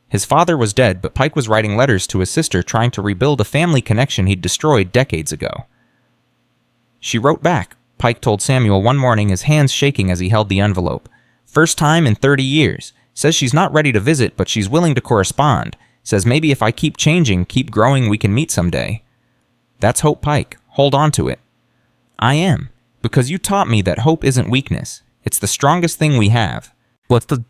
Speaker 1: His father was dead, but Pike was writing letters to his sister trying to rebuild a family connection he'd destroyed decades ago. She wrote back, Pike told Samuel one morning, his hands shaking as he held the envelope. First time in 30 years. Says she's not ready to visit, but she's willing to correspond. Says maybe if I keep changing, keep growing, we can meet someday. That's hope, Pike. Hold on to it. I am, because you taught me that hope isn't weakness. It's the strongest thing we have.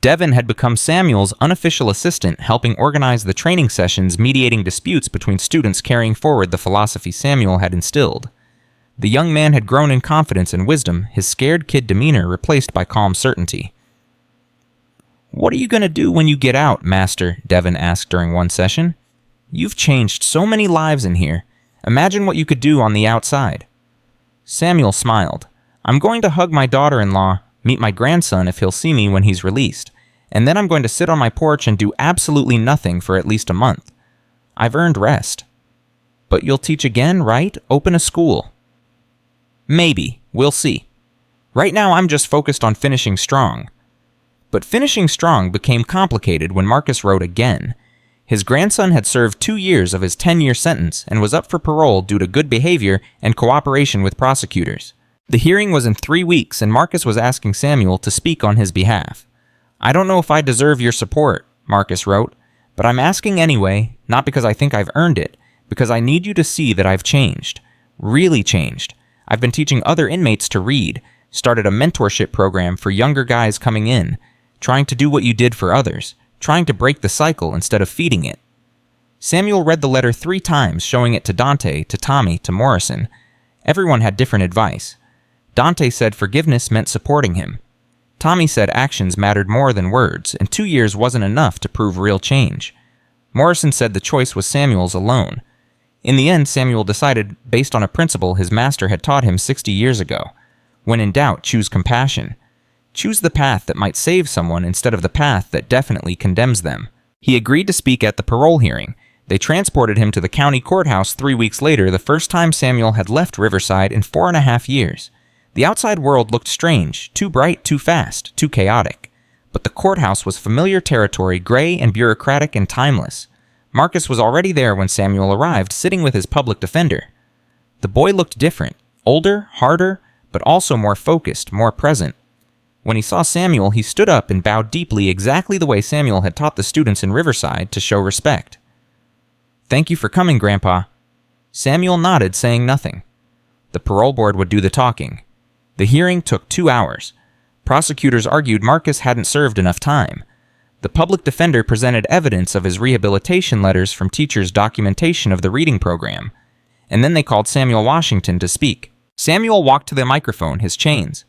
Speaker 1: Devin had become Samuel's unofficial assistant, helping organize the training sessions, mediating disputes between students, carrying forward the philosophy Samuel had instilled. The young man had grown in confidence and wisdom, his scared kid demeanor replaced by calm certainty. What are you going to do when you get out, Master? Devin asked during one session. You've changed so many lives in here. Imagine what you could do on the outside. Samuel smiled. I'm going to hug my daughter-in-law, meet my grandson if he'll see me when he's released, and then I'm going to sit on my porch and do absolutely nothing for at least a month. I've earned rest. But you'll teach again, right? Open a school. Maybe. We'll see. Right now I'm just focused on finishing strong. But finishing strong became complicated when Marcus wrote again. His grandson had served 2 years of his 10-year sentence and was up for parole due to good behavior and cooperation with prosecutors. The hearing was in 3 weeks, and Marcus was asking Samuel to speak on his behalf. I don't know if I deserve your support, Marcus wrote, but I'm asking anyway, not because I think I've earned it, because I need you to see that I've changed. Really changed. I've been teaching other inmates to read, started a mentorship program for younger guys coming in, trying to do what you did for others, trying to break the cycle instead of feeding it. Samuel read the letter 3 times, showing it to Dante, to Tommy, to Morrison. Everyone had different advice. Dante said forgiveness meant supporting him. Tommy said actions mattered more than words, and 2 years wasn't enough to prove real change. Morrison said the choice was Samuel's alone. In the end, Samuel decided, based on a principle his master had taught him 60 years ago. When in doubt, choose compassion. Choose the path that might save someone instead of the path that definitely condemns them. He agreed to speak at the parole hearing. They transported him to the county courthouse 3 weeks later, the first time Samuel had left Riverside in 4.5 years. The outside world looked strange, too bright, too fast, too chaotic. But the courthouse was familiar territory, gray and bureaucratic and timeless. Marcus was already there when Samuel arrived, sitting with his public defender. The boy looked different, older, harder, but also more focused, more present. When he saw Samuel, he stood up and bowed deeply, exactly the way Samuel had taught the students in Riverside to show respect. Thank you for coming, Grandpa. Samuel nodded, saying nothing. The parole board would do the talking. The hearing took 2 hours. Prosecutors argued Marcus hadn't served enough time. The public defender presented evidence of his rehabilitation letters from teachers' documentation of the reading program. And then they called Samuel Washington to speak. Samuel walked to the microphone, his chains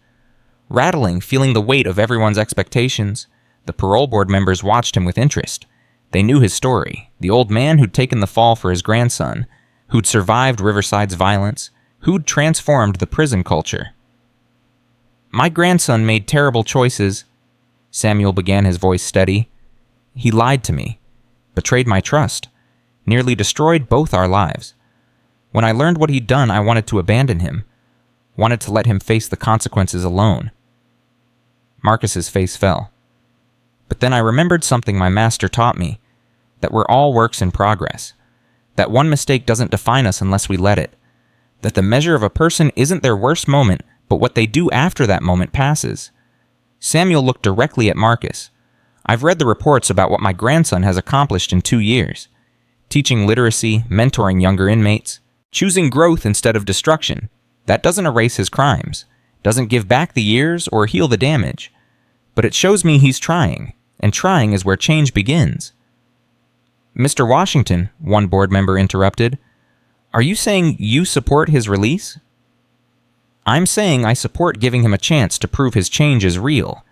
Speaker 1: rattling, feeling the weight of everyone's expectations. The parole board members watched him with interest. They knew his story, the old man who'd taken the fall for his grandson, who'd survived Riverside's violence, who'd transformed the prison culture. My grandson made terrible choices. Samuel began, his voice steady. He lied to me, betrayed my trust, nearly destroyed both our lives. When I learned what he'd done, I wanted to abandon him, wanted to let him face the consequences alone. Marcus's face fell. But then I remembered something my master taught me, that we're all works in progress, that one mistake doesn't define us unless we let it, that the measure of a person isn't their worst moment, but what they do after that moment passes. Samuel looked directly at Marcus. I've read the reports about what my grandson has accomplished in 2 years. Teaching literacy, mentoring younger inmates, choosing growth instead of destruction. That doesn't erase his crimes, doesn't give back the years or heal the damage. but it shows me he's trying, and trying is where change begins." "Mr. Washington," one board member interrupted, "are you saying you support his release?" "I'm saying I support giving him a chance to prove his change is real.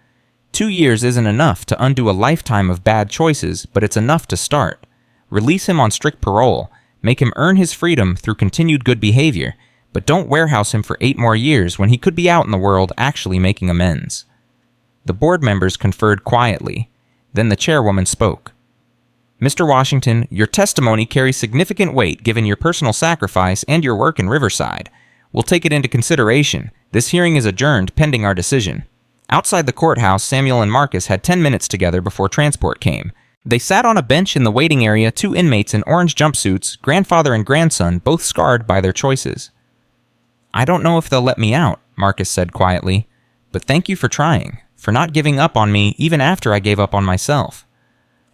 Speaker 1: 2 years isn't enough to undo a lifetime of bad choices, but it's enough to start. Release him on strict parole, make him earn his freedom through continued good behavior, but don't warehouse him for 8 more years when he could be out in the world actually making amends." The board members conferred quietly. Then the chairwoman spoke. "Mr. Washington, your testimony carries significant weight given your personal sacrifice and your work in Riverside. We'll take it into consideration. This hearing is adjourned pending our decision." Outside the courthouse, Samuel and Marcus had 10 minutes together before transport came. They sat on a bench in the waiting area, 2 inmates in orange jumpsuits, grandfather and grandson, both scarred by their choices. "I don't know if they'll let me out," Marcus said quietly, "but thank you for trying, for not giving up on me even after I gave up on myself.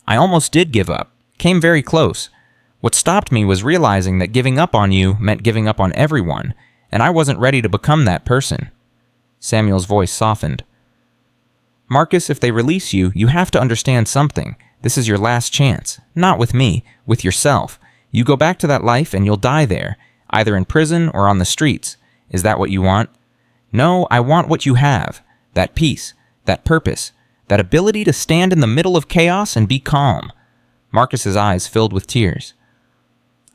Speaker 1: I almost did give up, came very close. What stopped me was realizing that giving up on you meant giving up on everyone, and I wasn't ready to become that person." Samuel's voice softened. "Marcus, if they release you, you have to understand something. This is your last chance. Not with me, with yourself. You go back to that life and you'll die there, either in prison or on the streets. Is that what you want? No, I want what you have. That peace, that purpose, that ability to stand in the middle of chaos and be calm." Marcus's eyes filled with tears.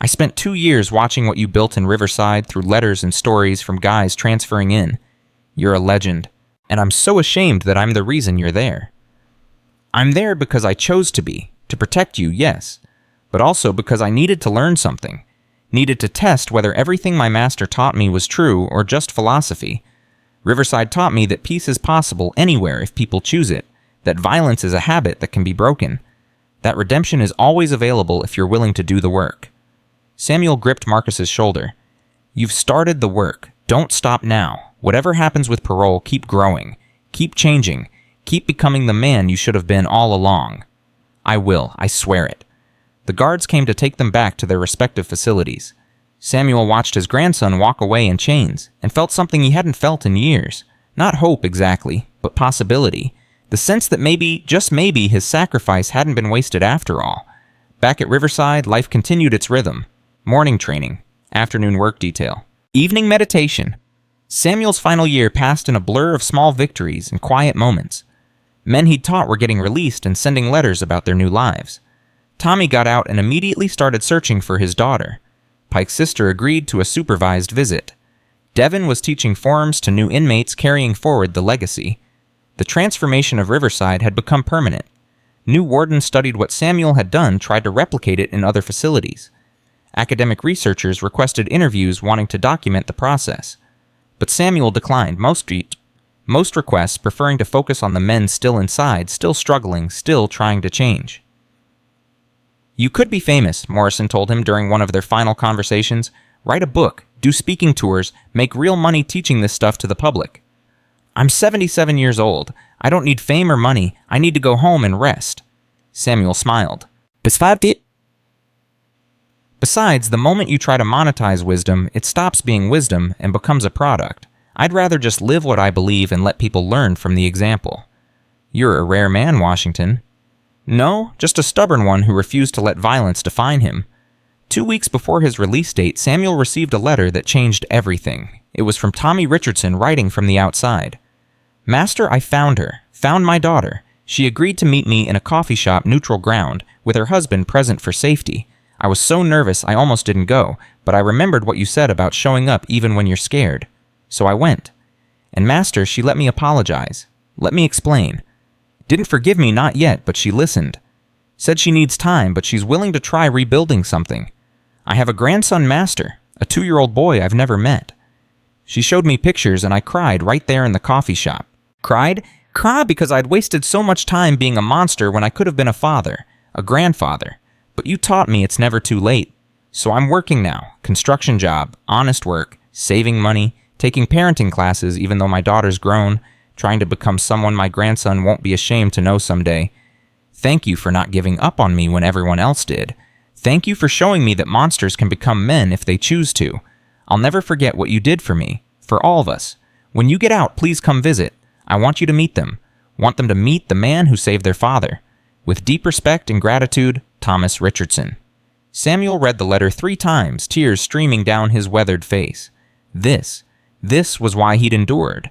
Speaker 1: "I spent 2 years watching what you built in Riverside through letters and stories from guys transferring in. You're a legend, and I'm so ashamed that I'm the reason you're there. I'm there because I chose to be, to protect you, yes, but also because I needed to learn something, needed to test whether everything my master taught me was true or just philosophy. Riverside taught me that peace is possible anywhere if people choose it, that violence is a habit that can be broken, that redemption is always available if you're willing to do the work." Samuel gripped Marcus's shoulder. "You've started the work. Don't stop now. Whatever happens with parole, keep growing. Keep changing. Keep becoming the man you should have been all along." "I will. I swear it." The guards came to take them back to their respective facilities. Samuel watched his grandson walk away in chains and felt something he hadn't felt in years. Not hope exactly, but possibility. The sense that maybe, just maybe, his sacrifice hadn't been wasted after all. Back at Riverside, life continued its rhythm. Morning training, afternoon work detail, evening meditation. Samuel's final year passed in a blur of small victories and quiet moments. Men he'd taught were getting released and sending letters about their new lives. Tommy got out and immediately started searching for his daughter. Pike's sister agreed to a supervised visit. Devin was teaching forms to new inmates, carrying forward the legacy. The transformation of Riverside had become permanent. New wardens studied what Samuel had done, tried to replicate it in other facilities. Academic researchers requested interviews wanting to document the process. But Samuel declined most requests, preferring to focus on the men still inside, still struggling, still trying to change. "You could be famous," Morrison told him during one of their final conversations. "Write a book, do speaking tours, make real money teaching this stuff to the public." "I'm 77 years old. I don't need fame or money. I need to go home and rest." Samuel smiled. "Besides, the moment you try to monetize wisdom, it stops being wisdom and becomes a product. I'd rather just live what I believe and let people learn from the example." "You're a rare man, Washington." "No, just a stubborn one who refused to let violence define him." 2 weeks before his release date, Samuel received a letter that changed everything. It was from Tommy Richardson, writing from the outside. "Master, I found her. Found my daughter. She agreed to meet me in a coffee shop neutral ground, with her husband present for safety. I was so nervous I almost didn't go, but I remembered what you said about showing up even when you're scared. So I went. And Master, she let me apologize. Let me explain. Didn't forgive me, not yet, but she listened. Said she needs time, but she's willing to try rebuilding something. I have a grandson, Master, a 2-year-old boy I've never met. She showed me pictures and I cried right there in the coffee shop. Cried? Cried because I'd wasted so much time being a monster when I could have been a father, a grandfather. But you taught me it's never too late. So I'm working now, construction job, honest work, saving money, taking parenting classes even though my daughter's grown, trying to become someone my grandson won't be ashamed to know someday. Thank you for not giving up on me when everyone else did. Thank you for showing me that monsters can become men if they choose to. I'll never forget what you did for me, for all of us. When you get out, please come visit. I want you to meet them. Want them to meet the man who saved their father. With deep respect and gratitude, Thomas Richardson. Samuel read the letter 3 times, tears streaming down his weathered face. This was why he'd endured.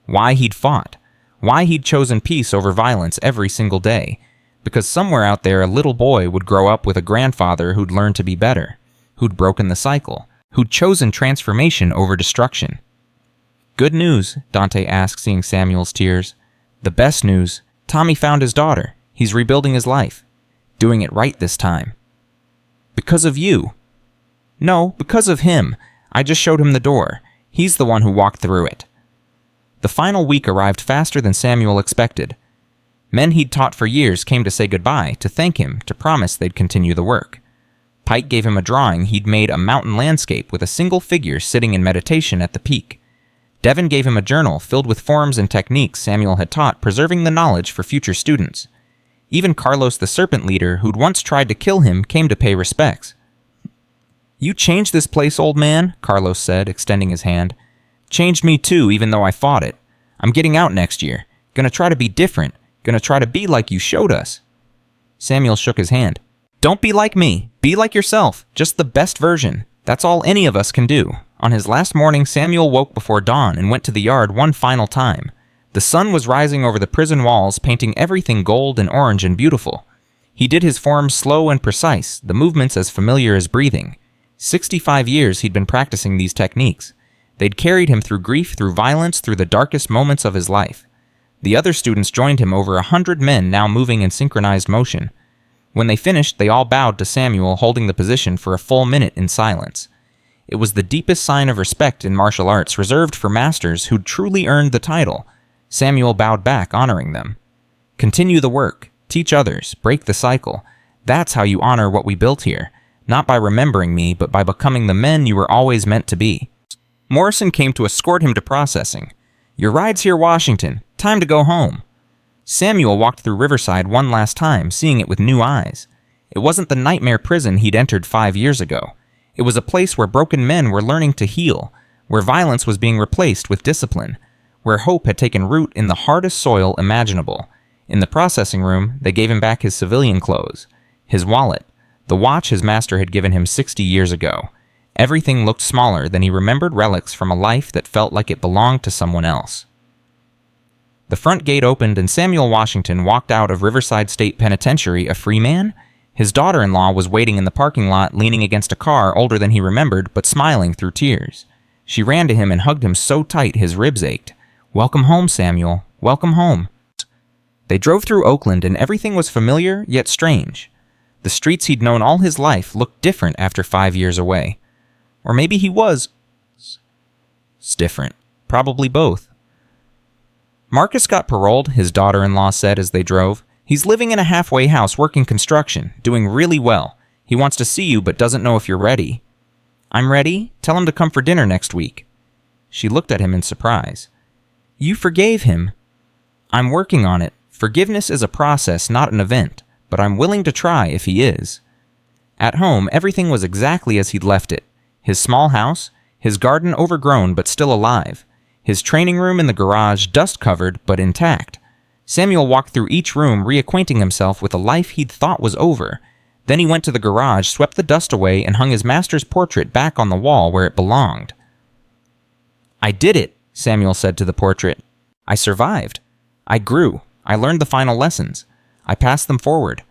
Speaker 1: Why he'd fought. Why he'd chosen peace over violence every single day. Because somewhere out there a little boy would grow up with a grandfather who'd learned to be better, who'd broken the cycle, who'd chosen transformation over destruction. Good news, Dante asked, seeing Samuel's tears. The best news, Tommy found his daughter. He's rebuilding his life. Doing it right this time. Because of you. No, because of him. I just showed him the door. He's the one who walked through it. The final week arrived faster than Samuel expected. Men he'd taught for years came to say goodbye, to thank him, to promise they'd continue the work. Pike gave him a drawing he'd made a mountain landscape with a single figure sitting in meditation at the peak. Devin gave him a journal filled with forms and techniques Samuel had taught, preserving the knowledge for future students. Even Carlos the Serpent Leader, who'd once tried to kill him, came to pay respects. You changed this place, old man, Carlos said, extending his hand. Changed me too, even though I fought it. I'm getting out next year. Gonna try to be different. Gonna try to be like you showed us. Samuel shook his hand. Don't be like me. Be like yourself. Just the best version. That's all any of us can do. On his last morning, Samuel woke before dawn and went to the yard one final time. The sun was rising over the prison walls, painting everything gold and orange and beautiful. He did his forms slow and precise, the movements as familiar as breathing. 65 years he'd been practicing these techniques. They'd carried him through grief, through violence, through the darkest moments of his life. The other students joined him, over 100 men now moving in synchronized motion. When they finished, they all bowed to Samuel, holding the position for a full minute in silence. It was the deepest sign of respect in martial arts, reserved for masters who'd truly earned the title. Samuel bowed back, honoring them. Continue the work. Teach others. Break the cycle. That's how you honor what we built here. Not by remembering me, but by becoming the men you were always meant to be. Morrison came to escort him to processing. Your ride's here, Washington. Time to go home. Samuel walked through Riverside one last time, seeing it with new eyes. It wasn't the nightmare prison he'd entered 5 years ago. It was a place where broken men were learning to heal, where violence was being replaced with discipline, where hope had taken root in the hardest soil imaginable. In the processing room, they gave him back his civilian clothes, his wallet, the watch his master had given him 60 years ago. Everything looked smaller than he remembered relics from a life that felt like it belonged to someone else. The front gate opened and Samuel Washington walked out of Riverside State Penitentiary a free man. His daughter-in-law was waiting in the parking lot, leaning against a car older than he remembered, but smiling through tears. She ran to him and hugged him so tight his ribs ached. Welcome home, Samuel. Welcome home. They drove through Oakland and everything was familiar yet strange. The streets he'd known all his life looked different after 5 years away. Or maybe he was different. Probably both. Marcus got paroled, his daughter-in-law said as they drove. He's living in a halfway house working construction, doing really well. He wants to see you but doesn't know if you're ready. I'm ready. Tell him to come for dinner next week. She looked at him in surprise. You forgave him. I'm working on it. Forgiveness is a process, not an event, but I'm willing to try if he is. At home, everything was exactly as he'd left it. His small house, his garden overgrown but still alive, his training room in the garage dust-covered but intact. Samuel walked through each room, reacquainting himself with a life he'd thought was over. Then he went to the garage, swept the dust away, and hung his master's portrait back on the wall where it belonged. I did it, Samuel said to the portrait. I survived. I grew. I learned the final lessons. I passed them forward.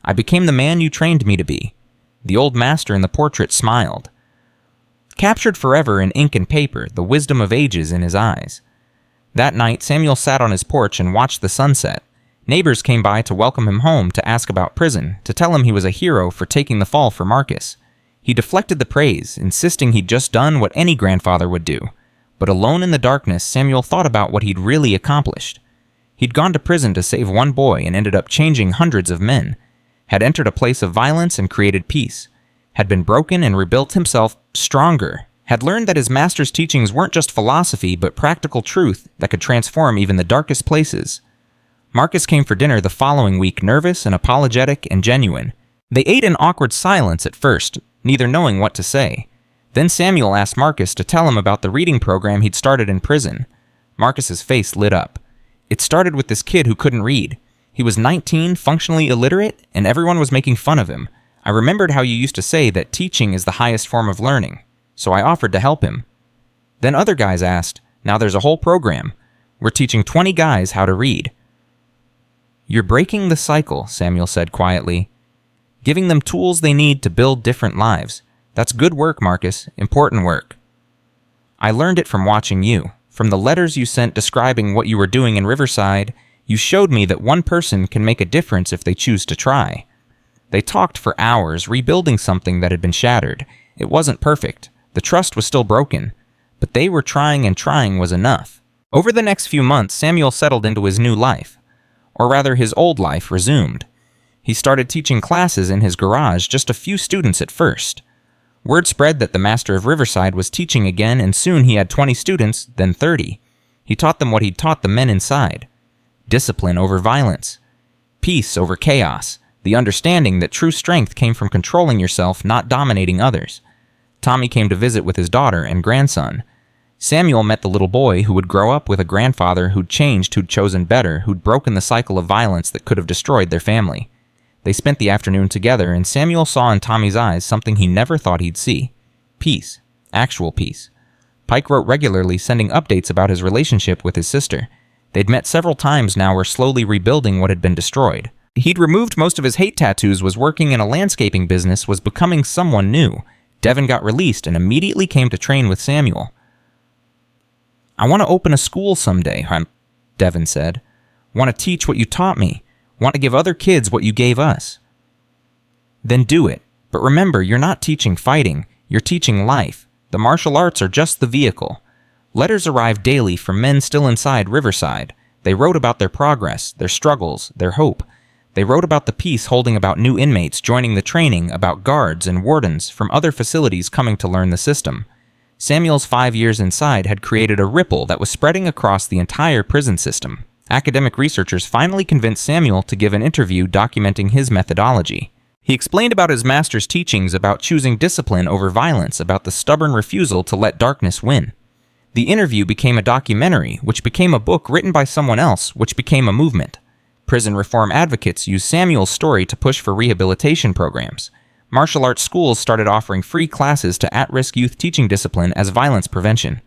Speaker 1: I became the man you trained me to be. The old master in the portrait smiled. Captured forever in ink and paper, the wisdom of ages in his eyes. That night, Samuel sat on his porch and watched the sunset. Neighbors came by to welcome him home, to ask about prison, to tell him he was a hero for taking the fall for Marcus. He deflected the praise, insisting he'd just done what any grandfather would do. But alone in the darkness, Samuel thought about what he'd really accomplished. He'd gone to prison to save one boy and ended up changing hundreds of men. Had entered a place of violence and created peace. Had been broken and rebuilt himself stronger. Had learned that his master's teachings weren't just philosophy, but practical truth that could transform even the darkest places. Marcus came for dinner the following week, nervous and apologetic and genuine. They ate in awkward silence at first, neither knowing what to say. Then Samuel asked Marcus to tell him about the reading program he'd started in prison. Marcus's face lit up. It started with this kid who couldn't read. He was 19, functionally illiterate, and everyone was making fun of him. I remembered how you used to say that teaching is the highest form of learning, so I offered to help him. Then other guys asked. Now there's a whole program. We're teaching 20 guys how to read. You're breaking the cycle, Samuel said quietly. Giving them tools they need to build different lives. That's good work, Marcus. Important work. I learned it from watching you. From the letters you sent describing what you were doing in Riverside, you showed me that one person can make a difference if they choose to try. They talked for hours, rebuilding something that had been shattered. It wasn't perfect. The trust was still broken. But they were trying, and trying was enough. Over the next few months, Samuel settled into his new life. Or rather, his old life resumed. He started teaching classes in his garage, just a few students at first. Word spread that the master of Riverside was teaching again, and soon he had 20 students, then 30. He taught them what he'd taught the men inside. Discipline over violence. Peace over chaos. The understanding that true strength came from controlling yourself, not dominating others. Tommy came to visit with his daughter and grandson. Samuel met the little boy who would grow up with a grandfather who'd changed, who'd chosen better, who'd broken the cycle of violence that could have destroyed their family. They spent the afternoon together, and Samuel saw in Tommy's eyes something he never thought he'd see. Peace. Actual peace. Pike wrote regularly, sending updates about his relationship with his sister. They'd met several times now, were slowly rebuilding what had been destroyed. He'd removed most of his hate tattoos, was working in a landscaping business, was becoming someone new. Devin got released and immediately came to train with Samuel. I want to open a school someday, Devin said. Want to teach what you taught me. Want to give other kids what you gave us. Then do it. But remember, you're not teaching fighting. You're teaching life. The martial arts are just the vehicle. Letters arrived daily from men still inside Riverside. They wrote about their progress, their struggles, their hope. They wrote about the peace holding about new inmates joining the training, about guards and wardens from other facilities coming to learn the system. Samuel's 5 years inside had created a ripple that was spreading across the entire prison system. Academic researchers finally convinced Samuel to give an interview documenting his methodology. He explained about his master's teachings, about choosing discipline over violence, about the stubborn refusal to let darkness win. The interview became a documentary, which became a book written by someone else, which became a movement. Prison reform advocates used Samuel's story to push for rehabilitation programs. Martial arts schools started offering free classes to at-risk youth, teaching discipline as violence prevention.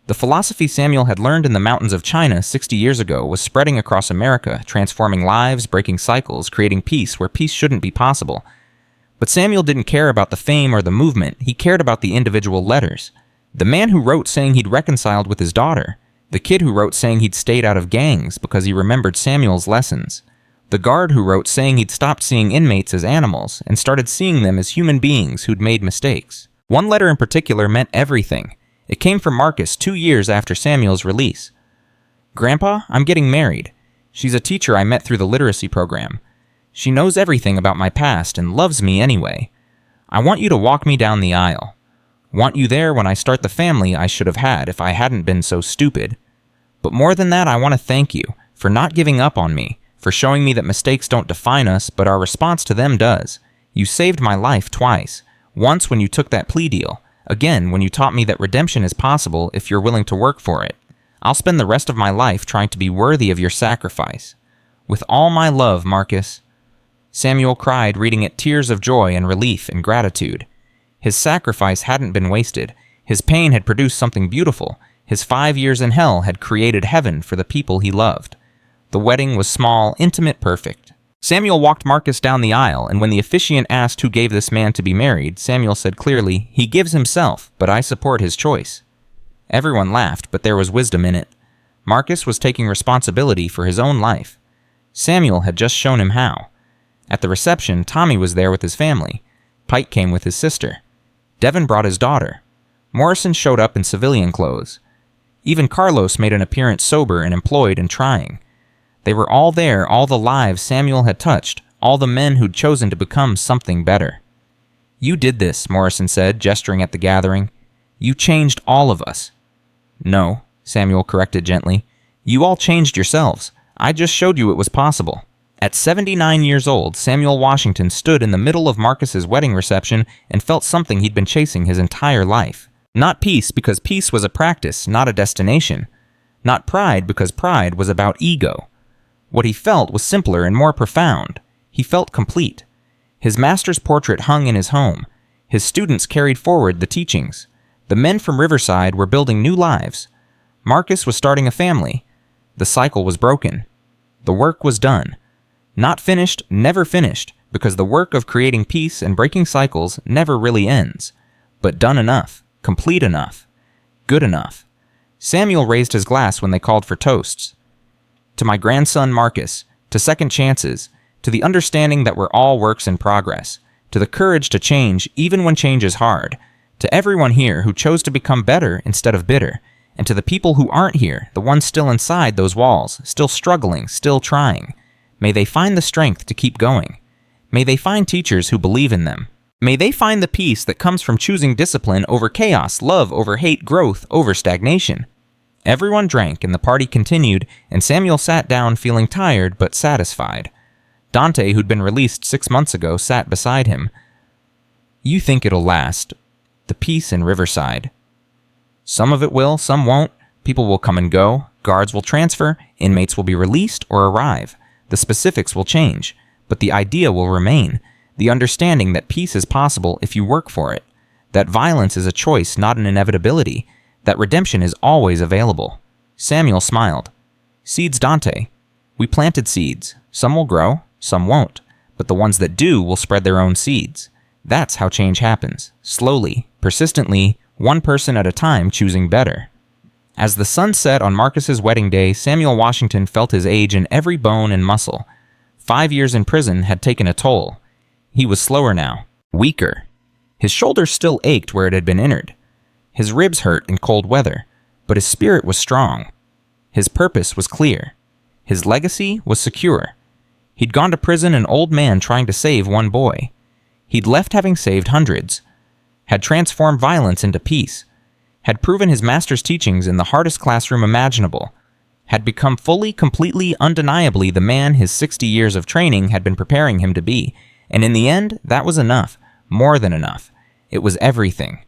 Speaker 1: The philosophy Samuel had learned in the mountains of China 60 years ago was spreading across America, transforming lives, breaking cycles, creating peace where peace shouldn't be possible. But Samuel didn't care about the fame or the movement. He cared about the individual letters. The man who wrote saying he'd reconciled with his daughter. The kid who wrote saying he'd stayed out of gangs because he remembered Samuel's lessons. The guard who wrote saying he'd stopped seeing inmates as animals and started seeing them as human beings who'd made mistakes. One letter in particular meant everything. It came from Marcus 2 years after Samuel's release. Grandpa, I'm getting married. She's a teacher I met through the literacy program. She knows everything about my past and loves me anyway. I want you to walk me down the aisle. Want you there when I start the family I should have had if I hadn't been so stupid. But more than that, I want to thank you for not giving up on me, for showing me that mistakes don't define us, but our response to them does. You saved my life twice. Once when you took that plea deal. Again, when you taught me that redemption is possible if you're willing to work for it. I'll spend the rest of my life trying to be worthy of your sacrifice. With all my love, Marcus. Samuel cried, reading it, tears of joy and relief and gratitude. His sacrifice hadn't been wasted. His pain had produced something beautiful. His 5 years in hell had created heaven for the people he loved. The wedding was small, intimate, perfect. Samuel walked Marcus down the aisle, and when the officiant asked who gave this man to be married, Samuel said clearly, "He gives himself, but I support his choice." Everyone laughed, but there was wisdom in it. Marcus was taking responsibility for his own life. Samuel had just shown him how. At the reception, Tommy was there with his family. Pike came with his sister. Devin brought his daughter. Morrison showed up in civilian clothes. Even Carlos made an appearance sober and employed and trying. They were all there, all the lives Samuel had touched, all the men who'd chosen to become something better. "You did this," Morrison said, gesturing at the gathering. "You changed all of us." "No," Samuel corrected gently. "You all changed yourselves. I just showed you it was possible." At 79 years old, Samuel Washington stood in the middle of Marcus's wedding reception and felt something he'd been chasing his entire life. Not peace, because peace was a practice, not a destination. Not pride because pride was about ego. What he felt was simpler and more profound. He felt complete. His master's portrait hung in his home. His students carried forward the teachings. The men from Riverside were building new lives. Marcus was starting a family. The cycle was broken. The work was done. Not finished, never finished, because the work of creating peace and breaking cycles never really ends. But done enough, complete enough, good enough. Samuel raised his glass when they called for toasts. To my grandson Marcus, to second chances, to the understanding that we're all works in progress, to the courage to change even when change is hard, to everyone here who chose to become better instead of bitter, and to the people who aren't here, the ones still inside those walls, still struggling, still trying. May they find the strength to keep going. May they find teachers who believe in them. May they find the peace that comes from choosing discipline over chaos, love over hate, growth over stagnation. Everyone drank and the party continued, and Samuel sat down feeling tired but satisfied. Dante, who'd been released 6 months ago, sat beside him. You think it'll last. The peace in Riverside. Some of it will, some won't. People will come and go. Guards will transfer. Inmates will be released or arrive. The specifics will change, but the idea will remain. The understanding that peace is possible if you work for it. That violence is a choice, not an inevitability. That redemption is always available. Samuel smiled. Seeds, Dante. We planted seeds. Some will grow, some won't. But the ones that do will spread their own seeds. That's how change happens. Slowly, persistently, one person at a time choosing better. As the sun set on Marcus's wedding day, Samuel Washington felt his age in every bone and muscle. 5 years in prison had taken a toll. He was slower now, weaker. His shoulders still ached where it had been entered. His ribs hurt in cold weather, but his spirit was strong. His purpose was clear. His legacy was secure. He'd gone to prison an old man trying to save one boy. He'd left having saved hundreds. Had transformed violence into peace. Had proven his master's teachings in the hardest classroom imaginable. Had become fully, completely, undeniably the man his 60 years of training had been preparing him to be. And in the end, that was enough. More than enough. It was everything.